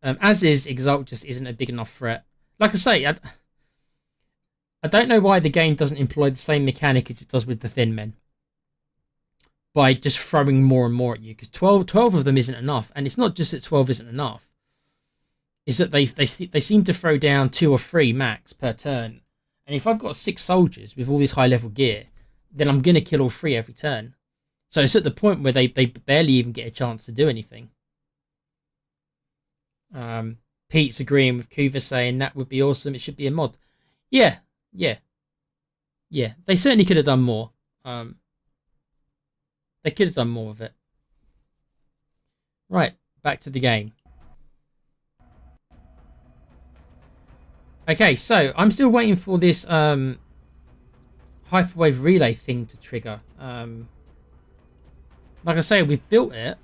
As is, Exalt just isn't a big enough threat. Like I say, I don't know why the game doesn't employ the same mechanic as it does with the Thin Men. By just throwing more and more at you, because 12 of them isn't enough, and it's not just that 12 isn't enough. It's that they seem to throw down 2 or 3 max per turn, and if I've got 6 soldiers with all this high level gear, then I'm gonna kill all 3 every turn. So it's at the point where they barely even get a chance to do anything. Pete's agreeing with Kuva, saying that would be awesome. It should be a mod. Yeah. They certainly could have done more. They could have done more with it. Right, back to the game. Okay, so I'm still waiting for this hyperwave relay thing to trigger. Like I say, we've built it,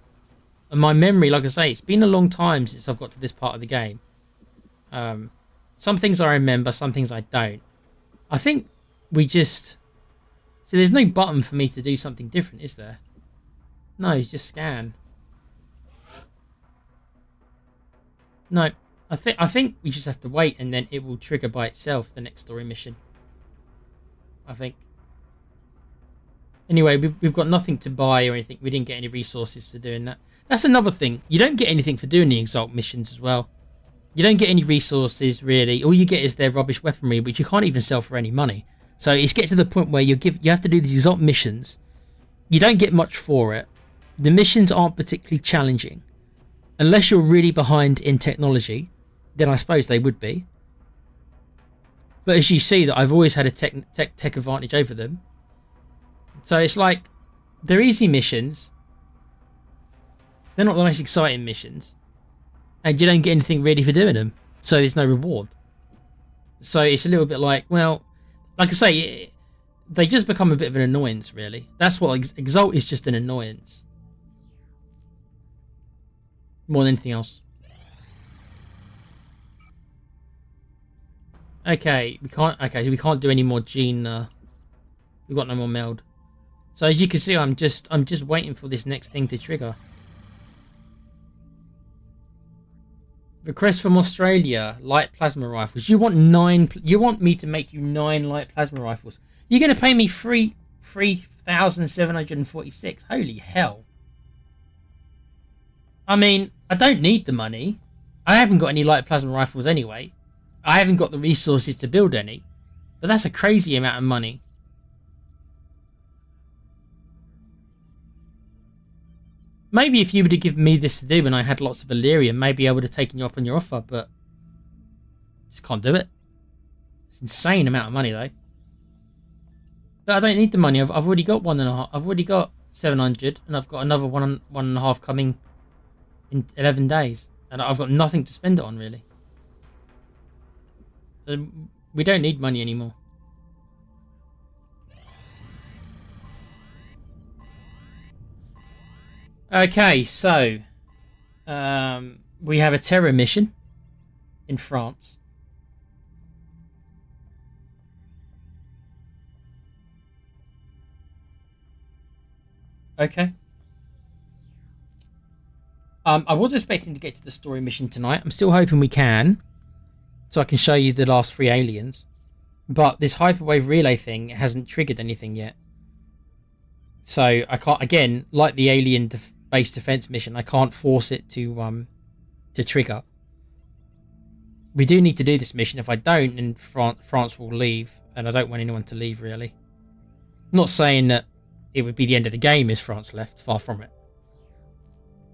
and my memory, like I say, it's been a long time since I've got to this part of the game. So Some things I remember, some things I don't. I think we just... So there's no button for me to do something different, is there? No, it's just scan. No, I think we just have to wait and then it will trigger by itself the next story mission. I think. Anyway, we've got nothing to buy or anything. We didn't get any resources for doing that. That's another thing. You don't get anything for doing the Exalt missions as well. You don't get any resources, really. All you get is their rubbish weaponry, which you can't even sell for any money. So it's getting to the point where you have to do these Exalt missions. You don't get much for it. The missions aren't particularly challenging. Unless you're really behind in technology, then I suppose they would be. But as you see, that I've always had a tech advantage over them. So it's like, they're easy missions. They're not the most exciting missions. And you don't get anything really for doing them. So there's no reward. So it's a little bit like, well, like I say, they just become a bit of an annoyance, really. That's what Exalt is, just an annoyance. More than anything else. Okay, we can't do any more gene. We've got no more meld. So as you can see, I'm just waiting for this next thing to trigger. Request from Australia: light plasma rifles. You want 9? You want me to make you 9 light plasma rifles? You're gonna pay me 3,746. Holy hell! I mean, I don't need the money. I haven't got any light plasma rifles anyway. I haven't got the resources to build any. But that's a crazy amount of money. Maybe if you would have given me this to do when I had lots of Illyrium, maybe I would have taken you up on your offer, but just can't do it. It's an insane amount of money though. But I don't need the money. I've already got 1.5. I've already got 700, and I've got another 1.5 coming in 11 days, and I've got nothing to spend it on really. We don't need money anymore. Okay, so we have a terror mission in France. Okay. I was expecting to get to the story mission tonight. I'm still hoping we can, so I can show you the last 3 aliens. But this hyperwave relay thing hasn't triggered anything yet. So I can't, again, like the alien base defense mission, I can't force it to trigger. We do need to do this mission. If I don't, then France will leave, and I don't want anyone to leave really. Not saying that it would be the end of the game if France left, far from it.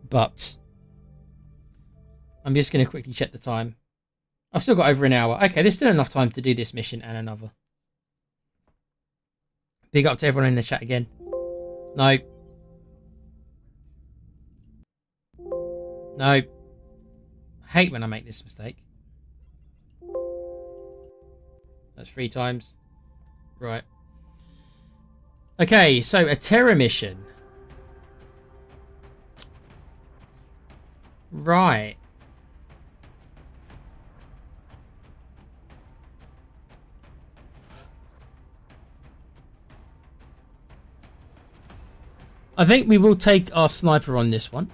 But I'm just going to quickly check the time. I've still got over an hour. Okay, there's still enough time to do this mission and another. Big up to everyone in the chat again. No. No. I hate when I make this mistake. That's 3 times. Right. Okay, so a terror mission. Right. I think we will take our sniper on this one.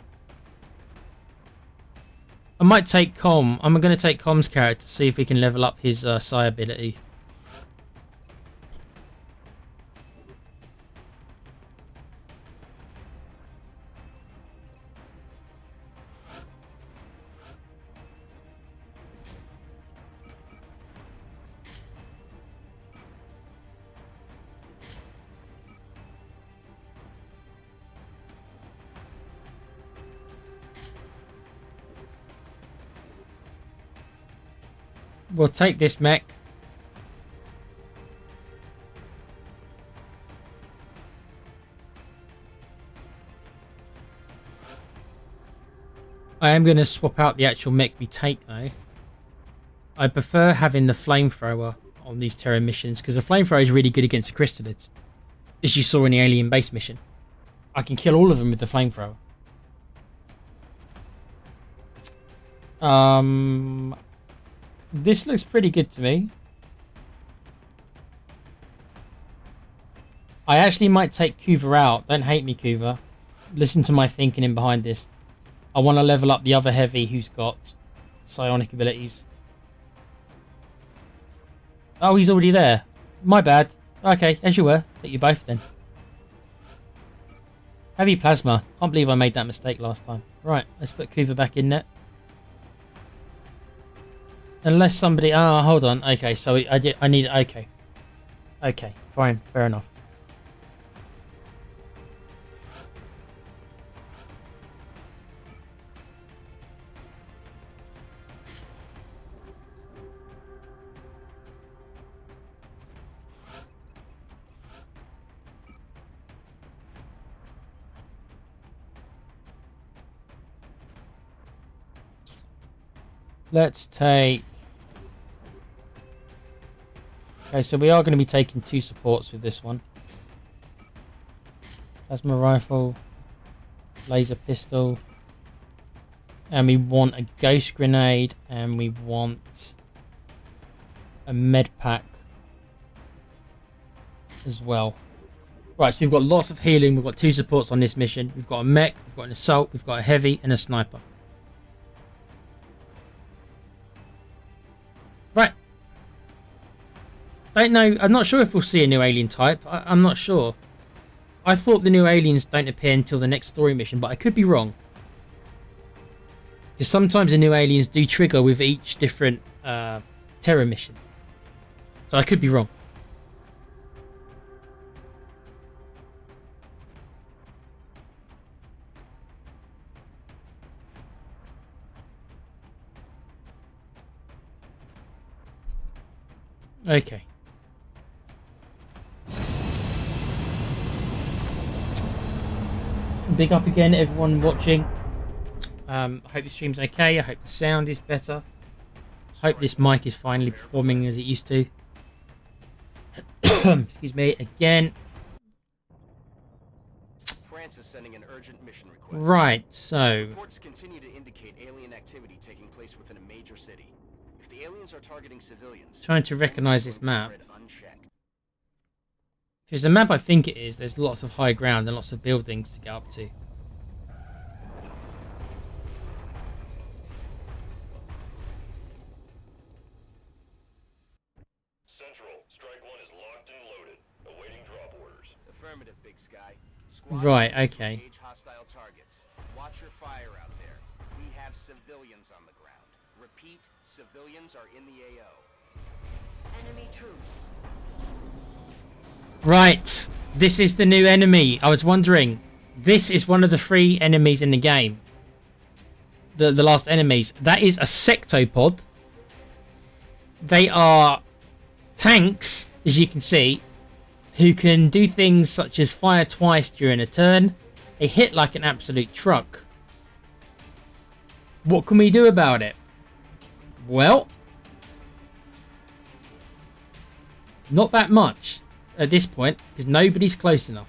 I might take Com. I'm going to take Com's character to see if we can level up his psi ability. We'll take this mech. I am going to swap out the actual mech we take though. I prefer having the flamethrower on these terror missions because the flamethrower is really good against the crystalids, as you saw in the alien base mission. I can kill all of them with the flamethrower. This looks pretty good to me. I actually might take Kuva out. Don't hate me, Kuva. Listen to my thinking in behind this. I want to level up the other heavy who's got psionic abilities. Oh, he's already there. My bad. Okay, as you were. Take you both then. Heavy plasma. Can't believe I made that mistake last time. Right, let's put Kuva back in there. Unless somebody... Ah, hold on. Okay, so I need... Okay. Okay, fine. Fair enough. Let's take... Okay, so we are going to be taking 2 supports with this one. Plasma rifle, laser pistol, and we want a ghost grenade, and we want a med pack as well. Right, so we've got lots of healing. We've got 2 supports on this mission. We've got a mech, we've got an assault, we've got a heavy, and a sniper. Right. Don't know. I'm not sure if we'll see a new alien type. I'm not sure. I thought the new aliens don't appear until the next story mission, but I could be wrong. Because sometimes the new aliens do trigger with each different terror mission. So I could be wrong. Okay. Big up again, everyone watching. I hope the stream's okay. I hope the sound is better. Hope this mic is finally performing as it used to. Excuse me again. France is sending an urgent mission request. Right, so Reports continue to indicate alien activity taking place within a major city. If the aliens are targeting civilians, trying to recognize this map. spread unchecked. If it's a map I think it is, there's lots of high ground and lots of buildings to get up to. Central, Strike 1 is locked and loaded, awaiting drop orders. Affirmative, Big Sky. Squad Right, leaders okay. engage hostile targets. Watch your fire out there. We have civilians on the ground. Repeat, civilians are in the AO. Enemy troops. Right, this is the new enemy. I was wondering, this is one of the 3 enemies in the game. The last enemies. That is a sectopod. They are tanks, as you can see, who can do things such as fire twice during a turn. They hit like an absolute truck. What can we do about it? Well, not that much at this point, because nobody's close enough.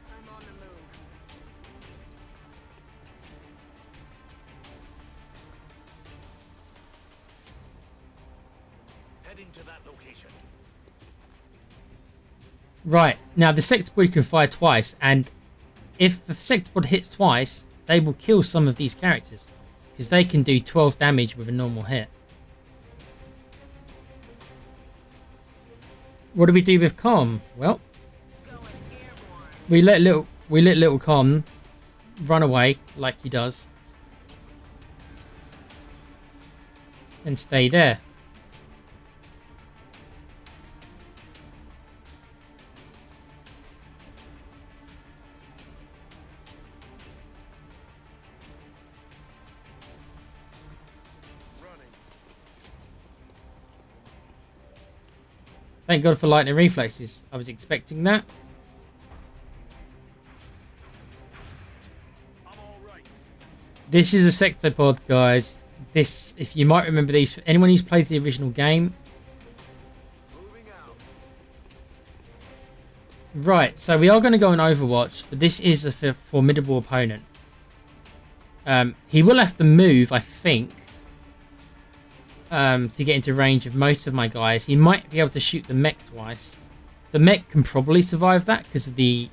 I'm on the move. Heading to that location. Right, now the sectopod can fire twice, and if the sectopod hits twice, they will kill some of these characters, because they can do 12 damage with a normal hit. What do we do with Calm? Well, Going airborne. we let little Calm run away like he does, and stay there. Thank God for lightning reflexes. I was expecting that. This is a sectopod, guys. This, if you might remember these, anyone who's played the original game. Right, so we are going to go on Overwatch, but this is a formidable opponent. He will have to move, I think, to get into range of most of my guys. He might be able to shoot the mech twice. The mech can probably survive that because of the...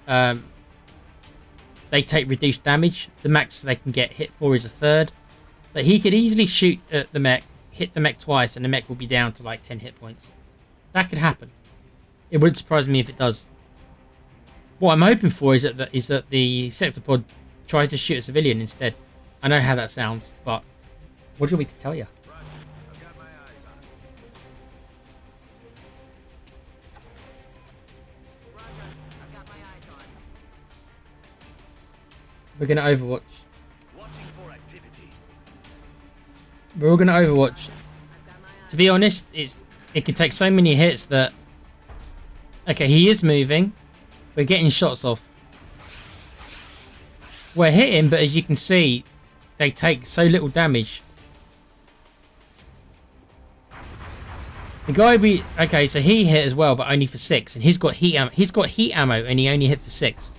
they take reduced damage. The max they can get hit for is a third. But he could easily shoot at the mech, hit the mech twice, and the mech will be down to like 10 hit points. That could happen. It wouldn't surprise me if it does. What I'm hoping for is that the Sectopod tries to shoot a civilian instead. I know how that sounds, but what do you want me to tell you? I've got my eyes on it. Roger. I've got my eyes on. We're going to Overwatch. Watching for activity. We're all going to Overwatch. I've got my eyes. To be honest, it can take so many hits that... Okay, he is moving. We're getting shots off. We're hitting, but as you can see, they take so little damage. The guy we... Okay, so he hit as well, but only for 6. And he's got heat ammo, and he only hit for 6.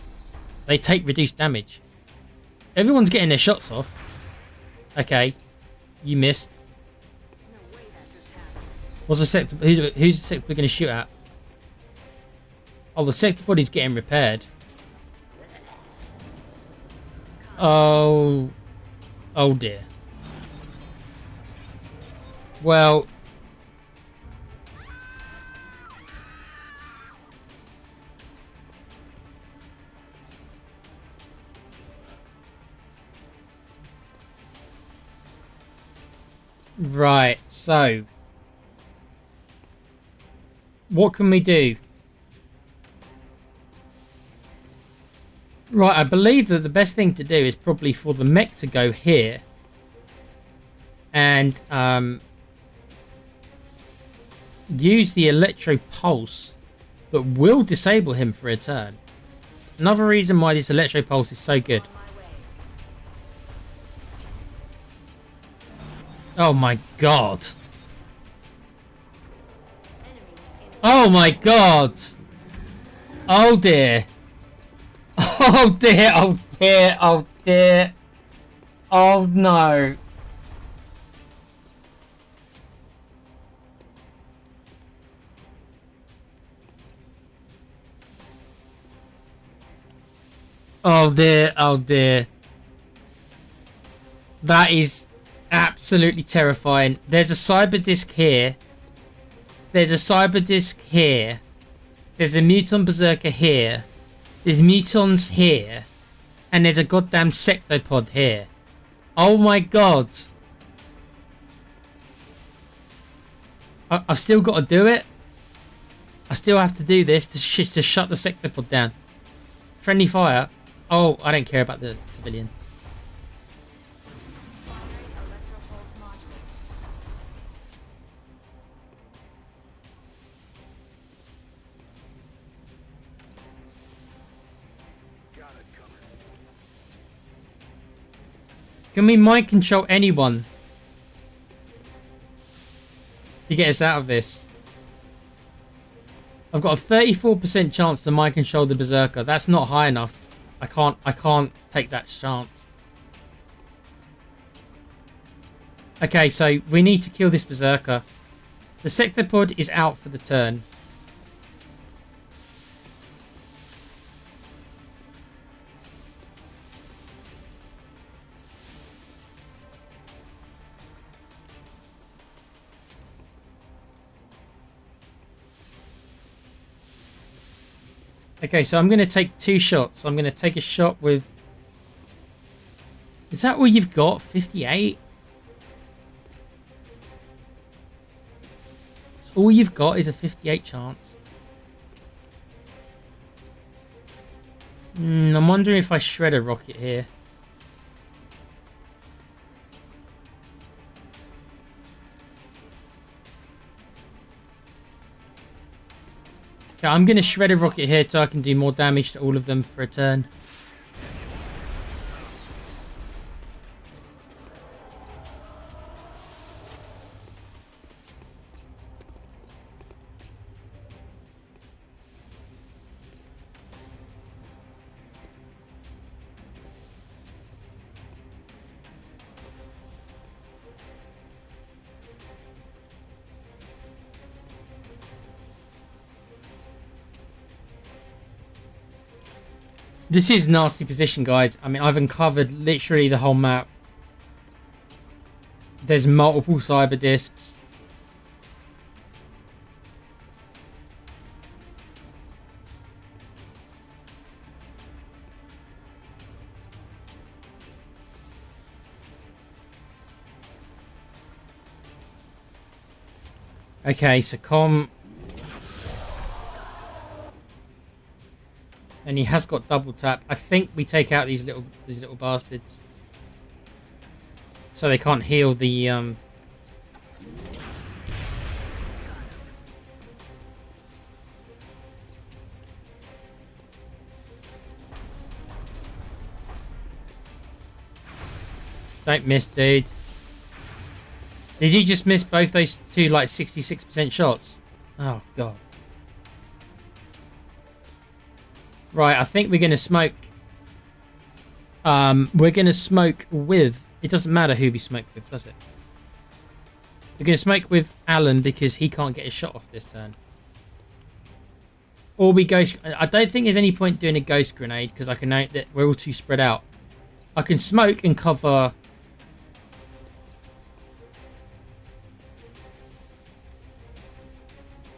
They take reduced damage. Everyone's getting their shots off. Okay. You missed. No way that just happened. What's the sector? Who's the sector we're going to shoot at? Oh, the sector body's getting repaired. Oh. Oh dear. Well. Right, so. What can we do? Right, I believe that the best thing to do is probably for the mech to go here. And use the electro pulse that will disable him for a turn. Another reason why this electro pulse is so good. Oh my god. Oh my god. Oh dear. Oh dear, oh dear, oh dear. Oh no. Oh dear, oh dear. That is absolutely terrifying. There's a cyber disc here. There's a cyber disc here. There's a muton berserker here. There's mutons here. And there's a goddamn sectopod here. Oh my god. I've still got to do it. I still have to do this to shut the sectopod down. Friendly fire. Oh, I don't care about the civilian. Can we mind control anyone to get us out of this? I've got a 34% chance to mind control the berserker. That's not high enough. I can't take that chance. Okay, so we need to kill this berserker. The sectopod is out for the turn. Okay, so I'm going to take 2 shots. I'm going to take a shot with... Is that what you've got? 58? So all you've got is a 58 chance. I'm wondering if I shred a rocket here. Okay, I'm going to shred a rocket here so I can do more damage to all of them for a turn. This is nasty position, guys. I mean, I've uncovered literally the whole map. There's multiple cyber discs. Okay, so and he has got double tap. I think we take out these little bastards, so they can't heal the Don't miss, dude. Did you just miss both those two, like, 66% shots? Oh, God. Right, I think we're going to smoke. We're going to smoke with... It doesn't matter who we smoke with, does it? We're going to smoke with Alan because he can't get a shot off this turn. Or we ghost... I don't think there's any point doing a ghost grenade because I can note that we're all too spread out. I can smoke and cover...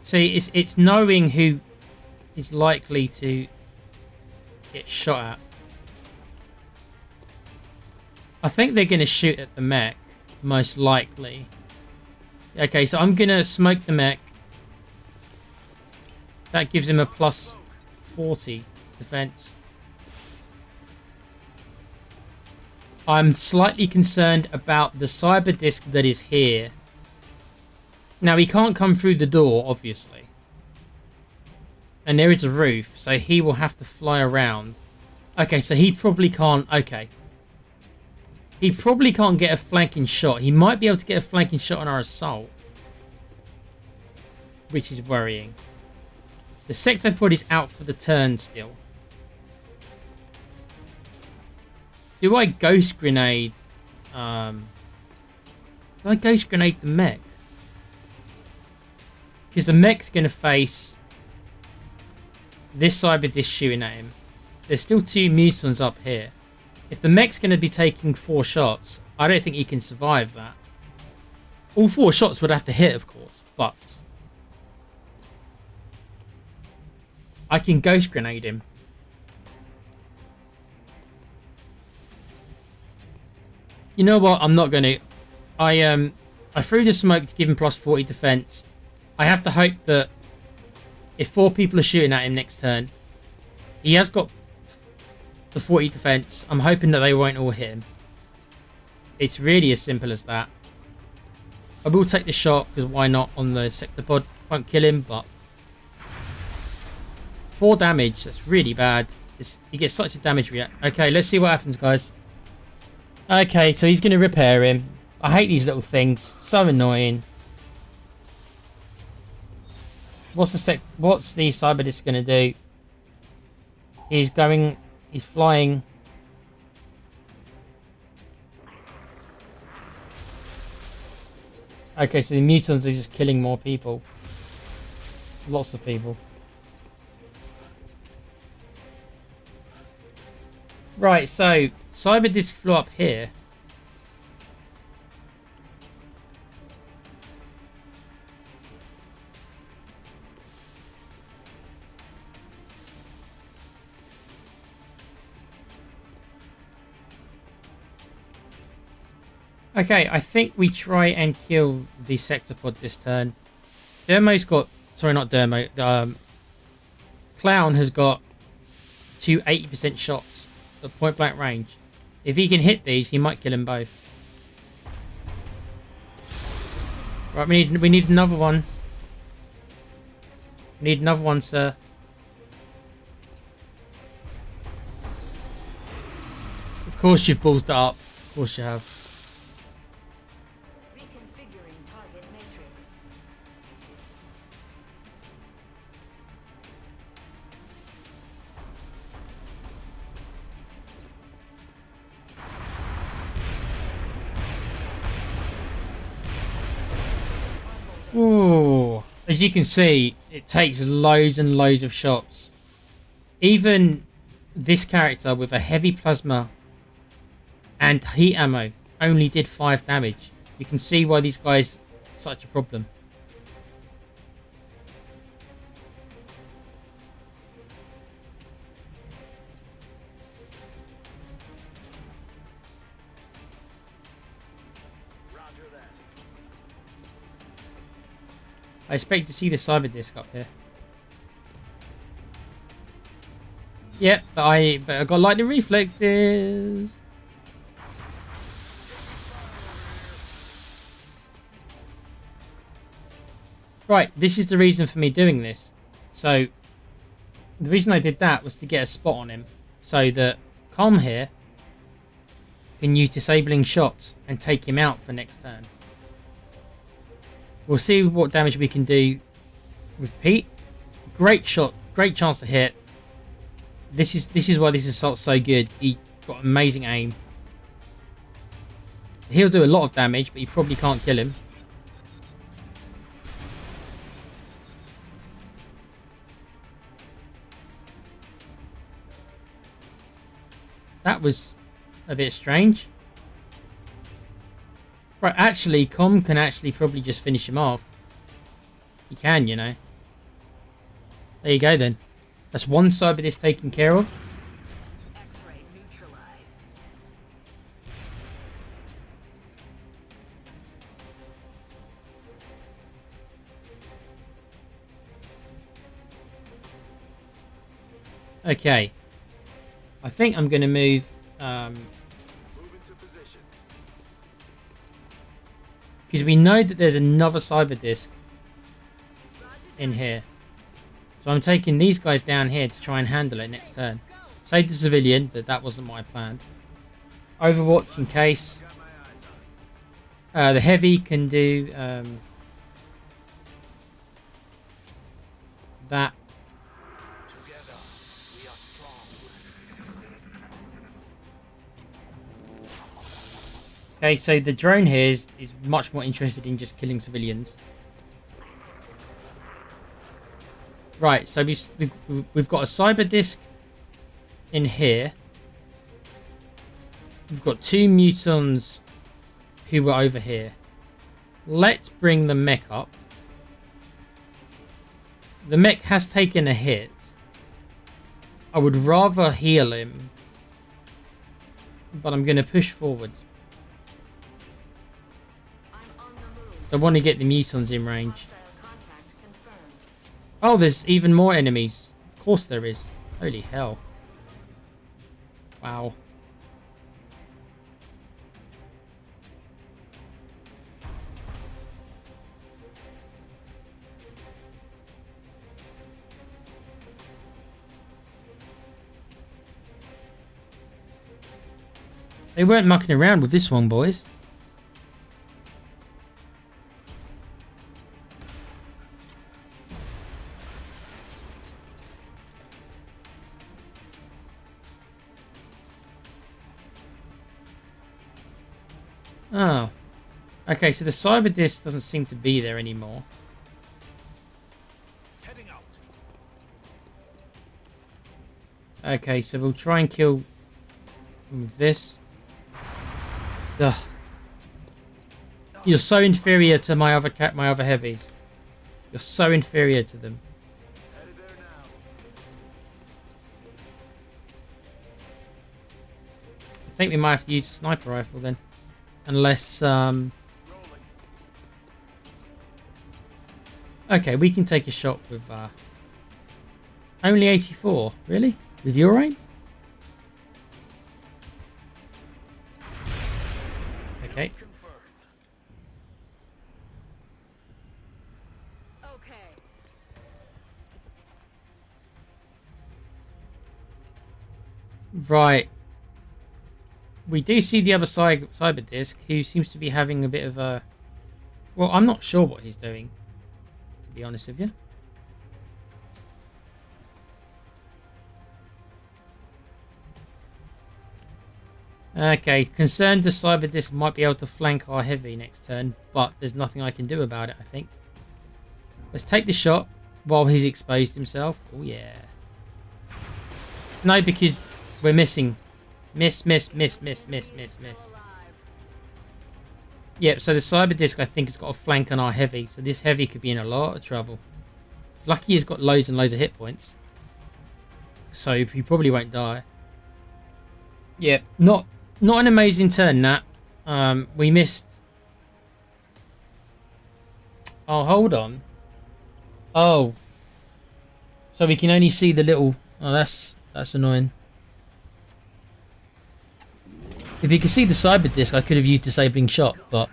See, it's knowing who is likely to get shot at. I think they're going to shoot at the mech, most likely. Okay, so I'm going to smoke the mech. That gives him a plus 40 defense. I'm slightly concerned about the cyber disc that is here. Now, he can't come through the door, obviously. And there is a roof, so he will have to fly around. Okay, so he probably can't... Okay. He probably can't get a flanking shot. He might be able to get a flanking shot on our assault. Which is worrying. The sectopod is out for the turn still. Do I ghost grenade? Do I ghost grenade the mech? Because the mech's going to face this cyber disc shooting at him. There's still two mutants up here. If the mech's going to be taking 4 shots, I don't think he can survive that. All 4 shots would have to hit, of course, but I can ghost grenade him. You know what? I'm not going to. I threw the smoke to give him plus 40 defense. I have to hope that if 4 people are shooting at him next turn, he has got the 40 defense. I'm hoping that they won't all hit him. It's really as simple as that. I will take the shot because why not on the sectopod? Won't kill him, but 4 damage. That's really bad. He gets such a damage react. Okay, let's see what happens, guys. Okay, so he's going to repair him. I hate these little things. So annoying. What's the cyber disc going to do? He's flying. Okay, so the mutants are just killing more people. Lots of people. Right, so cyber disc flew up here. Okay, I think we try and kill the sectopod this turn. Dermo's got... Sorry, not Dermo. Clown has got 2 80% shots at point blank range. If he can hit these, he might kill them both. Right, we need another one. We need another one, sir. Of course you've ballsed it up. Of course you have. Reconfiguring target matrix. Ooh. As you can see, it takes loads and loads of shots. Even this character with a heavy plasma and heat ammo only did 5 damage. You can see why these guys are such a problem. I expect to see the cyber disc up here. Yep, but I got lightning reflexes. Right, this is the reason for me doing this. So, the reason I did that was to get a spot on him, so that Calm here can use disabling shots and take him out for next turn. We'll see what damage we can do with Pete. Great shot, great chance to hit. This is why this assault's so good. He got amazing aim. He'll do a lot of damage, but you probably can't kill him. That was a bit strange. Right, actually, Com can actually probably just finish him off. He can, you know. There you go then. That's one cyber disc taken care of. X-ray neutralized. Okay. I think I'm going to move... because we know that there's another cyber disc in here. So I'm taking these guys down here to try and handle it next turn. Save the civilian, but that wasn't my plan. Overwatch in case. The heavy can do that. Okay, so the drone here is much more interested in just killing civilians. Right, so we've got a cyber disc in here. We've got 2 mutons who are over here. Let's bring the mech up. The mech has taken a hit. I would rather heal him, but I'm going to push forward. I want to get the mutons in range. Oh, there's even more enemies. Of course there is. Holy hell. Wow. They weren't mucking around with this one, boys. Oh. Okay, so the cyber disc doesn't seem to be there anymore. Heading out. Okay, so we'll try and kill him with this. Ugh. You're so inferior to my other heavies. You're so inferior to them. Headed there now. I think we might have to use a sniper rifle then. Unless, Rolling. okay, we can take a shot with, only 84. Really? With your aim? Okay. Confirmed. Okay. Right. We do see the other cyber disc, who seems to be having a bit of a... Well, I'm not sure what he's doing, to be honest with you. Okay, concerned the cyber disc might be able to flank our heavy next turn, but there's nothing I can do about it, I think. Let's take the shot while he's exposed himself. Oh, yeah. No, because we're missing. Miss. Yep, so the cyber disc I think has got a flank on our heavy, so this heavy could be in a lot of trouble. Lucky he's got loads and loads of hit points, so he probably won't die. Yep, not an amazing turn, Nat. We missed. Oh, hold on. Oh, so we can only see the little. Oh, that's annoying. If you could see the cyber disc, I could have used disabling shot, but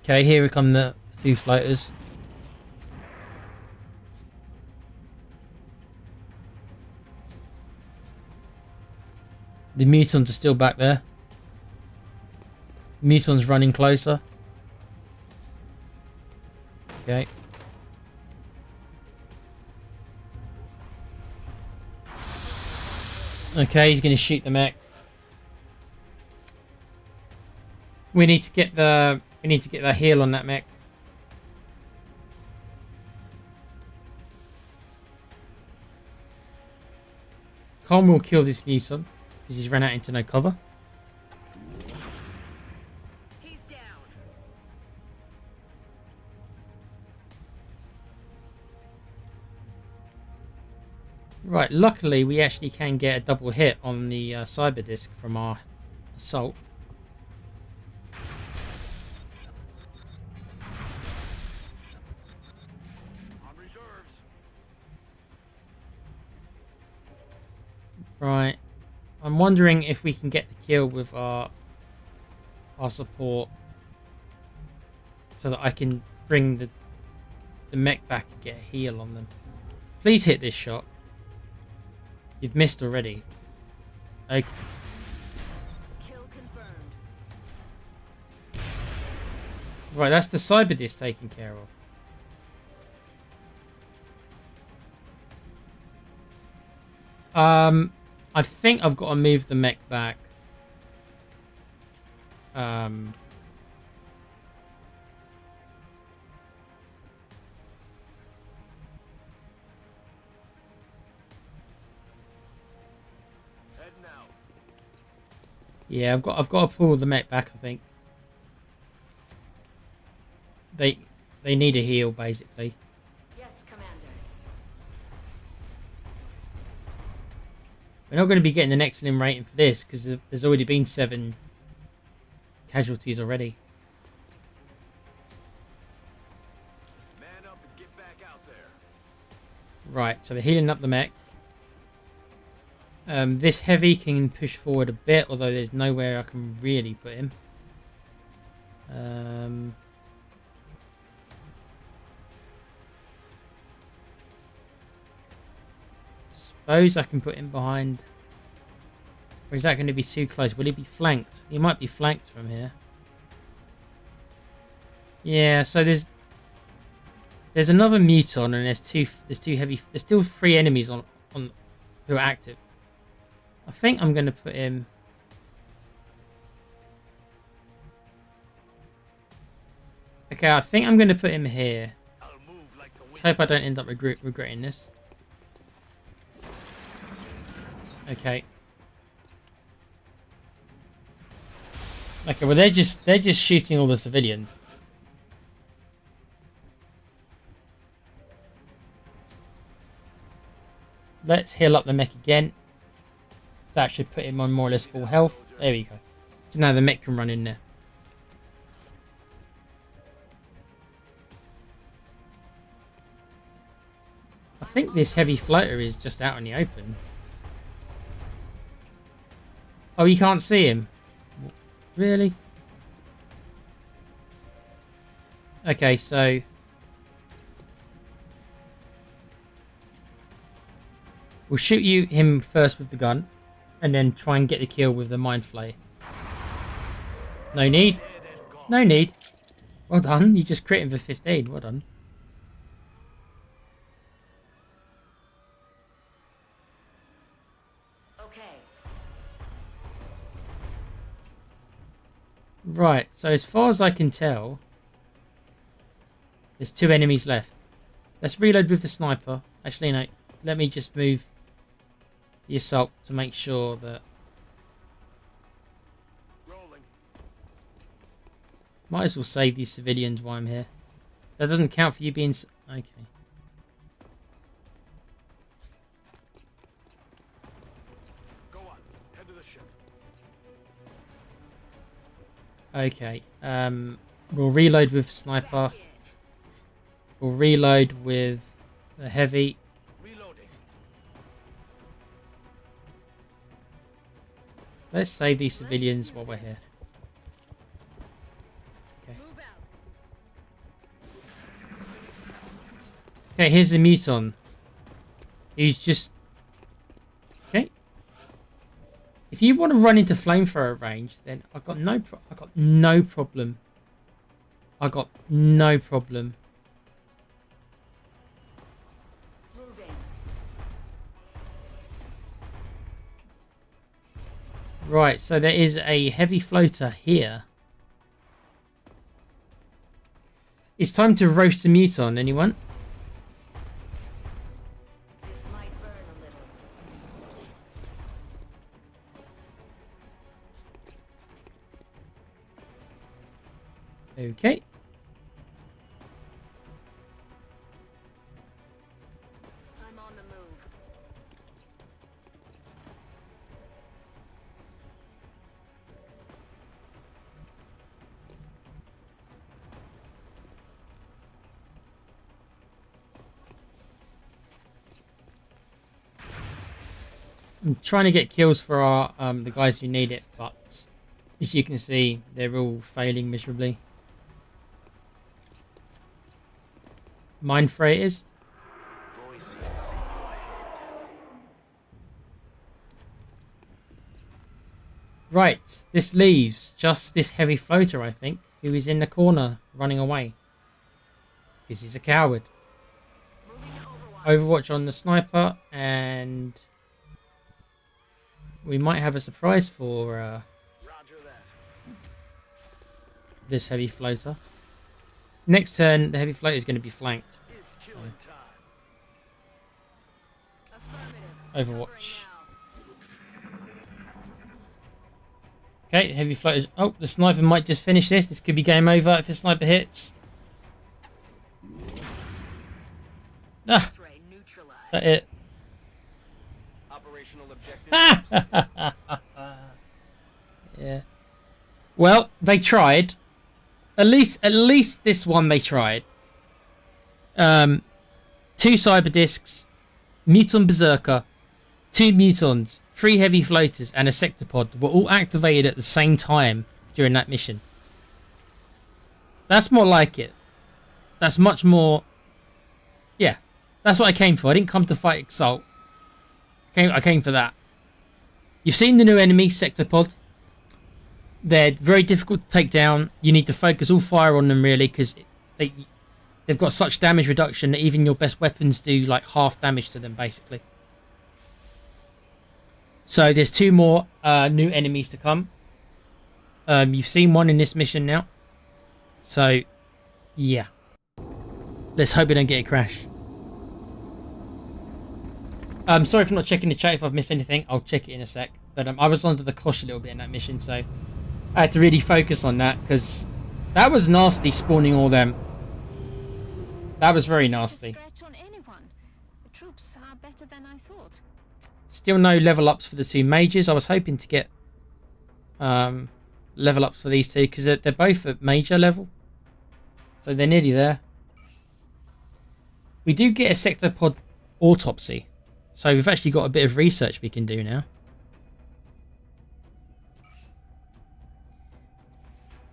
okay, here come the two floaters. The mutons are still back there. Mutons running closer. Okay. Okay, he's going to shoot the mech. We need to get the heal on that mech. Khan will kill this muton because he's run out into no cover. He's down. Right, luckily we actually can get a double hit on the cyber disc from our assault. On reserves. Right, I'm wondering if we can get the kill with our support, so that I can bring the mech back and get a heal on them. Please hit this shot. You've missed already. Okay. Kill confirmed. Right, that's the cyber disc taken care of. I think I've got to move the mech back. Heading out. Yeah, I've got to pull the mech back, I think. They need a heal, basically. Yes, Commander. We're not going to be getting an excellent rating for this because there's already been 7 casualties already. Man up and get back out there. Right, so we're healing up the mech. This heavy can push forward a bit, although there's nowhere I can really put him. Suppose I can put him behind. Or is that going to be too close? Will he be flanked? He might be flanked from here. Yeah, so there's another muton and there's two heavy. There's still 3 enemies on who are active. I think I'm going to put him. Okay, I think I'm going to put him here. I'll move like the wind. Hope I don't end up regretting this. Okay. Okay, well they're just shooting all the civilians. Let's heal up the mech again. That should put him on more or less full health. There we go. So now the mech can run in there. I think this heavy floater is just out in the open. Oh, you can't see him? Really? Okay, so we'll shoot him first with the gun, and then try and get the kill with the mind flay. No need. No need. Well done. You just crit him for 15. Well done. Okay. Right, so as far as I can tell, there's 2 enemies left. Let's reload with the sniper. Actually, no. let me just move the assault to make sure that... Rolling. Might as well save these civilians while I'm here. That doesn't count for you being... Okay. Go on. Head to the ship. Okay. We'll reload with sniper. We'll reload with the heavy. Reloading. Let's save these civilians while we're here. Okay. Move out. Okay, here's the muton. He's just... Okay. If you want to run into flamethrower range, then I got no problem. I got no problem. Moving. Right, so there is a heavy floater here. It's time to roast a muton, anyone? This might burn a little. Okay. I'm on the move. I'm trying to get kills for our the guys who need it, but as you can see, they're all failing miserably. Mine freighters. Voices. Right, this leaves just this heavy floater, I think, who is in the corner running away. Because he's a coward. Moving to Overwatch. Overwatch on the sniper, and we might have a surprise for Roger that. this heavy floater. Next turn, the heavy floater is going to be flanked. It's killing time. Affirmative. Overwatch. Covering Okay, heavy floaters. Oh, the sniper might just finish this. This could be game over if the sniper hits. now. Ah, X-ray neutralized. is that it? Operational objective. Yeah. Well, they tried. At least this one they tried. 2 cyber discs, muton berserker, 2 mutons, 3 heavy floaters, and a sectopod were all activated at the same time during that mission. That's more like it. That's much more. Yeah, that's what I came for. I didn't come to fight Exalt. I came for that. You've seen the new enemy, sectopod. They're very difficult to take down. You need to focus all fire on them, really, because they've got such damage reduction that even your best weapons do like half damage to them, basically. So there's 2 more new enemies to come. You've seen one in this mission now. So, yeah. Let's hope we don't get a crash. I'm sorry for not checking the chat if I've missed anything. I'll check it in a sec. But I was under the cosh a little bit in that mission, so I had to really focus on that, because that was nasty, spawning all them. That was very nasty. Scratch on anyone. The troops are better than I thought. Still no level ups for the 2 mages. I was hoping to get level ups for these 2, because they're both at major level. So they're nearly there. We do get a sectopod autopsy. So we've actually got a bit of research we can do now.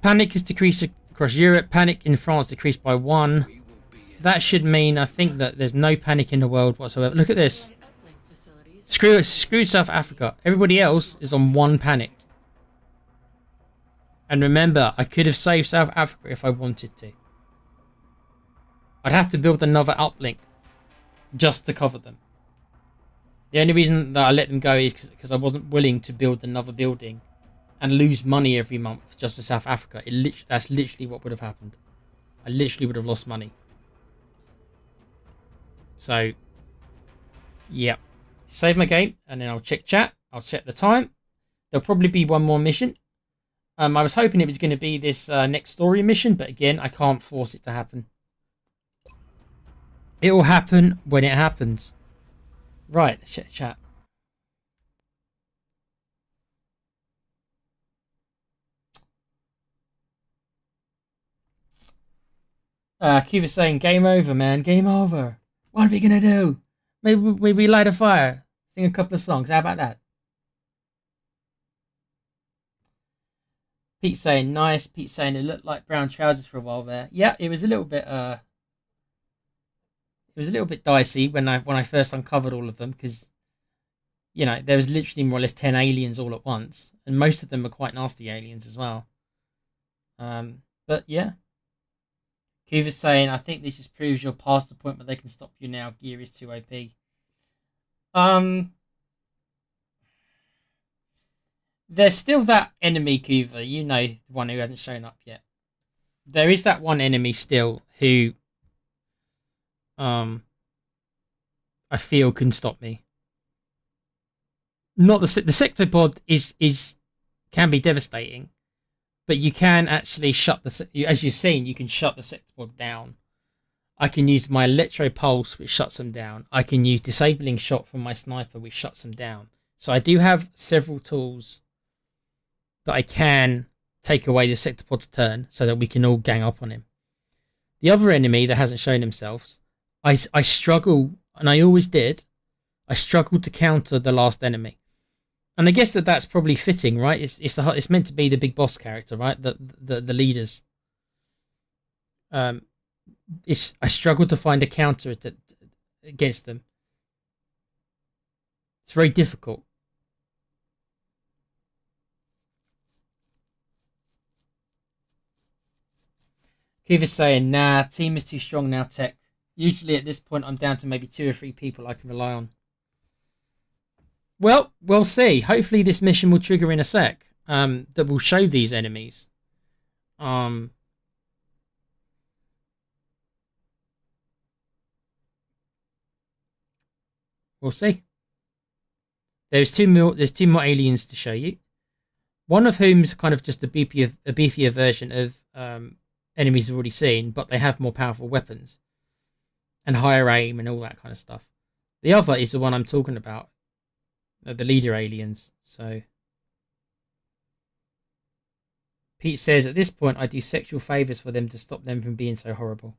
Panic has decreased across Europe. Panic in France decreased by 1. We will be in That should mean, I think, that there's no panic in the world whatsoever. Look at this. Screw South Africa. Everybody else is on 1 panic. And remember, I could have saved South Africa if I wanted to. I'd have to build another uplink just to cover them. The only reason that I let them go is because I wasn't willing to build another building and lose money every month just for South Africa. That's literally what would have happened. I literally would have lost money. So, Yep. Save my game, and then I'll check chat. I'll set the time. There'll probably be one more mission. I was hoping it was going to be this next story mission, but again, I can't force it to happen. It will happen when it happens. Right, let's check chat. Cuba's saying, game over, man. Game over. What are we going to do? Maybe we light a fire. Sing a couple of songs. How about that? Pete saying, nice. Pete saying, it looked like brown trousers for a while there. Yeah, it was a little bit dicey when I first uncovered all of them, because you know there was literally more or less 10 aliens all at once, and most of them are quite nasty aliens as well. But yeah, Cuva's saying, I think this just proves you're past the point where they can stop you now. Gear is too OP. There's still that enemy, Cuva. You know, the one who hasn't shown up yet. There is that one enemy still who I feel can stop me. Not the sectopod can be devastating, but you can actually shut as you've seen, you can shut the sectopod down. I can use my electro pulse, which shuts them down. I can use disabling shot from my sniper, which shuts them down. So I do have several tools that I can take away the sectopod's turn, so that we can all gang up on him. The other enemy that hasn't shown themselves, I struggle, and I always did. I struggled to counter the last enemy, and I guess that's probably fitting, right? It's meant to be the big boss character, right? The leaders. I struggled to find a counter against them. It's very difficult. Cuva's saying, nah, team is too strong now, Tech. Usually at this point, I'm down to maybe 2 or 3 people I can rely on. Well, we'll see. Hopefully this mission will trigger in a sec. That will show these enemies. We'll see. There's two more aliens to show you. One of whom's kind of just a beefier version of enemies we've already seen, but they have more powerful weapons and higher aim and all that kind of stuff. The other is the one I'm talking about, the leader aliens. So Pete says, at this point I do sexual favors for them to stop them from being so horrible.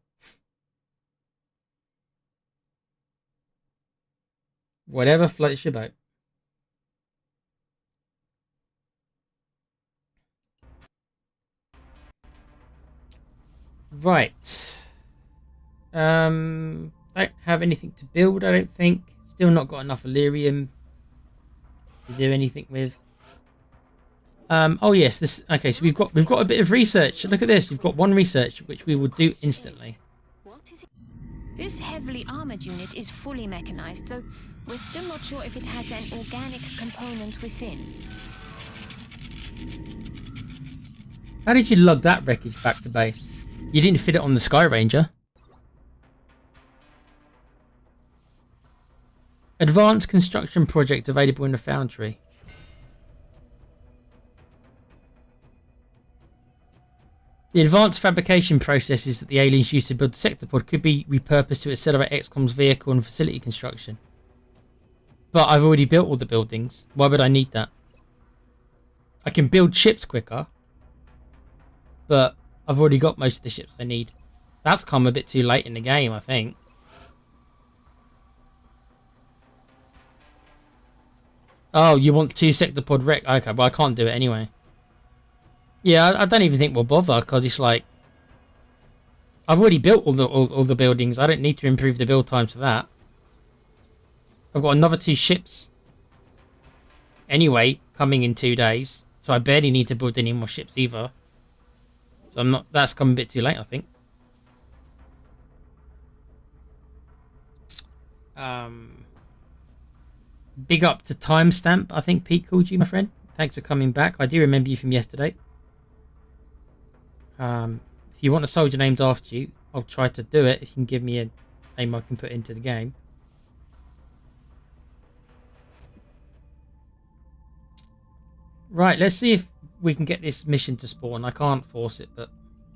Whatever floats your boat. Right. Don't have anything to build, I don't think. Still not got enough Illyrium to do anything with. Oh yes, this. Okay, so we've got a bit of research. Look at this. We've got one research which we will do instantly. What is it? This heavily armored unit is fully mechanized, though we're still not sure if it has an organic component within. How did you lug that wreckage back to base? You didn't fit it on the Sky Ranger. Advanced construction project available in the foundry. The advanced fabrication processes that the aliens used to build the sectopod could be repurposed to accelerate XCOM's vehicle and facility construction. But I've already built all the buildings. Why would I need that? I can build ships quicker, but I've already got most of the ships I need. That's come a bit too late in the game, I think. Oh, you want 2 sectopod wreck? Okay, but I can't do it anyway. Yeah, I don't even think we'll bother, because it's like, I've already built all the buildings. I don't need to improve the build times for that. I've got another 2 ships anyway coming in 2 days, so I barely need to build any more ships either. So I'm not. That's come a bit too late, I think. Big up to Timestamp. I think Pete called you, my friend. Thanks for coming back. I do remember you from yesterday. If you want a soldier named after you, I'll try to do it. If you can give me a name I can put into the game. Right, let's see if we can get this mission to spawn. I can't force it, but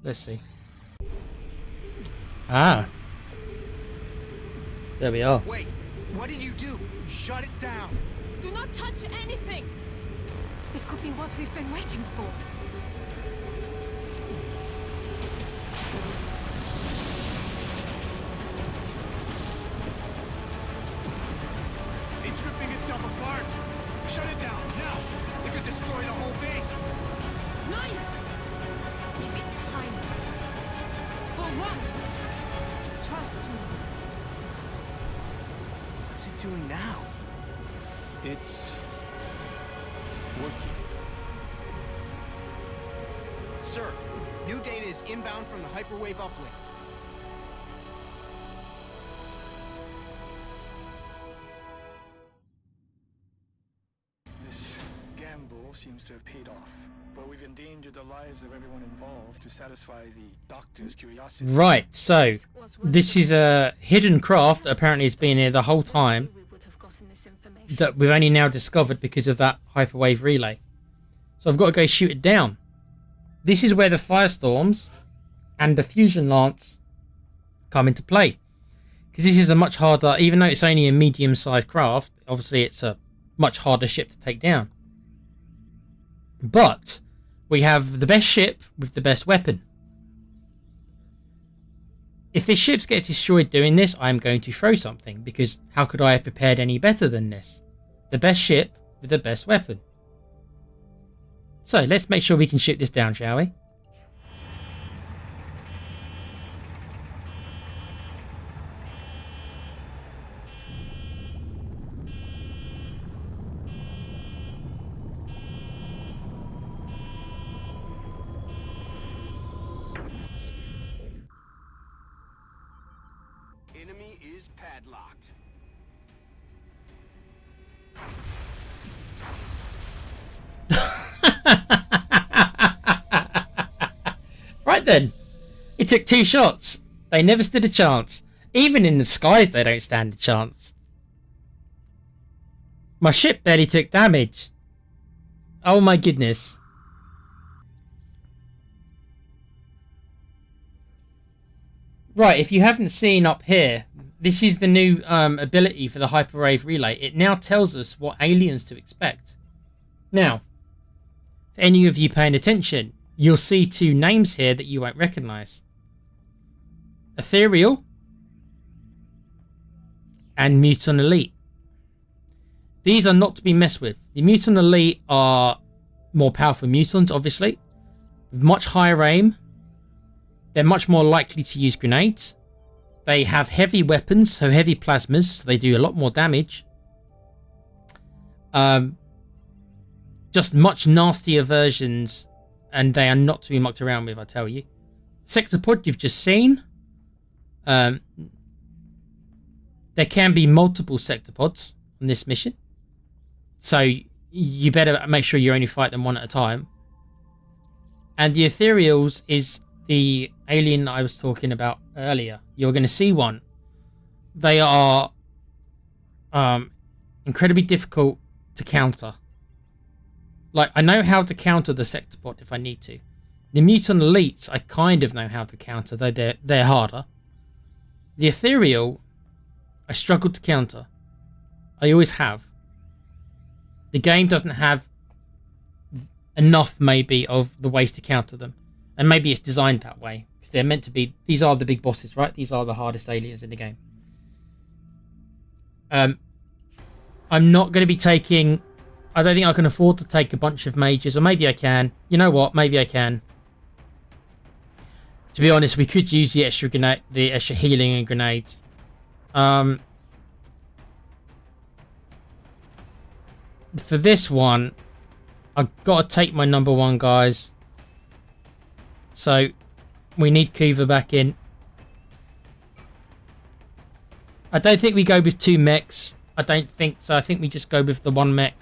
let's see. Ah. There we are. Wait, what did you do? Shut it down. Do not touch anything! This could be what we've been waiting for. It's ripping itself apart. Shut it down, now. It could destroy the whole base. Nine! Give it time. For once. Trust me. What's it doing now? It's working. Sir, new data is inbound from the hyperwave uplink. This gamble seems to have paid off, but we've endangered the lives of everyone involved to satisfy the doctor's curiosity. Right, so this is a hidden craft that apparently has been here the whole time We would have gotten this information. that we've only now discovered because of that hyperwave relay. So I've got to go shoot it down. This is where the firestorms and the fusion lance come into play. Because this is a much harder, even though it's only a medium-sized craft, obviously it's a much harder ship to take down. But we have the best ship with the best weapon. If this ship gets destroyed doing this, I'm going to throw something, because how could I have prepared any better than this? The best ship with the best weapon. So let's make sure we can shoot this down, shall we? Enemy is padlocked. Right then. It took 2 shots. They never stood a chance. Even in the skies they don't stand a chance. My ship barely took damage. Oh my goodness. Right, if you haven't seen up here, this is the new ability for the hyperwave relay. It now tells us what aliens to expect. Now, for any of you paying attention, you'll see 2 names here that you won't recognise. Ethereal and Mutant Elite. These are not to be messed with. The Mutant Elite are more powerful mutants, obviously, with much higher aim. They're much more likely to use grenades. They have heavy weapons, so heavy plasmas, so they do a lot more damage. Just much nastier versions, and they are not to be mucked around with, I tell you. Sectopod you've just seen. There can be multiple sectopods on this mission, so you better make sure you only fight them one at a time. And the Ethereals is the alien I was talking about earlier. You're going to see one. They are incredibly difficult to counter. Like, I know how to counter the Sectopod if I need to. The Mutant Elites, I kind of know how to counter, though they're harder. The Ethereal, I struggle to counter. I always have. The game doesn't have enough, maybe, of the ways to counter them. And maybe it's designed that way. Because they're meant to be... These are the big bosses, right? These are the hardest aliens in the game. I'm not going to be taking... I don't think I can afford to take a bunch of mages. Or maybe I can. You know what? Maybe I can. To be honest, we could use the extra grenade, the extra healing and grenades. For this one, I've got to take my number 1, guys. So, we need Kuva back in. I don't think we go with 2 mechs. I don't think so. I think we just go with the 1 mech.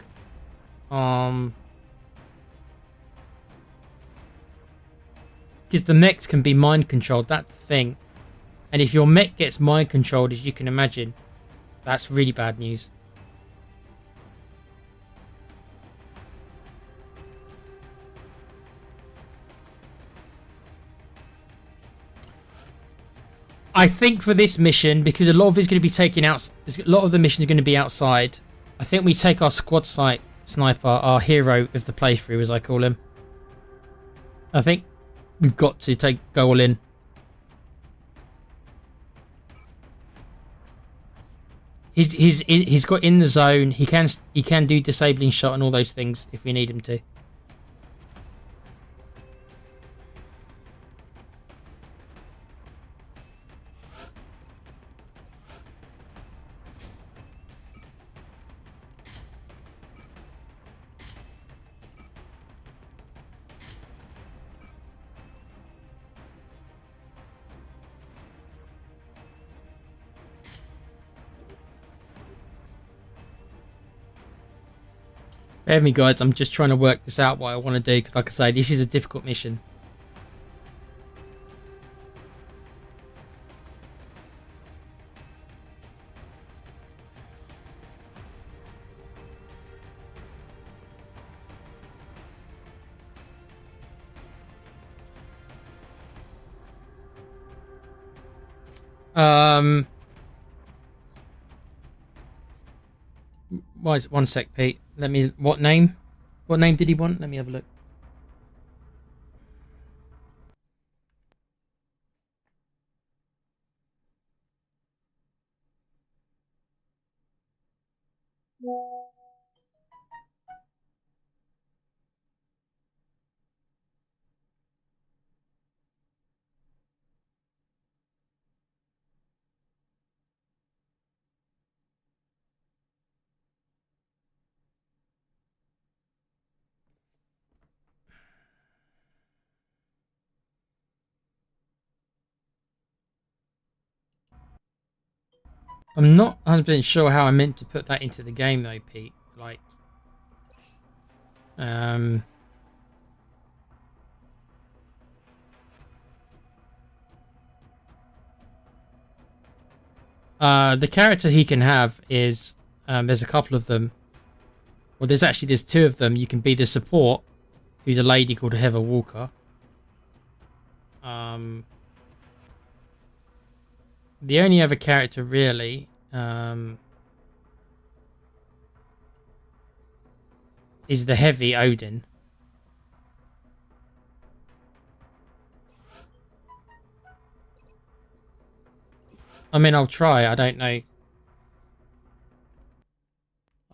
Because the mechs can be mind controlled. That's the thing. And if your mech gets mind controlled, as you can imagine, that's really bad news. I think for this mission, because a lot of it's going to be taken out, a lot of the missions are going to be outside. I think we take our squad sniper, our hero of the playthrough, as I call him. I think we've got to go all in. He's got in the zone. He can do disabling shot and all those things if we need him to. Bear with me, guys. I'm just trying to work this out, what I want to do, because like I say, this is a difficult mission. Why is it 1 sec, Pete? Let me. What name? What name did he want? Let me have a look. I'm not 100% sure how I meant to put that into the game though, Pete. Like, the character he can have is, there's a couple of them. Well, there's two of them. You can be the support, who's a lady called Heather Walker. The only other character really is the heavy Odin. I mean, I'll try. I don't know.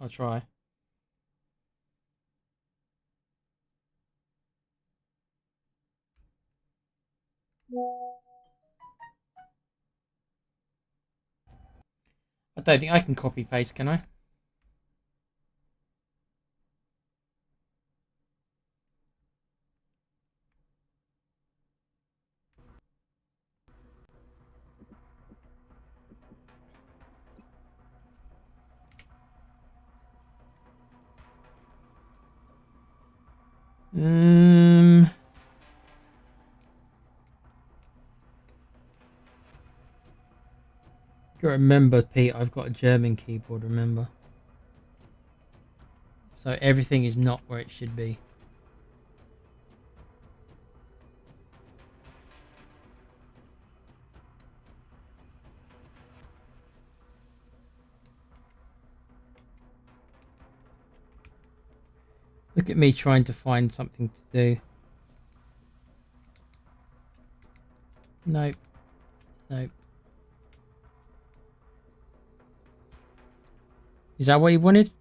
I'll try. I don't think I can copy paste, can I? Gotta remember, Pete, I've got a German keyboard, remember? So everything is not where it should be. Look at me trying to find something to do. Nope. Nope. Is that what you wanted?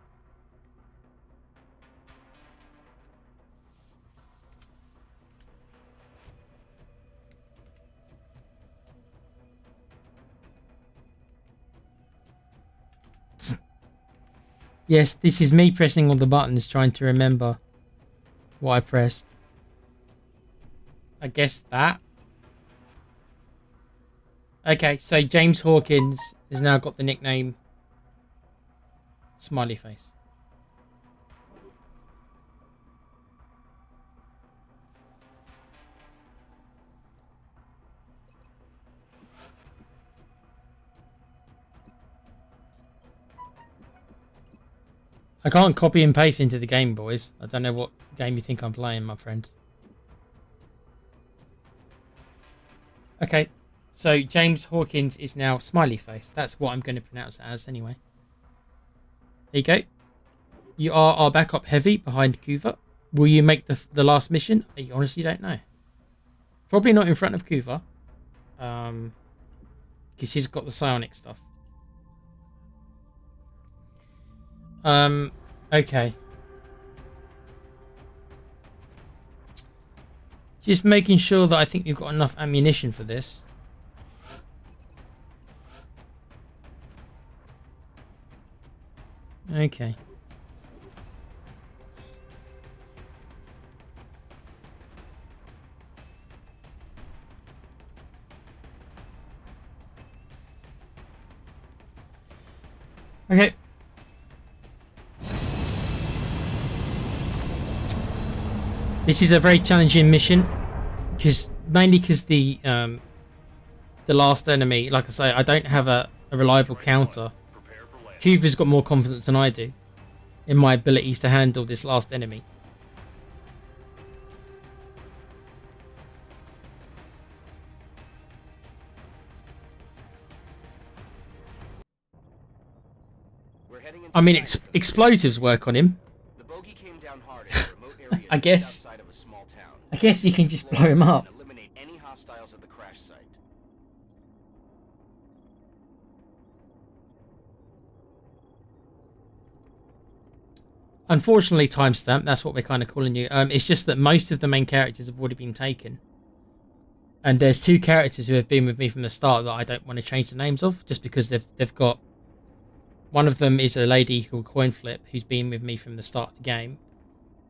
Yes, this is me pressing all the buttons, trying to remember what I pressed. I guess that. Okay, so James Hawkins has now got the nickname Smiley Face. I can't copy and paste into the game, boys. I don't know what game you think I'm playing, my friends. Okay, So James Hawkins is now smiley face. That's what I'm going to pronounce it as anyway. There you go. You are our backup heavy behind Kuva. Will you make the last mission? I honestly don't know. Probably not in front of Kuva. Because he's got the psionic stuff. Okay. Just making sure that I think you've got enough ammunition for this. Okay. Okay. This is a very challenging mission, mainly because the last enemy, like I say, I don't have a reliable counter. Cuba's got more confidence than I do in my abilities to handle this last enemy. I mean, explosives work on him. The bogey came down hard in a remote area I guess. outside of a small town. I guess you can just blow him up. Eliminate any hostiles at the crash site. Unfortunately, timestamp, that's what we're kind of calling you. It's just that most of the main characters have already been taken. And there's 2 characters who have been with me from the start that I don't want to change the names of, just because they've got... One of them is a lady called Coinflip, who's been with me from the start of the game.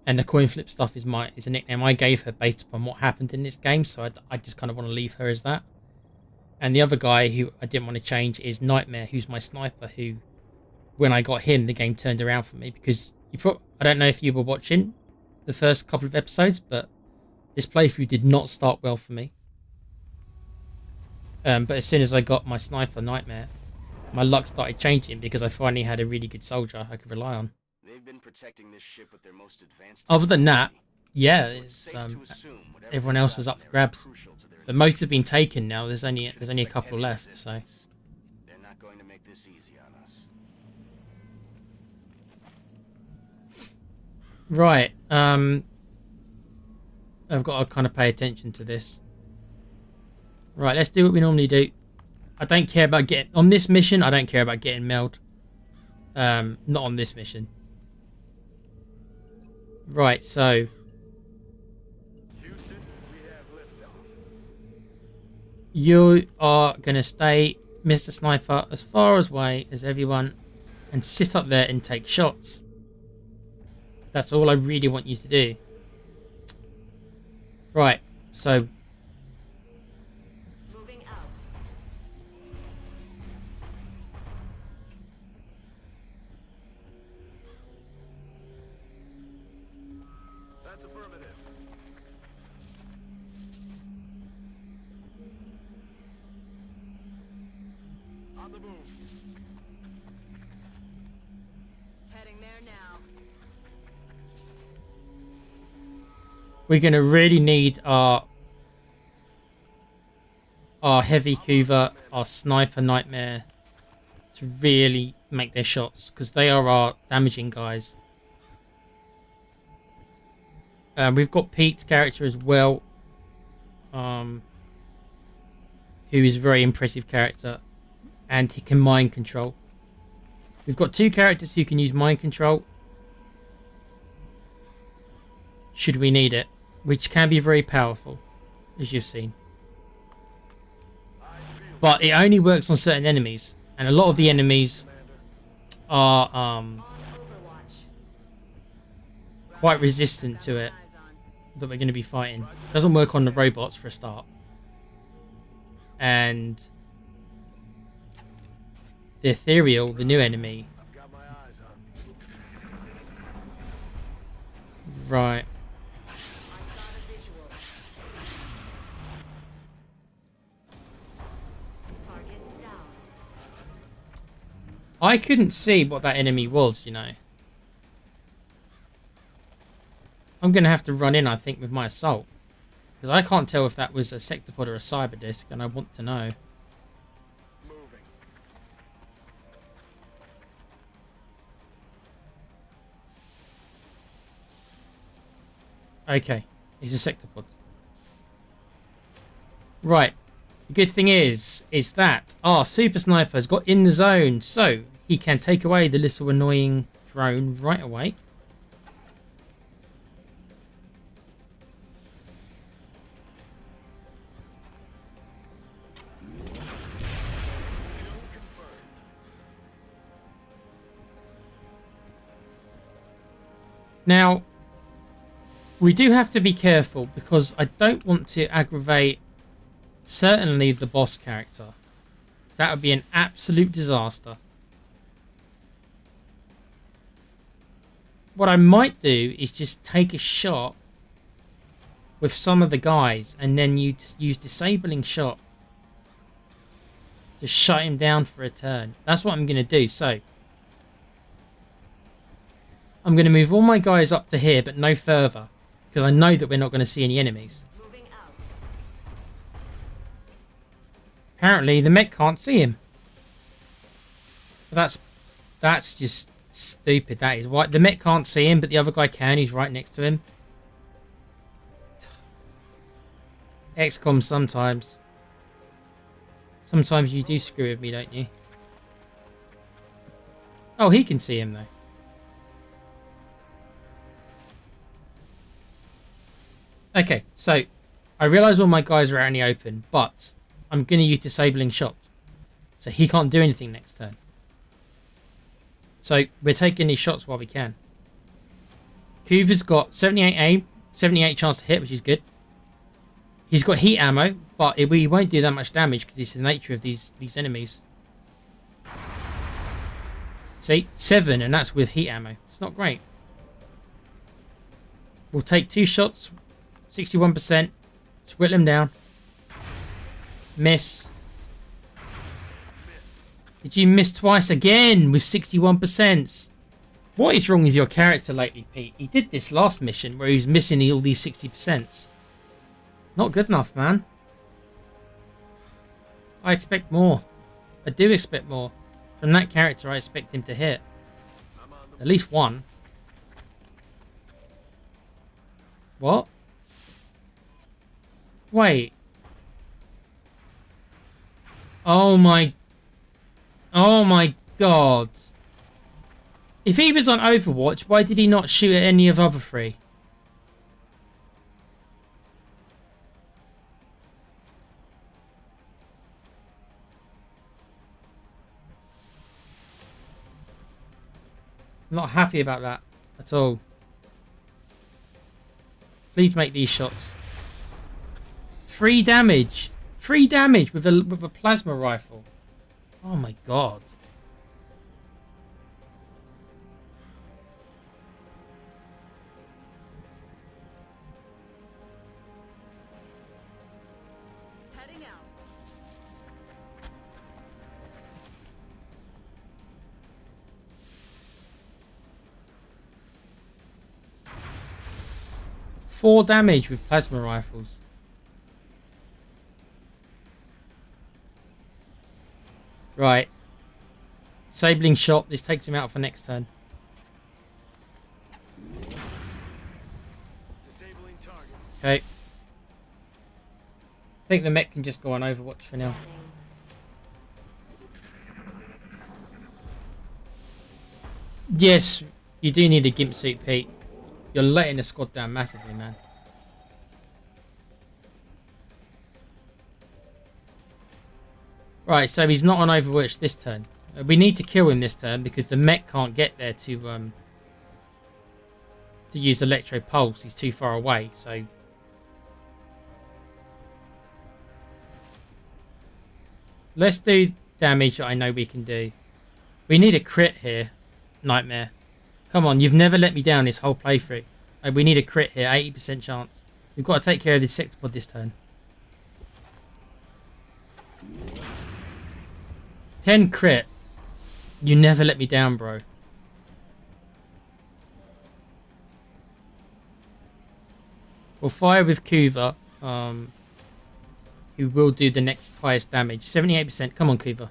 And the Coinflip stuff is a nickname I gave her based upon what happened in this game, so I just kind of want to leave her as that. And the other guy who I didn't want to change is Nightmare, who's my sniper, who, when I got him, the game turned around for me, because I don't know if you were watching the first couple of episodes, but this playthrough did not start well for me. But as soon as I got my sniper, Nightmare, my luck started changing because I finally had a really good soldier I could rely on. They've been protecting this ship with their most advanced Other than that, yeah, so it's, safe to assume whatever everyone they else got was up there for grabs. crucial to their But most have been taken now. There's only a couple heavy left, so... resistance. They're not going to make this easy on us. Right, I've got to kind of pay attention to this. Right, let's do what we normally do. I don't care about getting... On this mission, I don't care about getting mailed. Not on this mission. Right, so... Houston, we have liftoff. You are going to stay, Mr. Sniper, as far away as everyone and sit up there and take shots. That's all I really want you to do. Right, so... Moving out. That's affirmative. On the move. Heading there now. We're going to really need our heavy Kuva, our sniper Nightmare to really make their shots, because they are our damaging guys. We've got Pete's character as well, who is a very impressive character, and he can mind control. We've got 2 characters who can use mind control should we need it, which can be very powerful, as you've seen. But it only works on certain enemies, and a lot of the enemies are quite resistant to it, that we're going to be fighting. It doesn't work on the robots for a start. And the Ethereal, the new enemy. I've got my eyes on. Right. I couldn't see what that enemy was, you know. I'm going to have to run in, I think, with my assault. Because I can't tell if that was a sectopod or a cyber disc, and I want to know. Moving. Okay, it's a sectopod. Right. The good thing is that our super sniper has got in the zone, so he can take away the little annoying drone right away. Now, we do have to be careful because I don't want to aggravate certainly the boss character. That would be an absolute disaster. What I might do is just take a shot with some of the guys and then you use disabling shot to shut him down for a turn. That's what I'm going to do. So I'm going to move all my guys up to here, but no further, because I know that we're not going to see any enemies. Apparently, the mech can't see him. But that's just stupid. That is why the mech can't see him, but the other guy can. He's right next to him. XCOM sometimes. Sometimes you do screw with me, don't you? Oh, he can see him though. Okay, so I realise all my guys are out in the open, but I'm going to use disabling shot. So he can't do anything next turn. So we're taking these shots while we can. Kuva's got 78 aim, 78 chance to hit, which is good. He's got heat ammo, but he won't do that much damage because it's the nature of these enemies. See? 7, and that's with heat ammo. It's not great. We'll take 2 shots. 61%. Just whittle him down. Miss. Did you miss twice again with 61%? What is wrong with your character lately, Pete? He did this last mission where he was missing all these 60%. Not good enough, man. I expect more. I do expect more. From that character, I expect him to hit. At least one. What? Wait. Oh my god. If he was on Overwatch, why did he not shoot at any of the other 3? I'm not happy about that at all. Please make these shots. 3 damage. 3 damage with a plasma rifle. Oh my god. Heading out. Four damage with plasma rifles. Right. Disabling shot. This takes him out for next turn. Disabling target. Okay. I think the mech can just go on Overwatch for now. Yes, you do need a gimp suit, Pete. You're letting the squad down massively, man. Right, so he's not on Overwatch this turn. We need to kill him this turn because the mech can't get there to use Electro Pulse. He's too far away, so... Let's do damage that I know we can do. We need a crit here, Nightmare. Come on, you've never let me down this whole playthrough. We need a crit here, 80% chance. We've got to take care of this sectopod this turn. 10 crit. You never let me down, bro. We'll fire with Kuva. who will do the next highest damage. 78%. Come on, Kuva.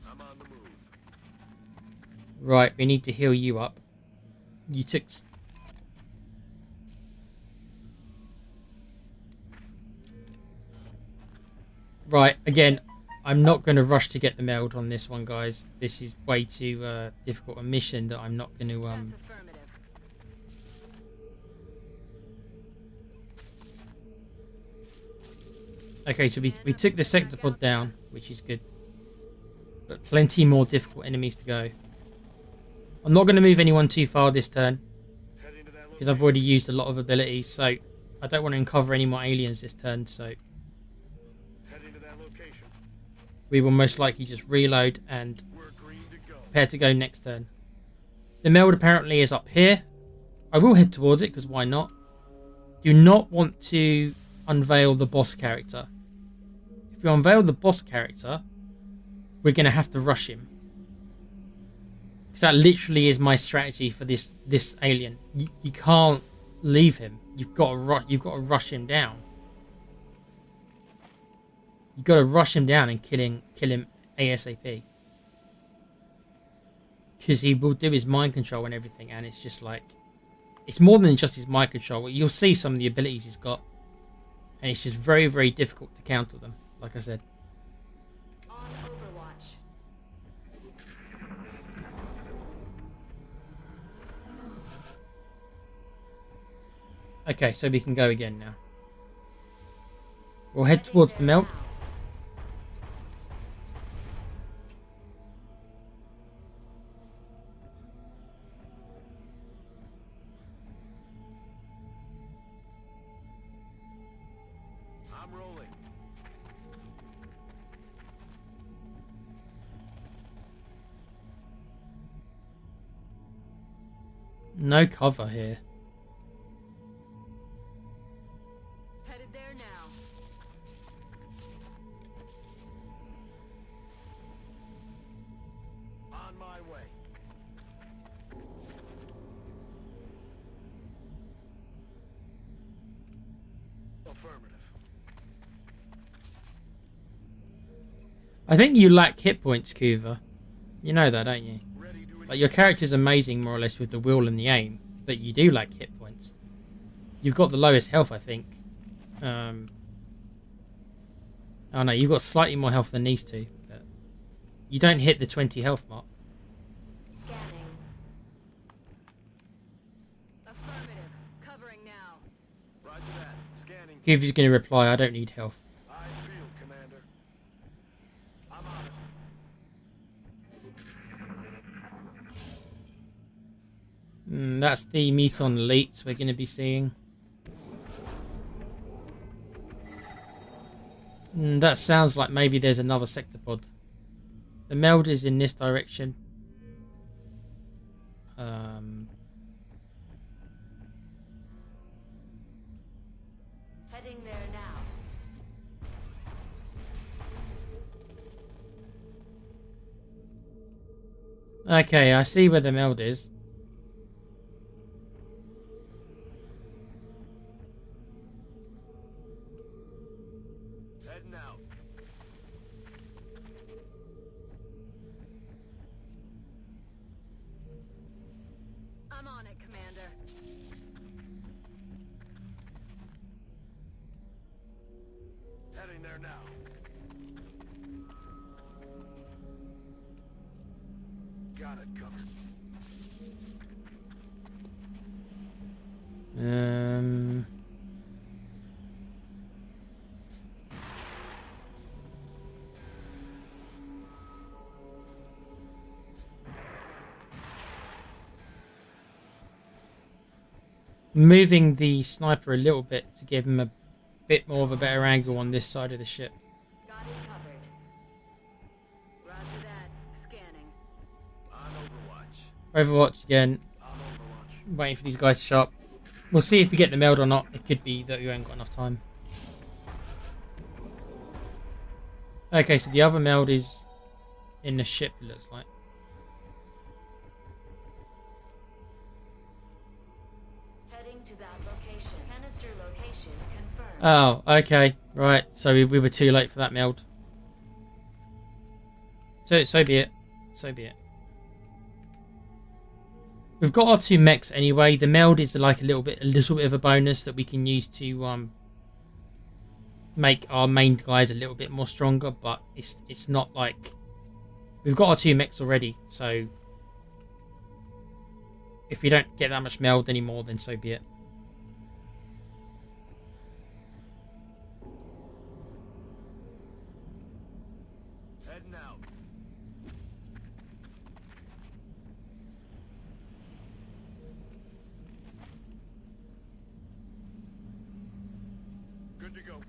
I'm on the move. Right, we need to heal you up. You took... Right, again, I'm not going to rush to get the meld on this one, guys. This is way too difficult a mission that I'm not going to... Okay, so we took the sectopod down, which is good. But plenty more difficult enemies to go. I'm not going to move anyone too far this turn, because I've already used a lot of abilities, so I don't want to uncover any more aliens this turn, so we will most likely just reload and prepare to go next turn. The meld apparently is up here. I will head towards it, because why not? Do not want to unveil the boss character. If we unveil the boss character, we're going to have to rush him. Because that literally is my strategy for this alien. You can't leave him. You've got to rush him down. You've got to rush him down and kill him ASAP. Because he will do his mind control and everything, and it's just like... It's more than just his mind control. You'll see some of the abilities he's got. And it's just very, very difficult to counter them, like I said. On Overwatch. Okay, so we can go again now. We'll head towards the melt. I'm rolling. No cover here. Headed there now. On my way. Affirmative. I think you lack hit points, Kuva. You know that, don't you? Ready to Like, your character's amazing, more or less, with the will and the aim, but you do lack hit points. You've got the lowest health, I think. Oh no, you've got slightly more health than these two, but you don't hit the 20 health mark. Scanning. Affirmative. Covering now. Roger that. Scanning. Kuva's going to reply, I don't need health. I feel, Commander. I'm on it. That's the Meton elites we're going to be seeing. That sounds like maybe there's another sectopod. The meld is in this direction. Heading there now. Okay, I see where the meld is. Heading out. I'm on it, Commander. Heading there now. Got it covered. Moving the sniper a little bit to give him a bit more of a better angle on this side of the ship. Got it covered. Roger that. Scanning. On Overwatch. Overwatch again. On Overwatch. Waiting for these guys to show up. We'll see if we get the meld or not. It could be that we ain't got enough time. Okay, so the other meld is in the ship, it looks like. Heading to that location. Canister location confirmed. Oh, okay. Right. So we were too late for that meld. So be it. So be it. We've got our 2 mechs anyway. The meld is like a little bit of a bonus that we can use to make our main guys a little bit more stronger, but it's not like we've got our 2 mechs already, so if we don't get that much meld anymore, then so be it. Heading out. Good to go.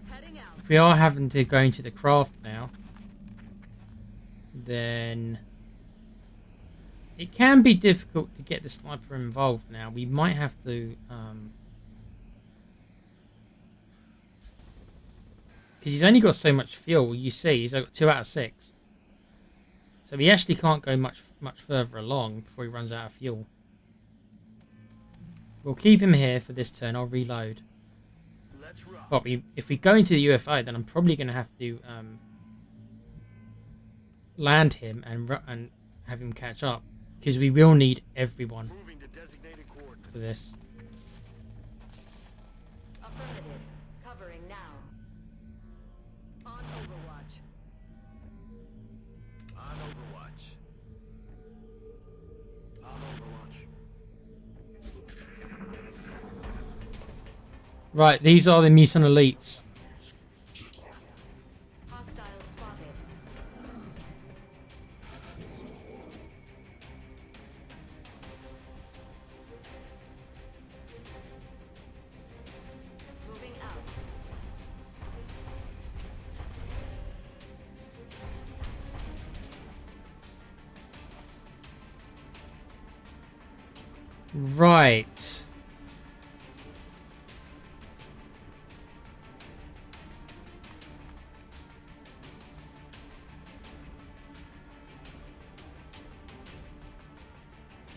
Heading out. If we are having to go into the craft now, then it can be difficult to get the sniper involved now. We might have to because he's only got so much fuel. You see, he's got 2 out of 6, so he actually can't go much further along before he runs out of fuel. We'll keep him here for this turn. I'll reload. Let's rock. But if we go into the UFO, then I'm probably going to have to land him and have him catch up, because we will need everyone Moving to designated coordinates. for this. Affirmative. Covering now. On Overwatch. On Overwatch. On Overwatch. Right, these are the mutant elites. Hostile spotted. Moving out. Right.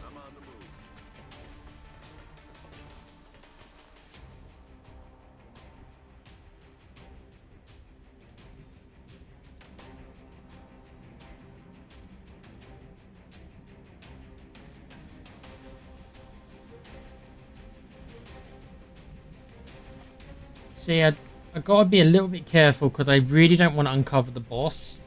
I'm on the move. See, I gotta be a little bit careful because I really don't want to uncover the boss.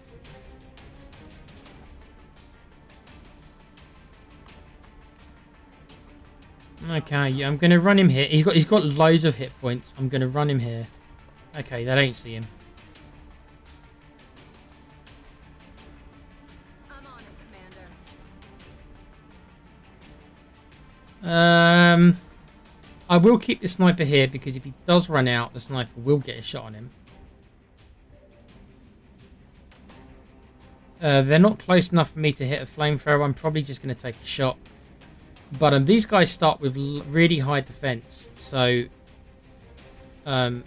Okay, yeah, I'm gonna run him here. He's got loads of hit points. I'm gonna run him here. Okay, they don't see him. I'm on it, Commander. I will keep the sniper here because if he does run out, the sniper will get a shot on him. They're not close enough for me to hit a flamethrower. I'm probably just going to take a shot. But these guys start with really high defense, so you're going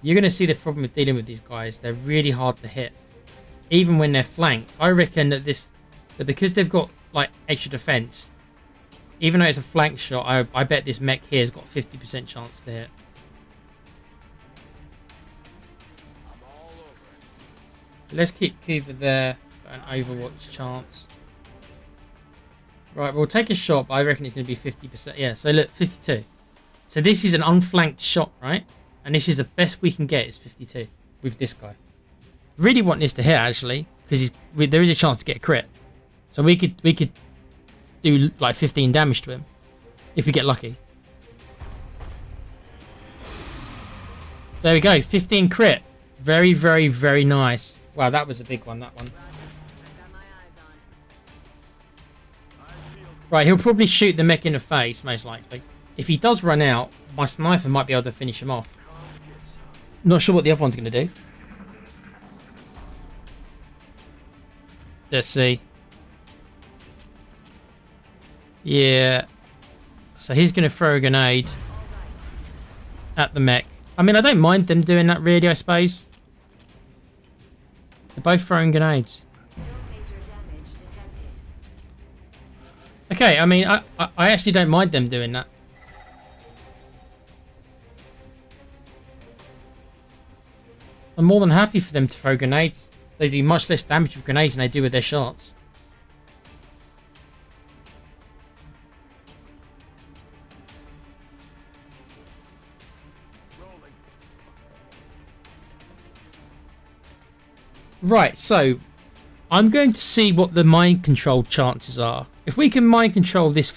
to see the problem with dealing with these guys. They're really hard to hit, even when they're flanked. I reckon that because they've got like extra defense, even though it's a flank shot, I bet this mech here has got 50% chance to hit. I'm all over it. Let's keep Kuva there for an Overwatch chance. Right, we'll take a shot, but I reckon it's going to be 50%. Yeah, so look, 52. So this is an unflanked shot, right? And this is the best we can get, is 52 with this guy. Really want this to hit, actually, because there is a chance to get a crit. So we could do like 15 damage to him if we get lucky. There we go, 15 crit. Very, very, very nice. Wow, that was a big one, that one. Roger. I've got my eyes on. Right, he'll probably shoot the mech in the face, most likely. If he does run out, my sniper might be able to finish him off. Not sure what the other one's going to do. Let's see. Yeah. So he's going to throw a grenade at the mech. I mean, I don't mind them doing that really, I suppose. They're both throwing grenades. No major damage detected. Okay, I mean, I actually don't mind them doing that. I'm more than happy for them to throw grenades. They do much less damage with grenades than they do with their shots. Right, so I'm going to see what the mind control chances are. If we can mind control this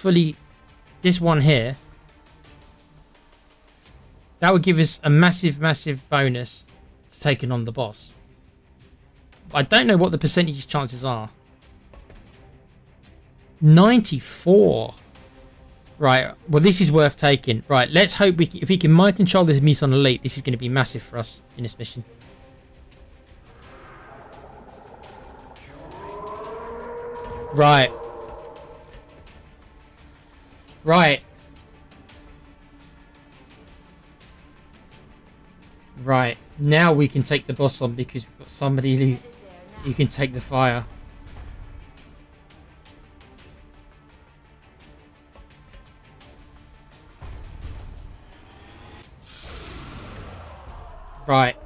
one here, that would give us a massive, massive bonus to taking on the boss. I don't know what the percentage chances are. 94. Right, well this is worth taking. Right, let's hope if we can mind control this Muton Elite, this is going to be massive for us in this mission. Right. Right. Right. Now we can take the boss on because we've got somebody who can take the fire. Right.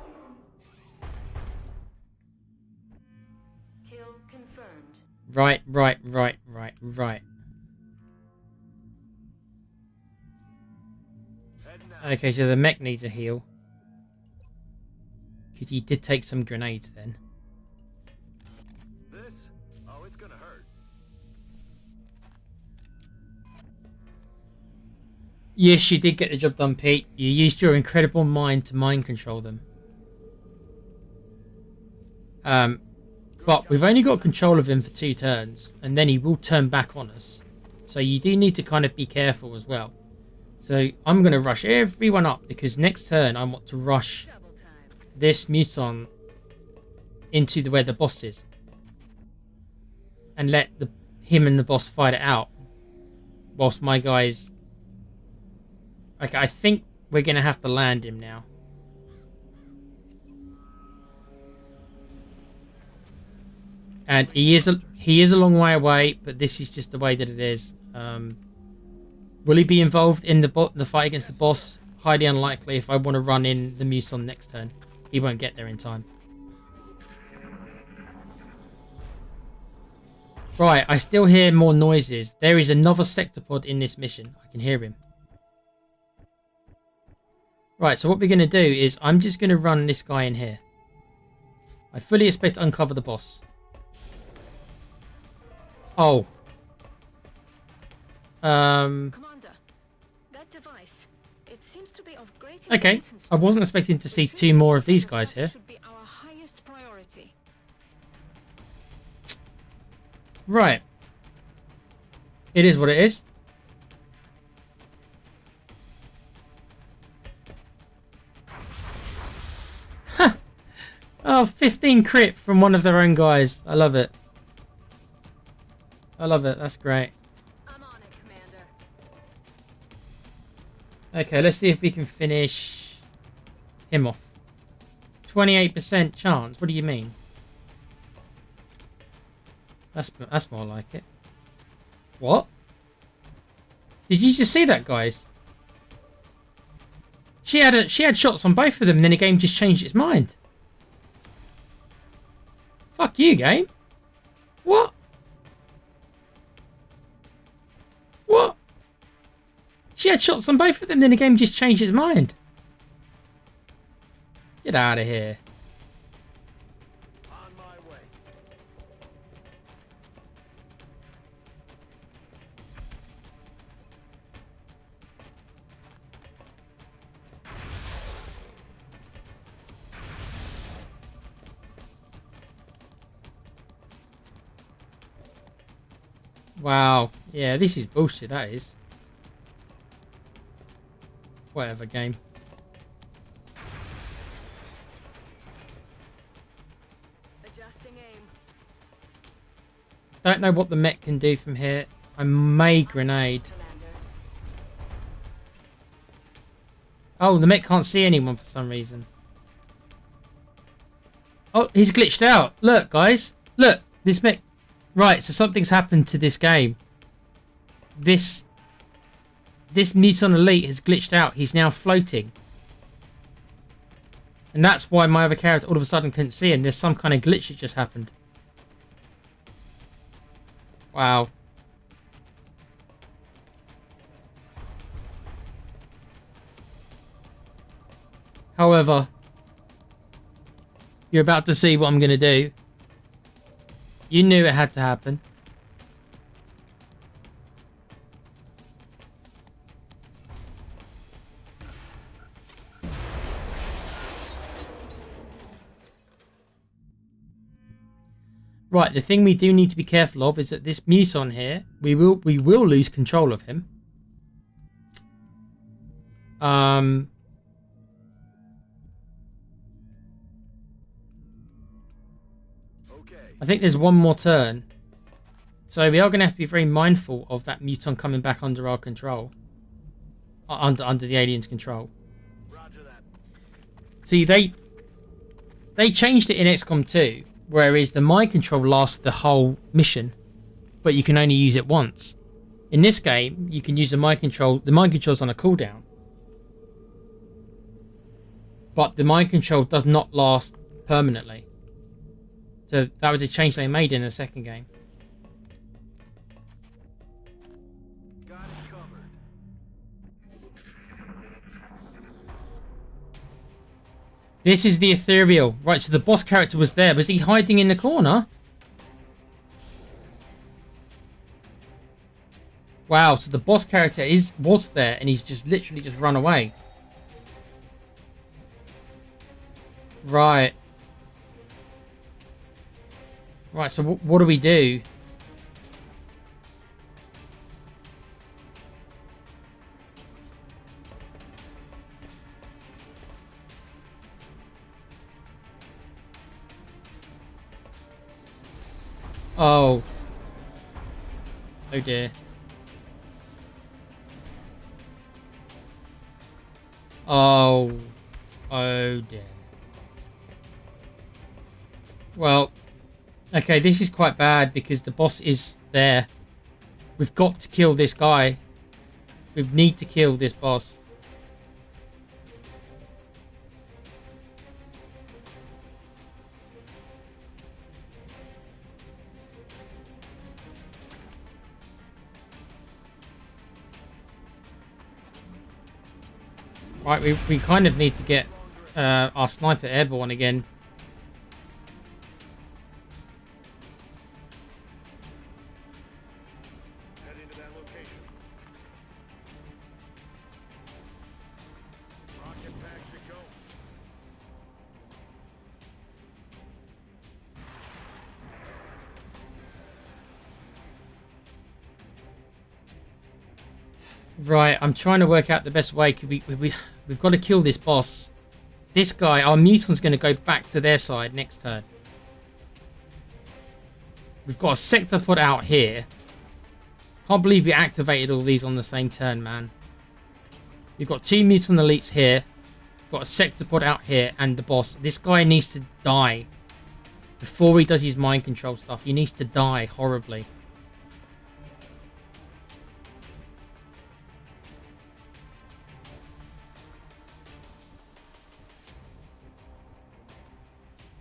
Kill confirmed. Right. Okay, so the mech needs a heal. Because he did take some grenades then. This? Oh, it's gonna hurt. Yes, you did get the job done, Pete. You used your incredible mind to mind control them. But we've only got control of him for 2 turns, and then he will turn back on us. So you do need to kind of be careful as well. So I'm going to rush everyone up, because next turn I want to rush this Muton into where the boss is. And let him and the boss fight it out. Whilst my guys... Okay, I think we're going to have to land him now. And he is a long way away, but this is just the way that it is. Will he be involved in the fight against the boss? Highly unlikely if I want to run in the Muton next turn. He won't get there in time. Right, I still hear more noises. There is another sectopod in this mission. I can hear him. Right, so what we're going to do is I'm just going to run this guy in here. I fully expect to uncover the boss. Oh. Commander, that device, it seems to be of great Okay, importance. I wasn't expecting to see 2 more of these guys here. Should be our highest priority. Right. It is what it is. Huh. Oh, 15 crit from one of their own guys. I love it. I love it. That's great. I'm on it, Commander. Okay, let's see if we can finish him off. 28% chance. What do you mean? That's more like it. What? Did you just see that, guys? She had shots on both of them, and then the game just changed its mind. Fuck you, game. What? What? She had shots on both of them, then the game just changed its mind. Get out of here. On my way. Wow. Yeah, this is bullshit, that is. Whatever, game. Adjusting aim. Don't know what the mech can do from here. I may grenade. Commander. Oh, the mech can't see anyone for some reason. Oh, he's glitched out. Look, guys. Look, this mech... Right, so something's happened to this game. This Muton Elite has glitched out. He's now floating. And that's why my other character all of a sudden couldn't see him. There's some kind of glitch that just happened. Wow. However, you're about to see what I'm going to do. You knew it had to happen. Right, the thing we do need to be careful of is that this Muson here, we will lose control of him. I think there's one more turn. So we are going to have to be very mindful of that Muton coming back under our control. Under the alien's control. Roger that. See, they changed it in XCOM 2, whereas the mind control lasts the whole mission, but you can only use it once. In this game, you can use the mind control. The mind control's on a cooldown. But the mind control does not last permanently. So that was a change they made in the second game. Got it covered. This is the ethereal. Right, so the boss character was there. Was he hiding in the corner? Wow, so the boss character was there and he's just literally just run away. Right. Right, so what do we do? Oh. Oh dear. Oh. Oh dear. Well, okay, this is quite bad because the boss is there. We've got to kill this guy. We need to kill this boss. Right, we kind of need to get our sniper airborne again. Heading to that location. Rocket pack to go. Right, I'm trying to work out the best way. We've got to kill this boss. This guy, our mutant's going to go back to their side next turn. We've got a sector put out here. Can't believe we activated all these on the same turn, man. We've got 2 mutant elites here. We've got a sector put out here and the boss. This guy needs to die. Before he does his mind control stuff, he needs to die horribly.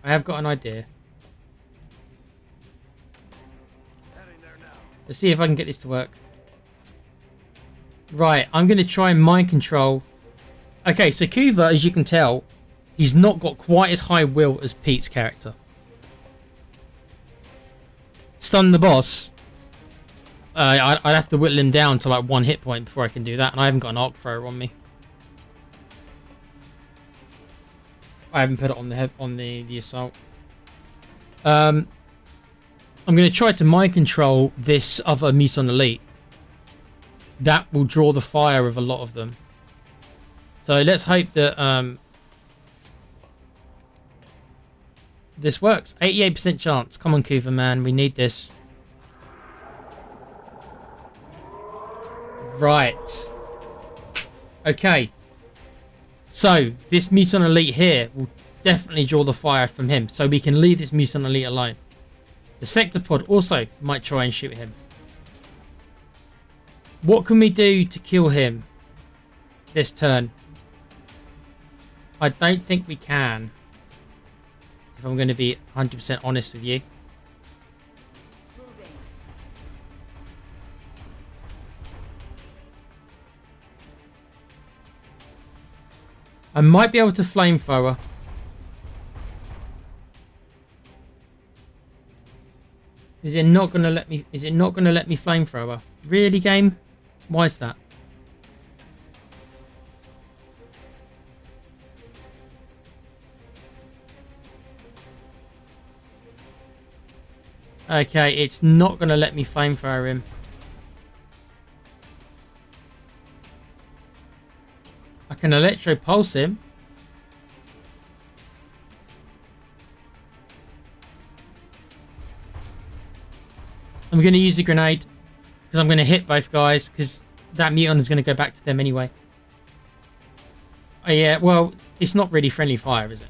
I have got an idea. Heading there now. Let's see if I can get this to work. Right, I'm going to try and mind control. Okay, so Kuva, as you can tell, he's not got quite as high will as Pete's character. Stun the boss. I'd have to whittle him down to like 1 hit point before I can do that, and I haven't got an arc thrower on me. I haven't put it on the assault. I'm going to try to mind control this other mutant elite. That will draw the fire of a lot of them. So let's hope that this works. 88% chance. Come on, Kuva, man. We need this. Right. Okay. So this Mutant Elite here will definitely draw the fire from him. So we can leave this Mutant Elite alone. The Sectopod also might try and shoot him. What can we do to kill him this turn? I don't think we can. If I'm going to be 100% honest with you. Moving. I might be able to flamethrower. Is it not going to let me? Is it not going to let me flamethrower? Really, game? Why is that? Okay, it's not going to let me flamethrower him. I can electro pulse him. I'm going to use a grenade because I'm going to hit both guys because that mutant is going to go back to them anyway. Oh, yeah, well, it's not really friendly fire, is it?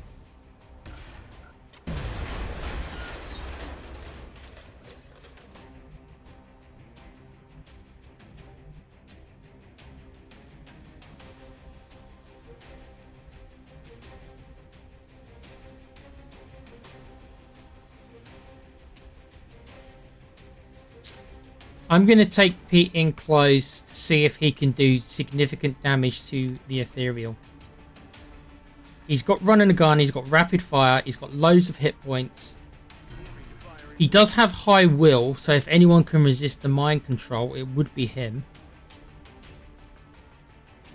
I'm going to take Pete in close to see if he can do significant damage to the Ethereal. He's got run and a gun, he's got rapid fire, he's got loads of hit points. He does have high will, so if anyone can resist the mind control, it would be him.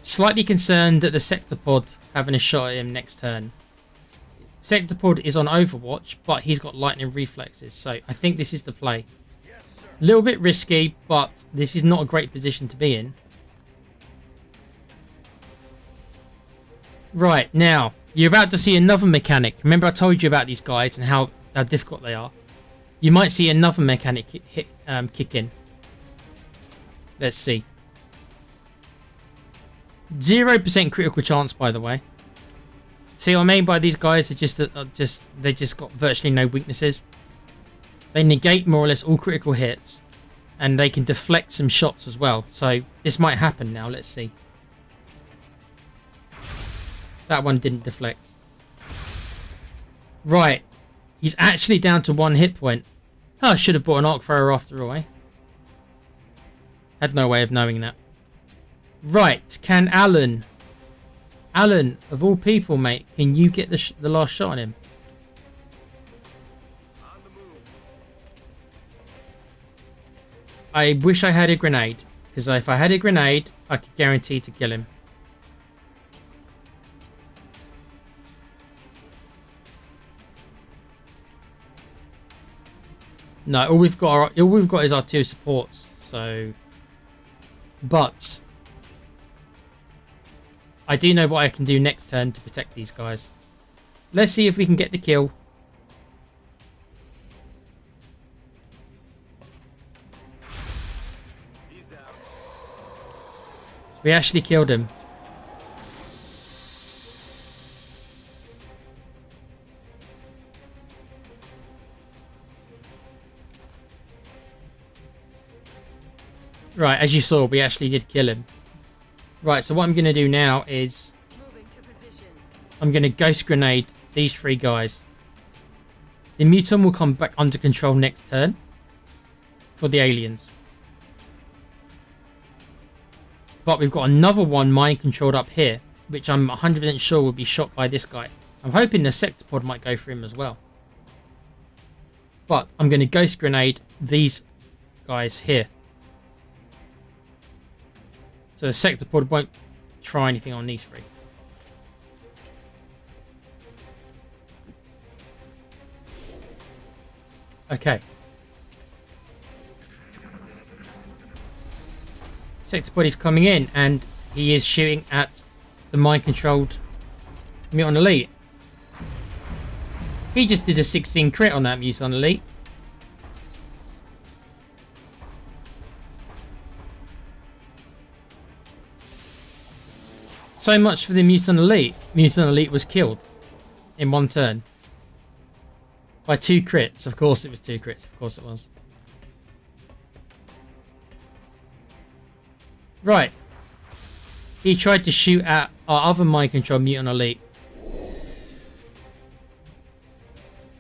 Slightly concerned at the Sectopod having a shot at him next turn. Sectopod is on Overwatch, but he's got lightning reflexes, so I think this is the play. A little bit risky, but this is not a great position to be in. Right, now, you're about to see another mechanic. Remember I told you about these guys and how difficult they are. You might see another mechanic kick in. Let's see. 0% critical chance, by the way. See what I mean by these guys? They just got virtually no weaknesses. They negate more or less all critical hits, and they can deflect some shots as well. So this might happen now. Let's see. That one didn't deflect. Right. He's actually down to 1 hit point. Oh, I should have bought an arc thrower after all, eh? Had no way of knowing that. Right. Can Alan, of all people, mate, can you get the last shot on him? I wish I had a grenade, because if I had a grenade, I could guarantee to kill him. No, all we've got is our 2 supports. So, but I do know what I can do next turn to protect these guys. Let's see if we can get the kill. We actually killed him. Right, as you saw, we actually did kill him. Right, so what I'm going to do now is I'm going to ghost grenade these 3 guys. The mutant will come back under control next turn for the aliens. But we've got another one mind controlled up here, which I'm 100% sure will be shot by this guy. I'm hoping the Sectopod might go for him as well. But I'm going to ghost grenade these guys here. So the Sectopod won't try anything on these 3. Okay. Sectopod is coming in and he is shooting at the mind-controlled Mutant Elite. He just did a 16 crit on that Mutant Elite. So much for the Mutant Elite. Mutant Elite was killed in one turn. By 2 crits. Of course it was 2 crits. Of course it was. Right. He tried to shoot at our other mind control Mutant Elite.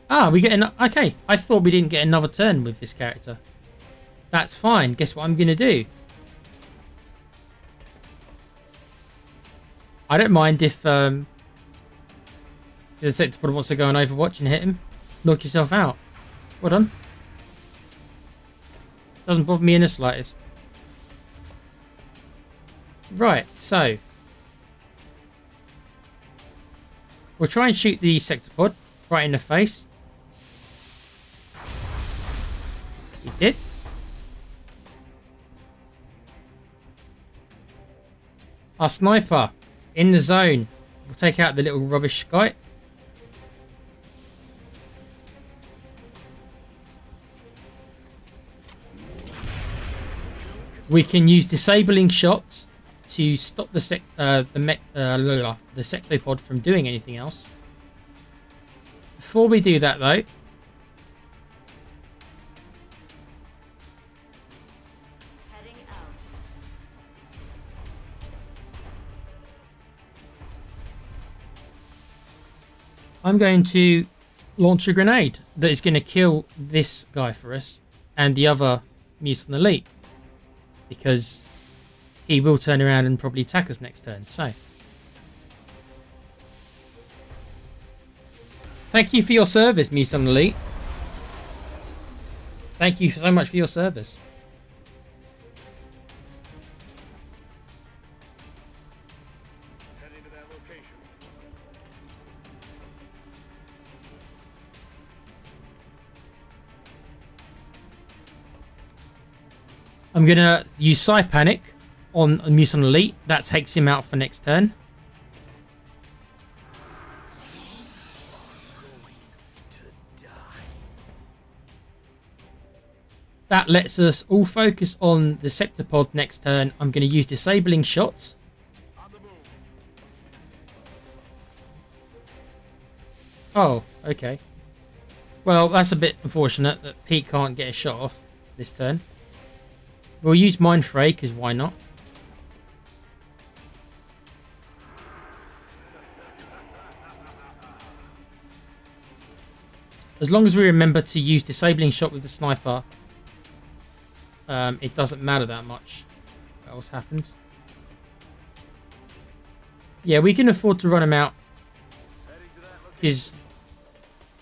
Ah, we get an... Okay, I thought we didn't get another turn with this character. That's fine. Guess what I'm going to do? I don't mind if the Sectopod wants to go on Overwatch and hit him. Knock yourself out. Well done. Doesn't bother me in the slightest. Right, so we'll try and shoot the Sectopod right in the face. He did. Our sniper in the zone. We'll take out the little rubbish guy. We can use disabling shots to stop the Sectopod from doing anything else. Before we do that, though, Heading out. I'm going to launch a grenade that is going to kill this guy for us and the other Mutant Elite, because he will turn around and probably attack us next turn. So, thank you for your service, Mutant Elite. Thank you so much for your service. Heading to that location. I'm going to use Psy Panic on Mutant Elite. That takes him out for next turn. That lets us all focus on the Sectopod next turn. I'm going to use disabling shots. Oh, okay. Well, that's a bit unfortunate that Pete can't get a shot off this turn. We'll use Mind Fray, because why not? As long as we remember to use Disabling Shot with the sniper, it doesn't matter that much what else happens. Yeah, we can afford to run them out, because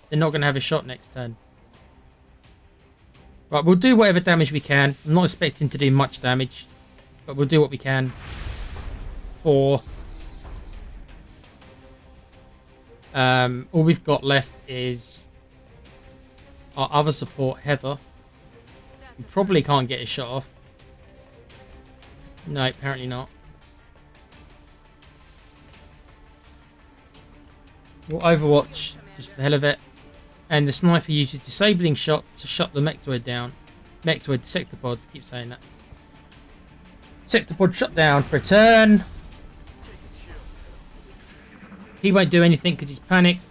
they're not going to have a shot next turn. Right, we'll do whatever damage we can. I'm not expecting to do much damage, but we'll do what we can for... all we've got left is our other support, Heather. We probably can't get a shot off. No, apparently not. We'll Overwatch, just for the hell of it. And the sniper uses disabling shot to shut the Mectoid down. Mectoid, Sectopod, keep saying that. Sectopod shut down for a turn. He won't do anything because he's panicked.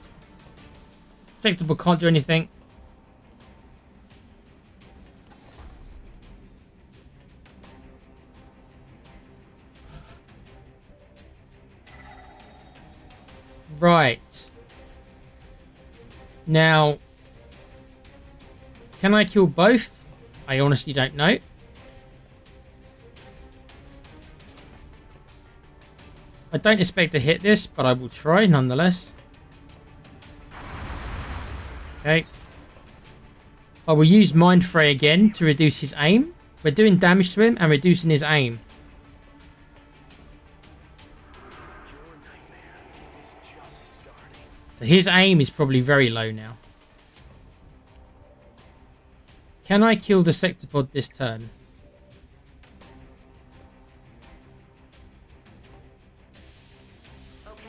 Sectopod can't do anything. Right. Now, can I kill both? I honestly don't know. I don't expect to hit this, but I will try nonetheless. Okay. I will use Mind Fray again to reduce his aim. We're doing damage to him and reducing his aim. So his aim is probably very low now. Can I kill the Sectopod this turn? Okay.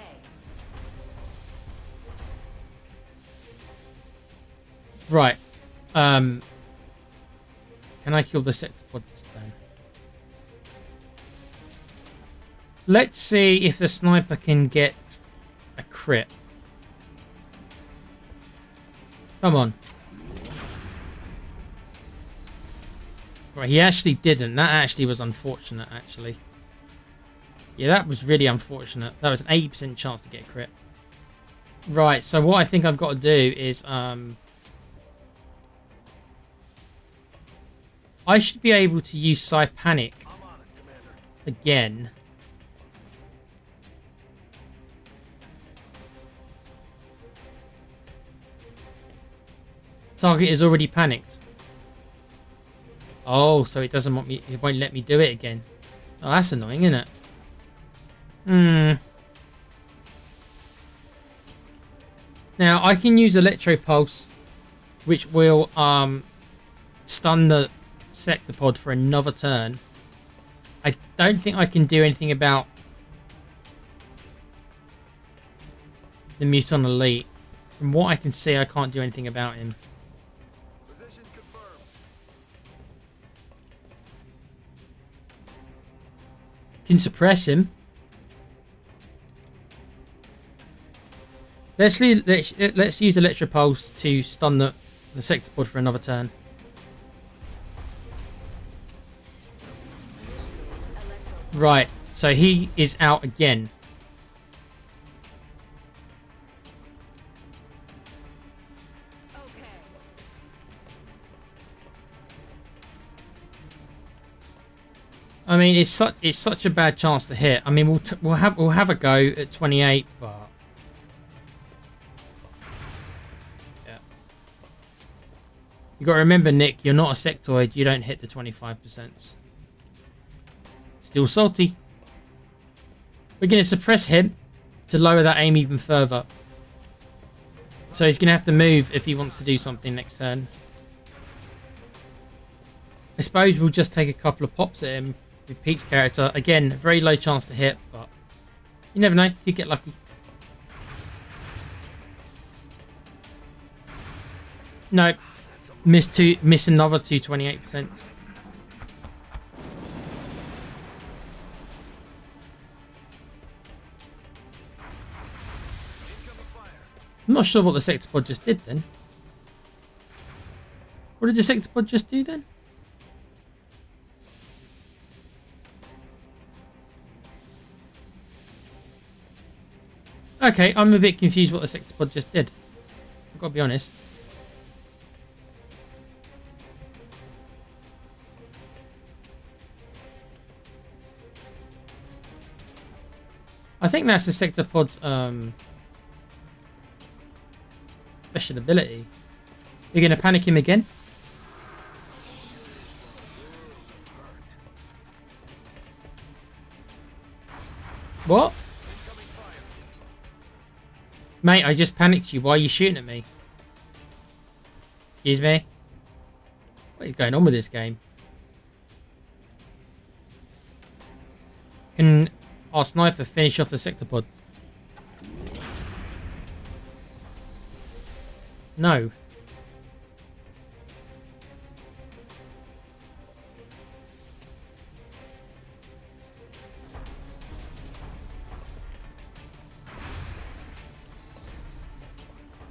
Right. Can I kill the Sectopod this turn? Let's see if the sniper can get a crit. Come on. Right, he actually didn't. That actually was unfortunate, actually. Yeah, that was really unfortunate. That was an 80% chance to get a crit. Right, so what I think I've got to do is... I should be able to use Psi Panic again. Target is already panicked. Oh, so it doesn't want me, it won't let me do it again. Oh, that's annoying, isn't it? Now I can use Electro Pulse, which will stun the Sectopod for another turn. I don't think I can do anything about the Muton Elite. From what I can see, I can't do anything about him. Can suppress him. Let's use Electropulse to stun the Sectopod for another turn. Right, so he is out again. I mean, it's such a bad chance to hit. I mean, we'll have a go at 28, but yeah. You got to remember, Nick, you're not a sectoid. You don't hit the 25%. Still salty. We're going to suppress him to lower that aim even further. So he's going to have to move if he wants to do something next turn. I suppose we'll just take a couple of pops at him. With Pete's character, again, very low chance to hit, but you never know, you get lucky. No, miss another 28%. I'm not sure what the Sectopod just did then. What did the Sectopod just do then? Okay, I'm a bit confused what the Sectopod just did. I've got to be honest. I think that's the Sectopod's special ability. You're going to panic him again? What? Mate, I just panicked you. Why are you shooting at me? Excuse me? What is going on with this game? Can our sniper finish off the Sectopod? No.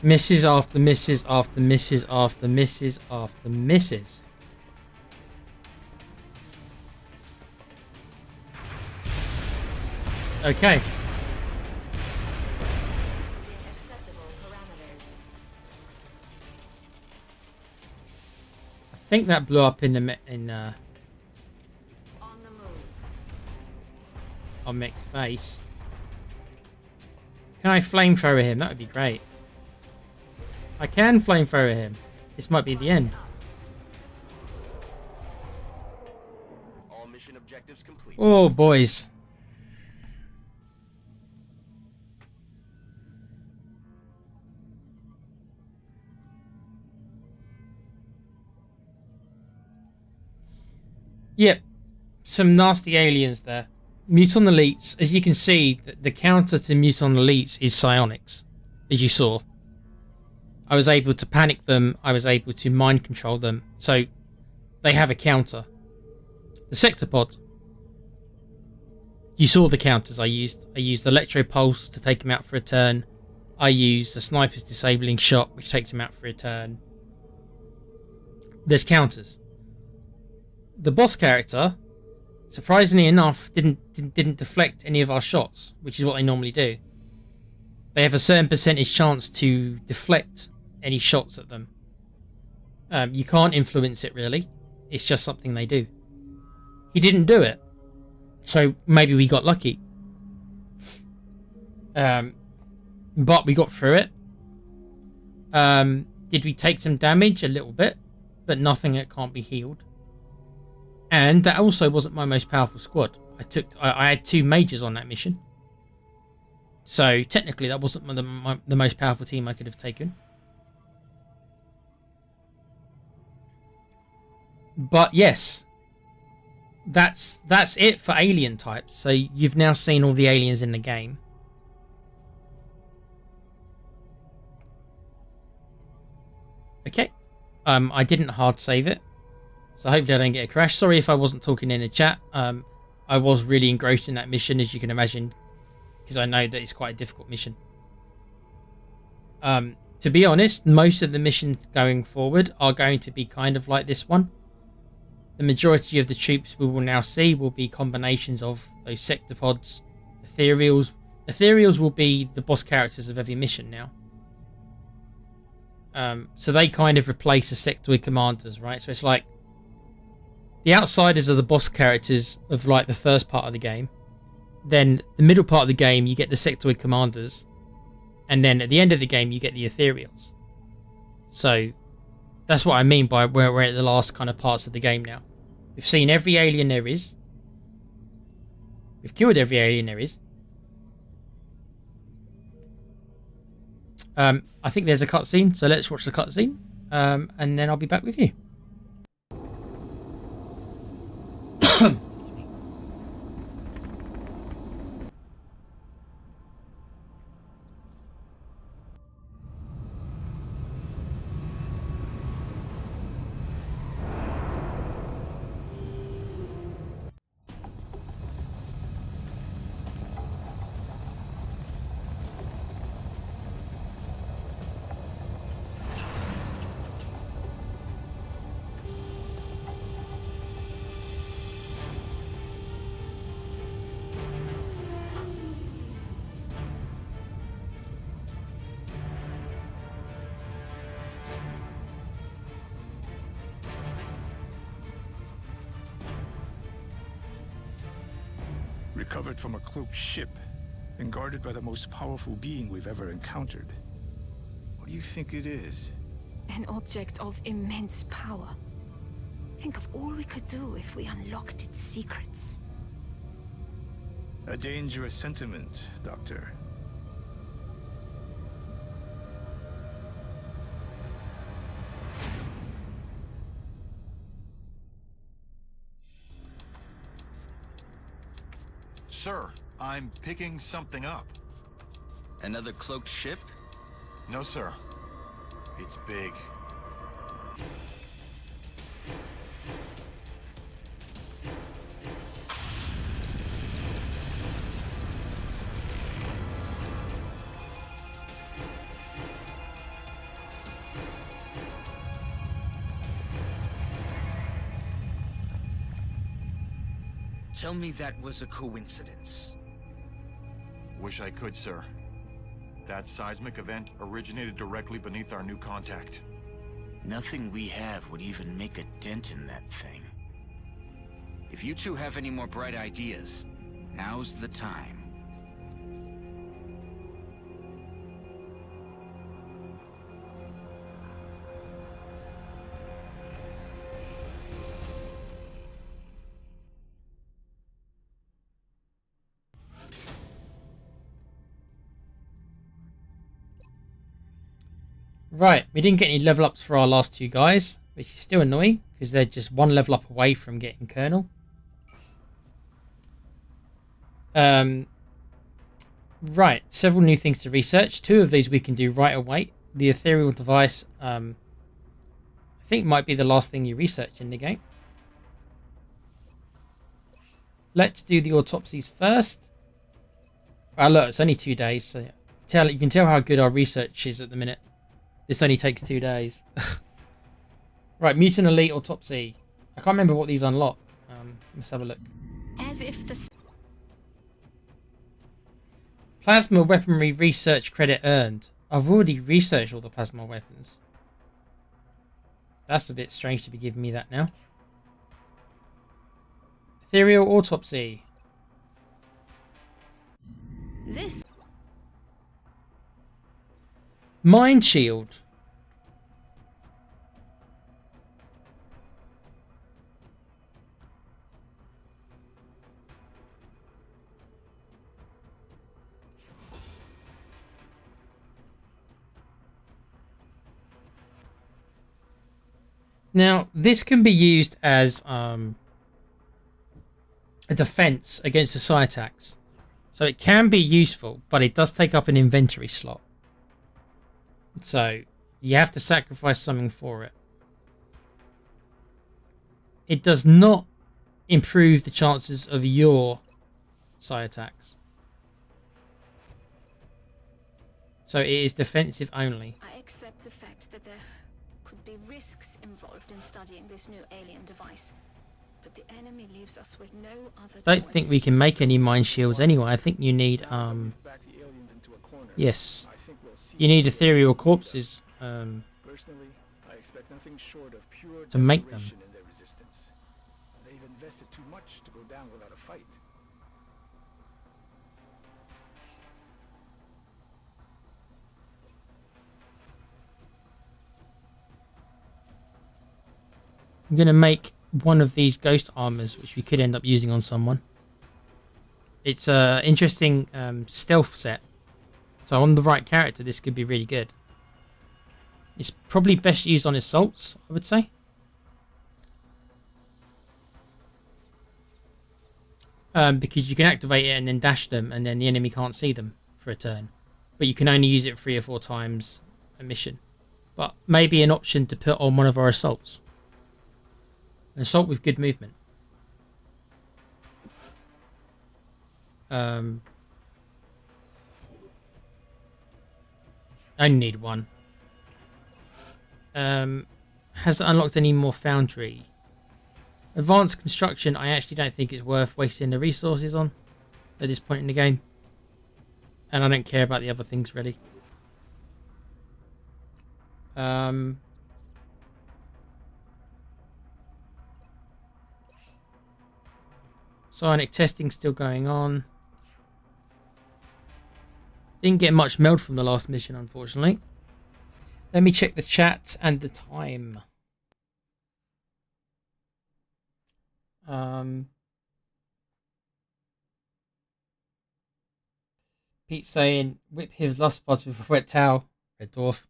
Misses after misses after misses after misses after misses. Okay. Acceptable parameters. I think that blew up in the On the move. on Mick's face. Can I flamethrower him? That would be great. I can flamethrower him. This might be the end. All mission objectives complete. Oh, boys. Yep. Some nasty aliens there. Muton Elites. As you can see, the counter to Muton Elites is psionics, as you saw. I was able to panic them. I was able to mind control them. So they have a counter. The Sectopod you saw the counters I used. I used Electro Pulse to take him out for a turn. I used the Sniper's Disabling Shot, which takes him out for a turn. There's counters. The boss character, surprisingly enough, didn't deflect any of our shots, which is what they normally do. They have a certain percentage chance to deflect any shots at them. You can't influence it really. It's just something they do. He didn't do it, so maybe we got lucky. But we got through it. Did we take some damage? A little bit, but nothing that can't be healed. And that also wasn't my most powerful squad. I had 2 majors on that mission. So technically that wasn't the most powerful team I could have taken. But yes, that's it for alien types. So you've now seen all the aliens in the game. Okay. I didn't hard save it, so hopefully I don't get a crash. Sorry if I wasn't talking in the chat. I was really engrossed in that mission, as you can imagine, because I know that it's quite a difficult mission. To be honest, most of the missions going forward are going to be kind of like this one. The majority of the troops we will now see will be combinations of those sectopods, ethereals. Ethereals will be the boss characters of every mission now. So they kind of replace the sectoid commanders, right? So it's like the outsiders are the boss characters of like the first part of the game. Then the middle part of the game, you get the sectoid commanders. And then at the end of the game, you get the ethereals. So that's what I mean by we're at the last kind of parts of the game now. We've seen every alien there is. We've killed every alien there is. I think there's a cutscene, so let's watch the cutscene, and then I'll be back with you. Recovered from a cloaked ship and guarded by the most powerful being we've ever encountered. What do you think it is? An object of immense power. Think of all we could do if we unlocked its secrets. A dangerous sentiment, Doctor. Sir, I'm picking something up. Another cloaked ship? No, sir. It's big. Tell me that was a coincidence. Wish I could, sir. That seismic event originated directly beneath our new contact. Nothing we have would even make a dent in that thing. If you two have any more bright ideas, now's the time. Right, we didn't get any level ups for our last 2 guys, which is still annoying because they're just 1 level up away from getting Colonel. Right, several new things to research. 2 of these we can do right away. The ethereal device, I think might be the last thing you research in the game. let's do the autopsies first. Look, it's only 2 days, so you can tell how good our research is at the minute. This only takes 2 days. Right, Mutant Elite Autopsy. I can't remember what these unlock. Let's have a look. As if the Plasma Weaponry Research Credit earned. I've already researched all the plasma weapons. That's a bit strange to be giving me that now. Ethereal Autopsy. this Mind Shield. Now, this can be used as a defense against the psi attacks. So it can be useful, but it does take up an inventory slot. So you have to sacrifice something for it. It does not improve the chances of your psi attacks. So it is defensive only. I accept the fact that there could be risks involved in studying this new alien device. But the enemy leaves us with no other Don't think we can make any mind shields anyway. I think you need yes. You need ethereal corpses Personally, I expect nothing short of pure to make them. desperation in their resistance. They've invested too much to go down without a fight. I'm going to make one of these ghost armors, which we could end up using on someone. It's a interesting stealth set. So on the right character, this could be really good. It's probably best used on assaults, I would say. Because you can activate it and then dash them, and then the enemy can't see them for a turn. But you can only use it 3 or 4 times a mission. But maybe an option to put on one of our assaults. An assault with good movement. Only need one. Hasn't unlocked any more foundry. Advanced construction, I actually don't think it's worth wasting the resources on at this point in the game. And I don't care about the other things really. Psionic testing still going on. Didn't get much meld from the last mission, unfortunately. Let me check the chat and the time. Pete saying, whip his lust buds with a wet towel, Red Dwarf.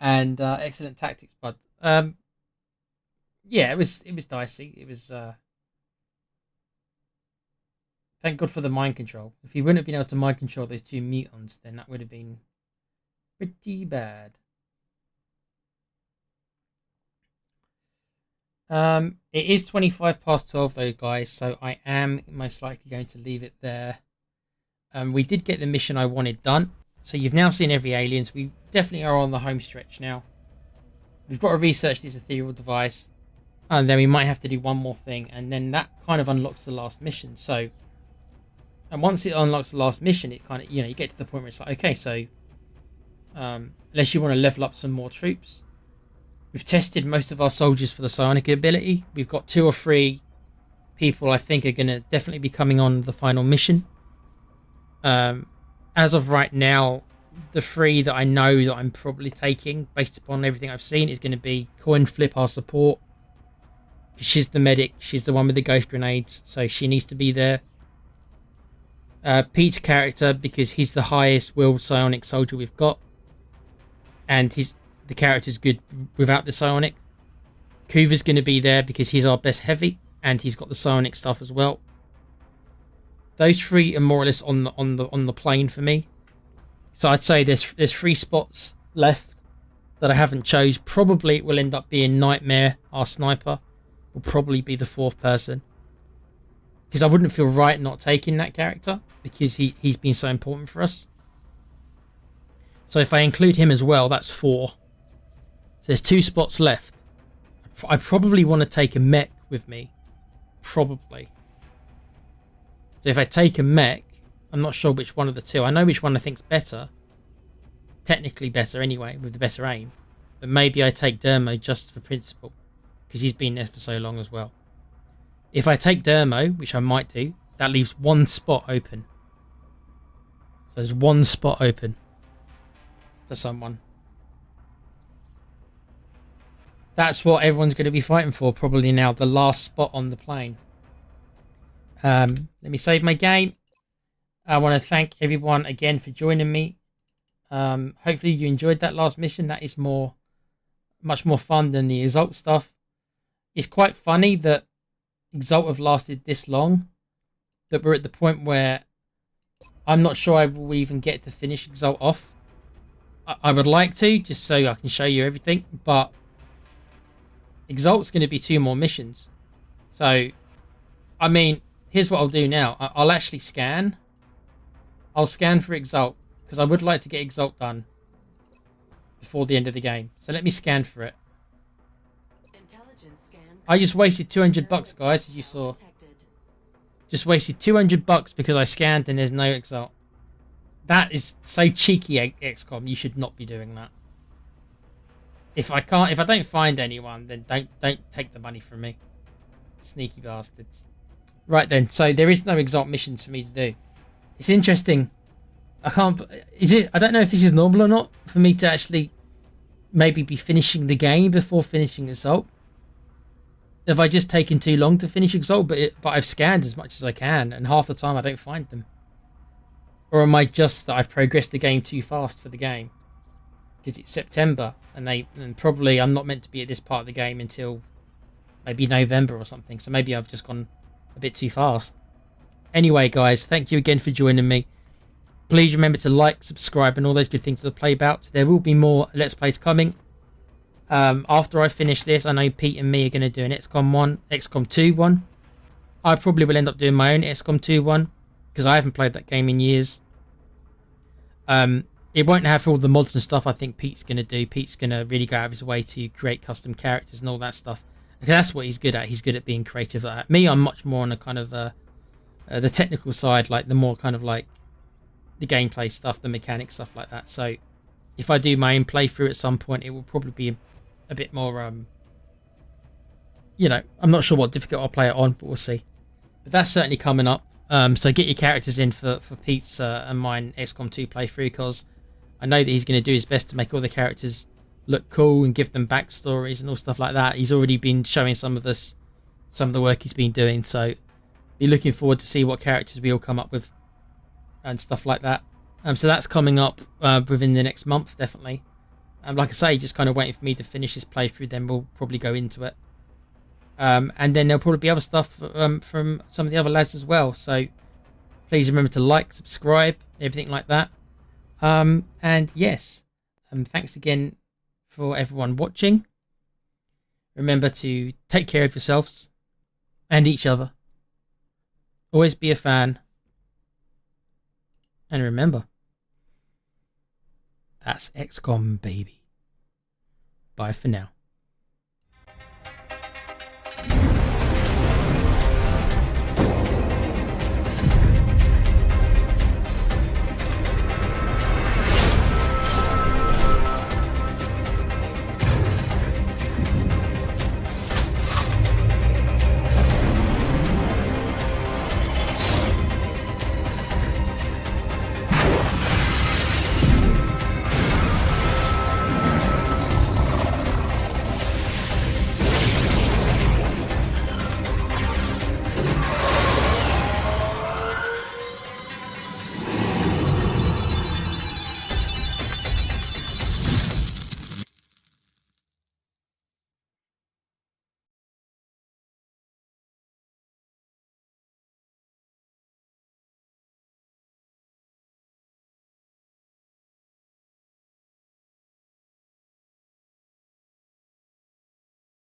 And excellent tactics, bud. Yeah, it was dicey. It was thank God for the mind control. If he wouldn't have been able to mind control those 2 mutants, then that would have been pretty bad. It is 25 past 12 though, guys, so I am most likely going to leave it there. We did get the mission I wanted done. So you've now seen every aliens. We definitely are on the home stretch now. We've got to research this ethereal device. And then we might have to do one more thing. And then that kind of unlocks the last mission. So, and once it unlocks the last mission, it kind of, you know, you get to the point where it's like, okay, so unless you want to level up some more troops. We've tested most of our soldiers for the psionic ability. We've got 2 or 3 people I think are going to definitely be coming on the final mission. As of right now, the 3 that I know that I'm probably taking, based upon everything I've seen, is going to be Coin Flip, our support. She's the medic. She's the one with the ghost grenades, so she needs to be there. Pete's character, because he's the highest willed psionic soldier we've got. And the character's good without the psionic. Kuva's going to be there because he's our best heavy, and he's got the psionic stuff as well. Those 3 are more or less on the plane for me. So I'd say there's 3 spots left that I haven't chose. Probably it will end up being Nightmare, our sniper. Will probably be the 4th person. because I wouldn't feel right not taking that character because he's been so important for us. So if I include him as well, that's 4. So there's 2 spots left. I probably want to take a mech with me. Probably. So if I take a mech, I'm not sure which one of the 2. I know which one I think's better. Technically better anyway, with the better aim. But maybe I take Dermo just for principle, because he's been there for so long as well. If I take Dermo, which I might do, that leaves 1 spot open. So there's 1 spot open for someone. That's what everyone's going to be fighting for probably now, the last spot on the plane. Let me save my game. I want to thank everyone again for joining me. Hopefully you enjoyed that last mission. That is much more fun than the Exalt stuff. It's quite funny that Exalt have lasted this long, that we're at the point where I'm not sure I will even get to finish Exalt off. I would like to, just so I can show you everything, but Exalt's going to be 2 more missions. So, I mean, here's what I'll do now. I'll actually scan. I'll scan for Exalt, because I would like to get Exalt done before the end of the game. So let me scan for it. I just wasted $200, guys, as you saw. Just wasted $200 because I scanned and there's no Exalt. That is so cheeky, XCOM. You should not be doing that. If I don't find anyone, then don't take the money from me. Sneaky bastards. Right then, so there is no Exalt missions for me to do. It's interesting. I don't know if this is normal or not for me to actually maybe be finishing the game before finishing Exalt. Have I just taken too long to finish Exalt, but I've scanned as much as I can, and half the time I don't find them? Or am I just that I've progressed the game too fast for the game? Because it's September, and probably I'm not meant to be at this part of the game until maybe November or something. So maybe I've just gone a bit too fast. Anyway, guys, thank you again for joining me. Please remember to like, subscribe, and all those good things to the playbouts. There will be more Let's Plays coming. After I finish this, I know Pete and me are going to do an XCOM 2 one. I probably will end up doing my own XCOM 2 one, because I haven't played that game in years. It won't have all the mods and stuff I think Pete's going to do. Pete's going to really go out of his way to create custom characters and all that stuff. Because that's what he's good at. He's good at being creative like that. Me, I'm much more on a kind of the technical side, like the more kind of like the gameplay stuff, the mechanic stuff like that. So if I do my own playthrough at some point, it will probably be a bit more, you know, I'm not sure what difficult I'll play it on, but we'll see. But that's certainly coming up. So get your characters in for Pete's and mine XCOM 2 playthrough, because I know that he's going to do his best to make all the characters look cool and give them backstories and all stuff like that. He's already been showing some of the work he's been doing, so be looking forward to see what characters we all come up with and stuff like that. So that's coming up within the next month, definitely. Like I say, just kind of waiting for me to finish this playthrough, then we'll probably go into it. And then there'll probably be other stuff from some of the other lads as well. So please remember to like, subscribe, everything like that. And yes, thanks again for everyone watching. Remember to take care of yourselves and each other. Always be a fan. And remember, that's XCOM, baby. Bye for now.